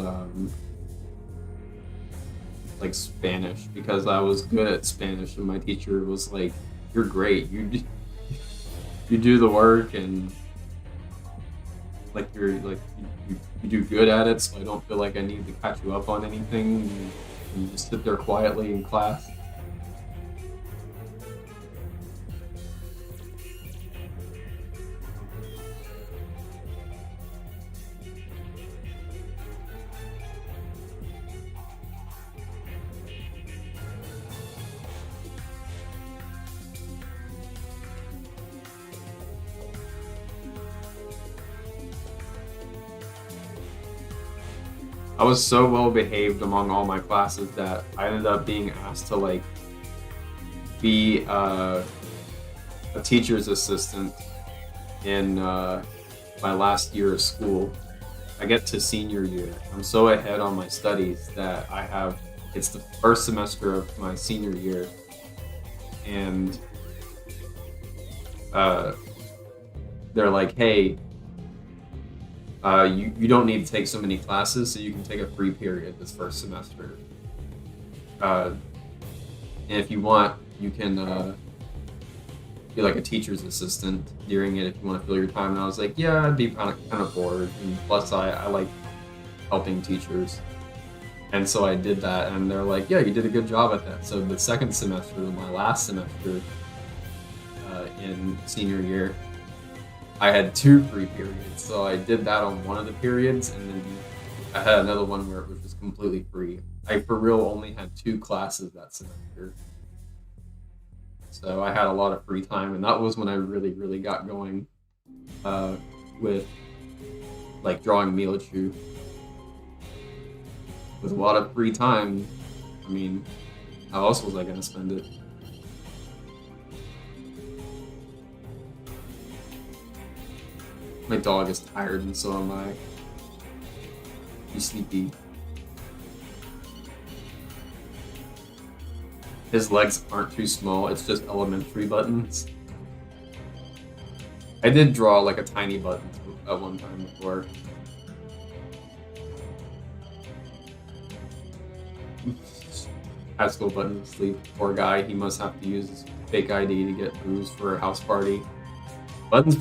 like Spanish, because I was good at Spanish, and my teacher was like, "You're great. You do the work, and like you do good at it, so I don't feel like I need to catch you up on anything. You just sit there quietly in class." I was so well behaved among all my classes that I ended up being asked to like be a teacher's assistant in my last year of school. I get to senior year. I'm so ahead on my studies that it's the first semester of my senior year, and they're like, hey, you don't need to take so many classes, so you can take a free period this first semester. And if you want, you can be like a teacher's assistant during it if you want to fill your time. And I was like, yeah, I'd be kind of bored. And plus, I like helping teachers. And so I did that, and they're like, yeah, you did a good job at that. So the second semester, my last semester in senior year, I had 2 free periods. So I did that on one of the periods, and then I had another one where it was just completely free. I, for real, only had 2 classes that semester. So I had a lot of free time, and that was when I really, really got going with like drawing Milachu. With a lot of free time, I mean, how else was I going to spend it? My dog is tired, and so am I. He's sleepy. His legs aren't too small, it's just elementary buttons. I did draw like a tiny button at one time before. High school button asleep. Poor guy, he must have to use his fake ID to get booze for a house party. Buttons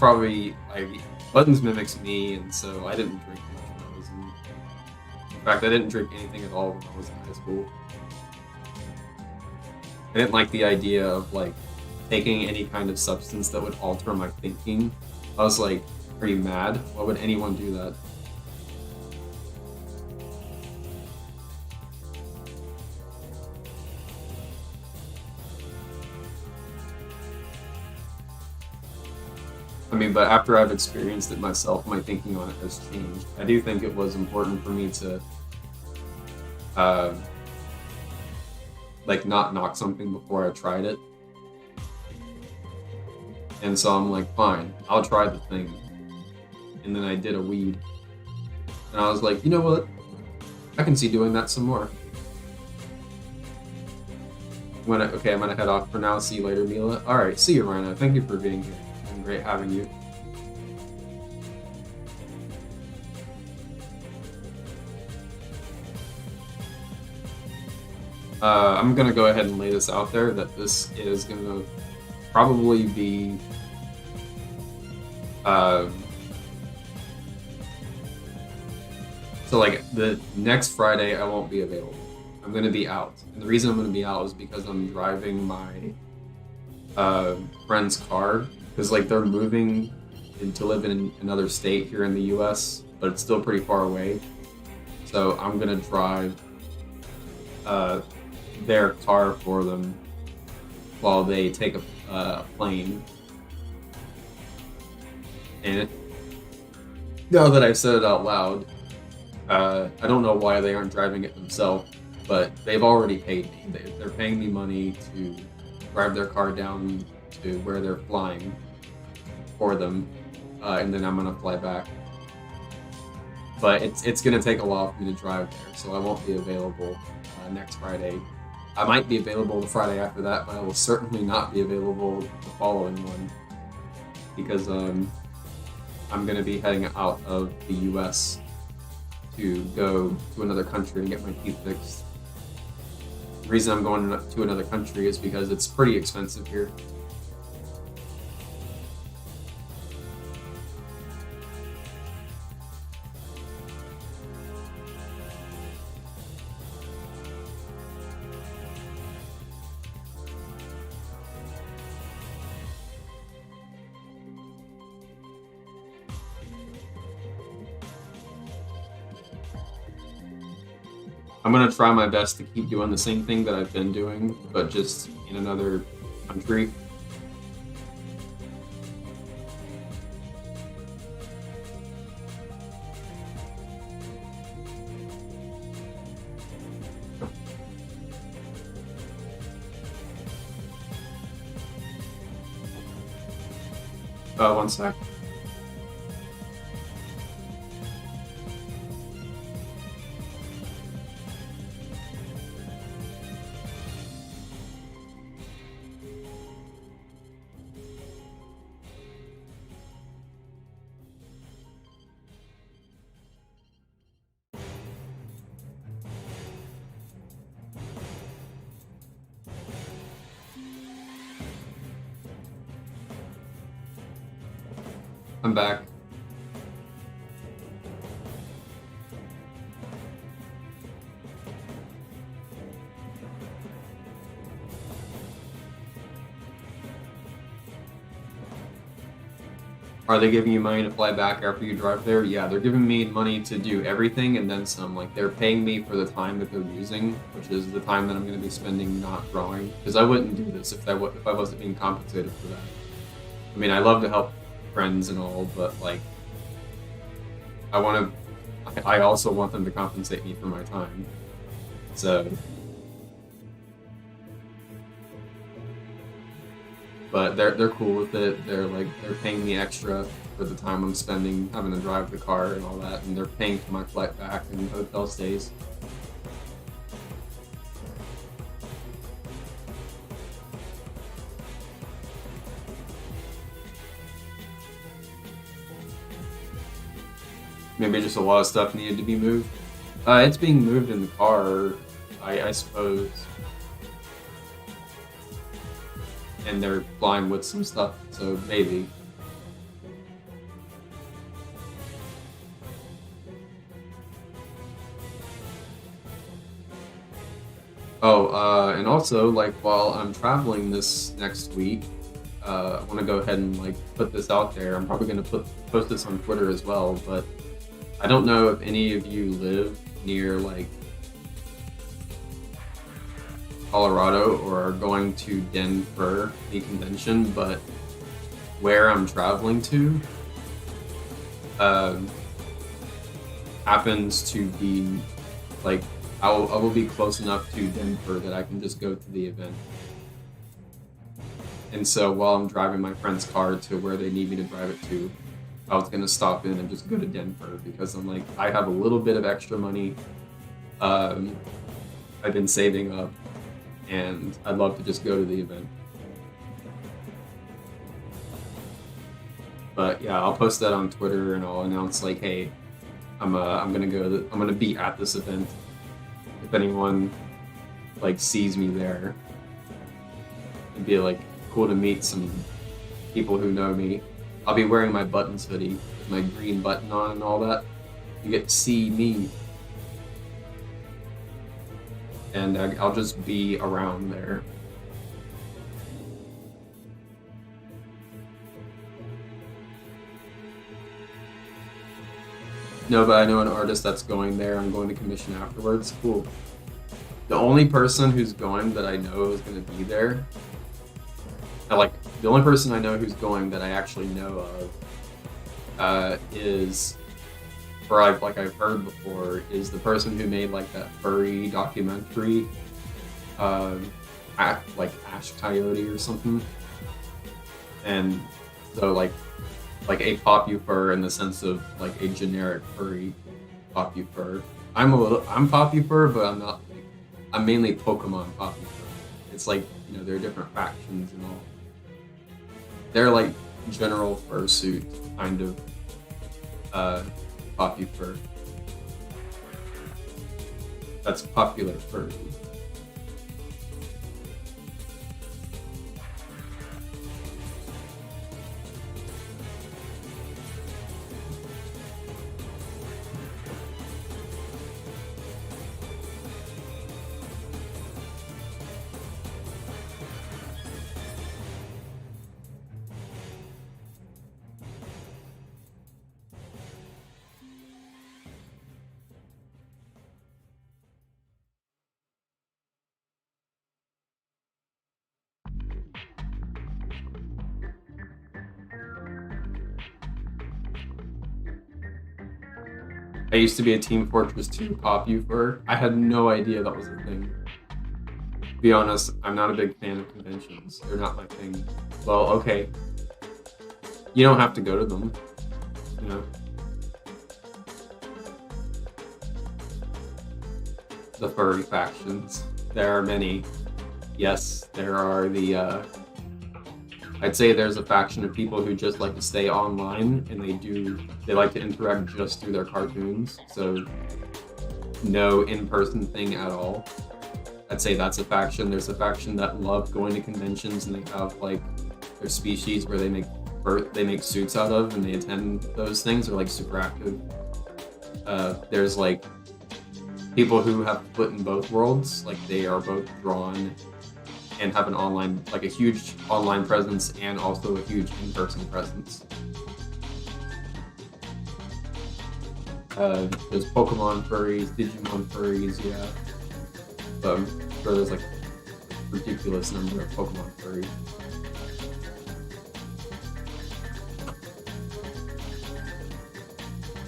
Buttons mimics me, and so I didn't drink much when I was in fact, I didn't drink anything at all when I was in high school. I didn't like the idea of like taking any kind of substance that would alter my thinking. I was like, are you mad? Why would anyone do that? I mean, but after I've experienced it myself, my thinking on it has changed. I do think it was important for me to like not knock something before I tried it. And so I'm like, fine, I'll try the thing. And then I did a weed. And I was like, you know what? I can see doing that some more. Okay, I'm gonna head off for now. See you later, Mila. Alright, see you, Rhino. Thank you for being here. It's been great having you. I'm gonna go ahead and lay this out there that this is gonna probably be so like the next Friday I won't be available. I'm gonna be out, and the reason I'm gonna be out is because I'm driving my friend's car, because like they're moving to live in another state here in the US, but it's still pretty far away. So I'm gonna drive their car for them while they take a plane. And now that I've said it out loud, I don't know why they aren't driving it themselves, but they've already paid me. They're paying me money to drive their car down to where they're flying for them, and then I'm gonna fly back. But it's gonna take a while for me to drive there, so I won't be available next Friday. I might be available the Friday after that, but I will certainly not be available the following one, because I'm gonna be heading out of the US to go to another country and get my teeth fixed. The reason I'm going to another country is because it's pretty expensive here. I'm gonna try my best to keep doing the same thing that I've been doing, but just in another country. One sec. I'm back. Are they giving you money to fly back after you drive there? Yeah, they're giving me money to do everything and then some. Like, they're paying me for the time that they're using, which is the time that I'm going to be spending not rowing. Because I wouldn't do this if I wasn't being compensated for that. I mean, I love to help friends and all, but, like, I also want them to compensate me for my time. So... But they're cool with it. They're paying me extra for the time I'm spending having to drive the car and all that, and they're paying for my flight back and hotel stays. Maybe just a lot of stuff needed to be moved. It's being moved in the car, I suppose. And they're flying with some stuff, so maybe. Oh, and also, like, while I'm traveling this next week, I want to go ahead and, like, put this out there. I'm probably going to post this on Twitter as well, but I don't know if any of you live near, like, Colorado or are going to Denver, the convention, but where I'm traveling to happens to be, like, I will be close enough to Denver that I can just go to the event. And so while I'm driving my friend's car to where they need me to drive it to, I was going to stop in and just go to Denver because I'm like, I have a little bit of extra money I've been saving up, and I'd love to just go to the event. But yeah, I'll post that on Twitter and I'll announce, like, hey, I'm gonna be at this event. If anyone, like, sees me there, it'd be, like, cool to meet some people who know me. I'll be wearing my Buttons hoodie with my green button on and all that. You get to see me. And I'll just be around there. No, but I know an artist that's going there. I'm going to commission afterwards. Cool. The only person who's going that I know is going to be there, the only person I know who's going that I actually know of is, or I've heard before, is the person who made, like, that furry documentary, like Ash Coyote or something. And so, like a Popufur in the sense of, like, a generic furry Popufur. I'm Popufur, but I'm not. I'm mainly Pokemon Popufur. It's like, you know, there are different factions and all. They're like general fursuit kind of Popufur. That's popular furry. I used to be a Team Fortress 2 Popufur. I had no idea that was a thing. To be honest, I'm not a big fan of conventions. They're not my thing. Well, okay. You don't have to go to them, you know. The furry factions. There are many. Yes, there are the I'd say there's a faction of people who just like to stay online, and they like to interact just through their cartoons, so no in-person thing at all. I'd say that's a faction. There's a faction that love going to conventions, and they have like their species where they make suits out of, and they attend those things. They're like super active. There's like people who have split in both worlds, like they are both drawn and have an online, like a huge online presence and also a huge in-person presence. There's Pokemon furries, Digimon furries, yeah. But I'm sure there's like a ridiculous number of Pokemon furries.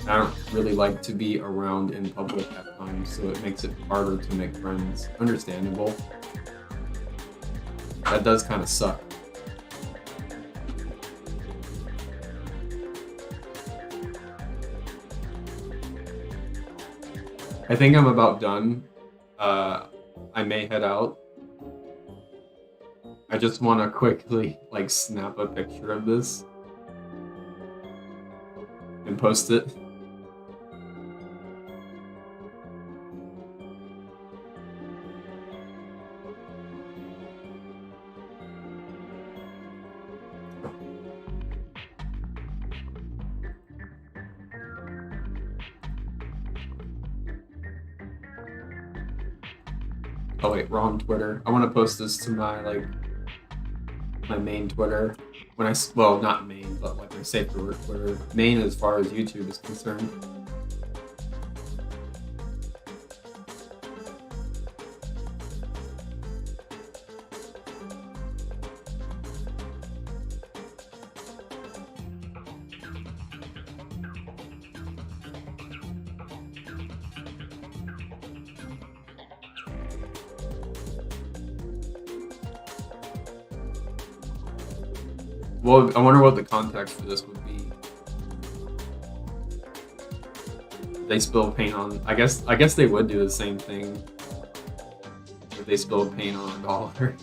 I don't really like to be around in public at times, so it makes it harder to make friends. Understandable. That does kind of suck. I think I'm about done. I may head out. I just want to quickly like snap a picture of this and post it. Oh wait, wrong Twitter. I want to post this to my main Twitter. Well, not main, but like my safe for work Twitter. Main as far as YouTube is concerned. Well, I wonder what the context for this would be. They spill paint on. I guess they would do the same thing if they spilled paint on a dollar.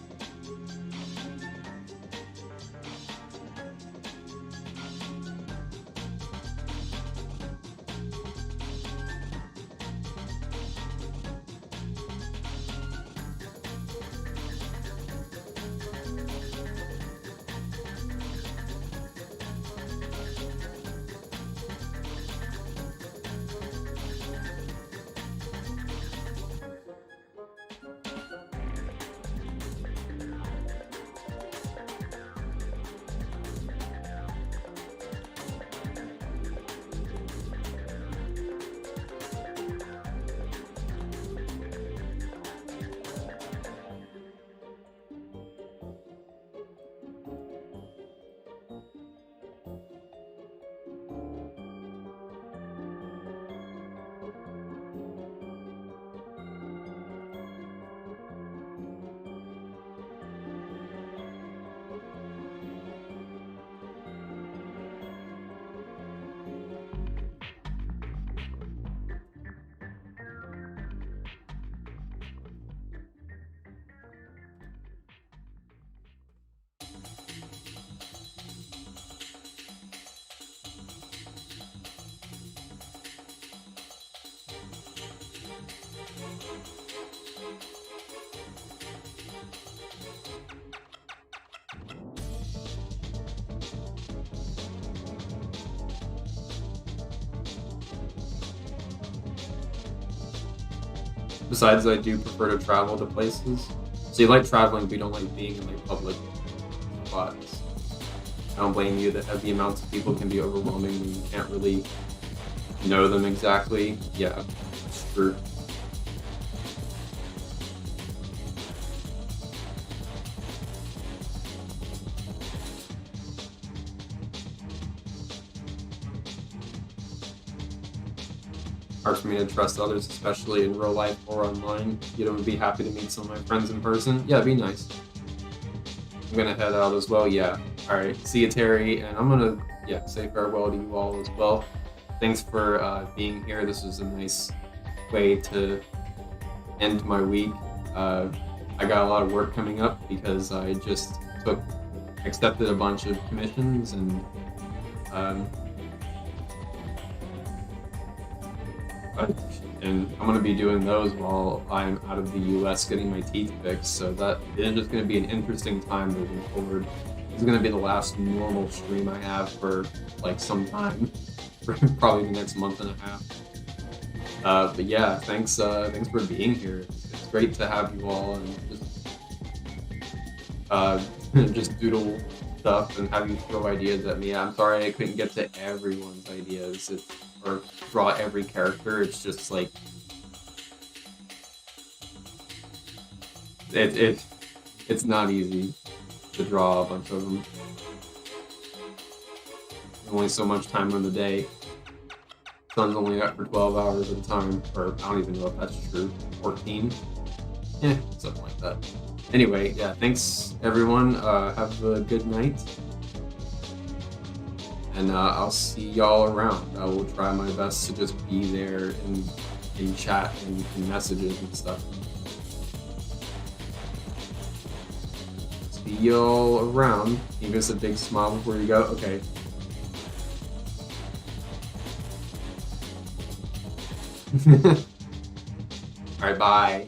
Besides, I do prefer to travel to places. So you like traveling, but you don't like being in like public spots. I don't blame you that the amounts of people can be overwhelming when you can't really know them exactly. Yeah, it's true. Hard for me to trust others, especially in real life or online. You know, would be happy to meet some of my friends in person. Yeah, it'd be nice. I'm gonna head out as well, yeah. Alright, see you, Terry, and I'm gonna, say farewell to you all as well. Thanks for being here. This was a nice way to end my week. I got a lot of work coming up because I just accepted a bunch of commissions, and I'm going to be doing those while I'm out of the US getting my teeth fixed, so that is just going to be an interesting time moving forward. This is going to be the last normal stream I have for like some time, for probably the next month and a half. But yeah, thanks for being here. It's great to have you all and just doodle stuff and have you throw ideas at me. I'm sorry I couldn't get to everyone's ideas or draw every character. It's just like it's not easy to draw a bunch of them. There's only so much time in the day. Sun's only out for 12 hours at a time, or I don't even know if that's true. 14? Yeah, something like that. Anyway, yeah, thanks everyone. Have a good night. And I'll see y'all around. I will try my best to just be there in chat and messages and stuff. See y'all around. Give us a big smile before you go. Okay. Alright, bye.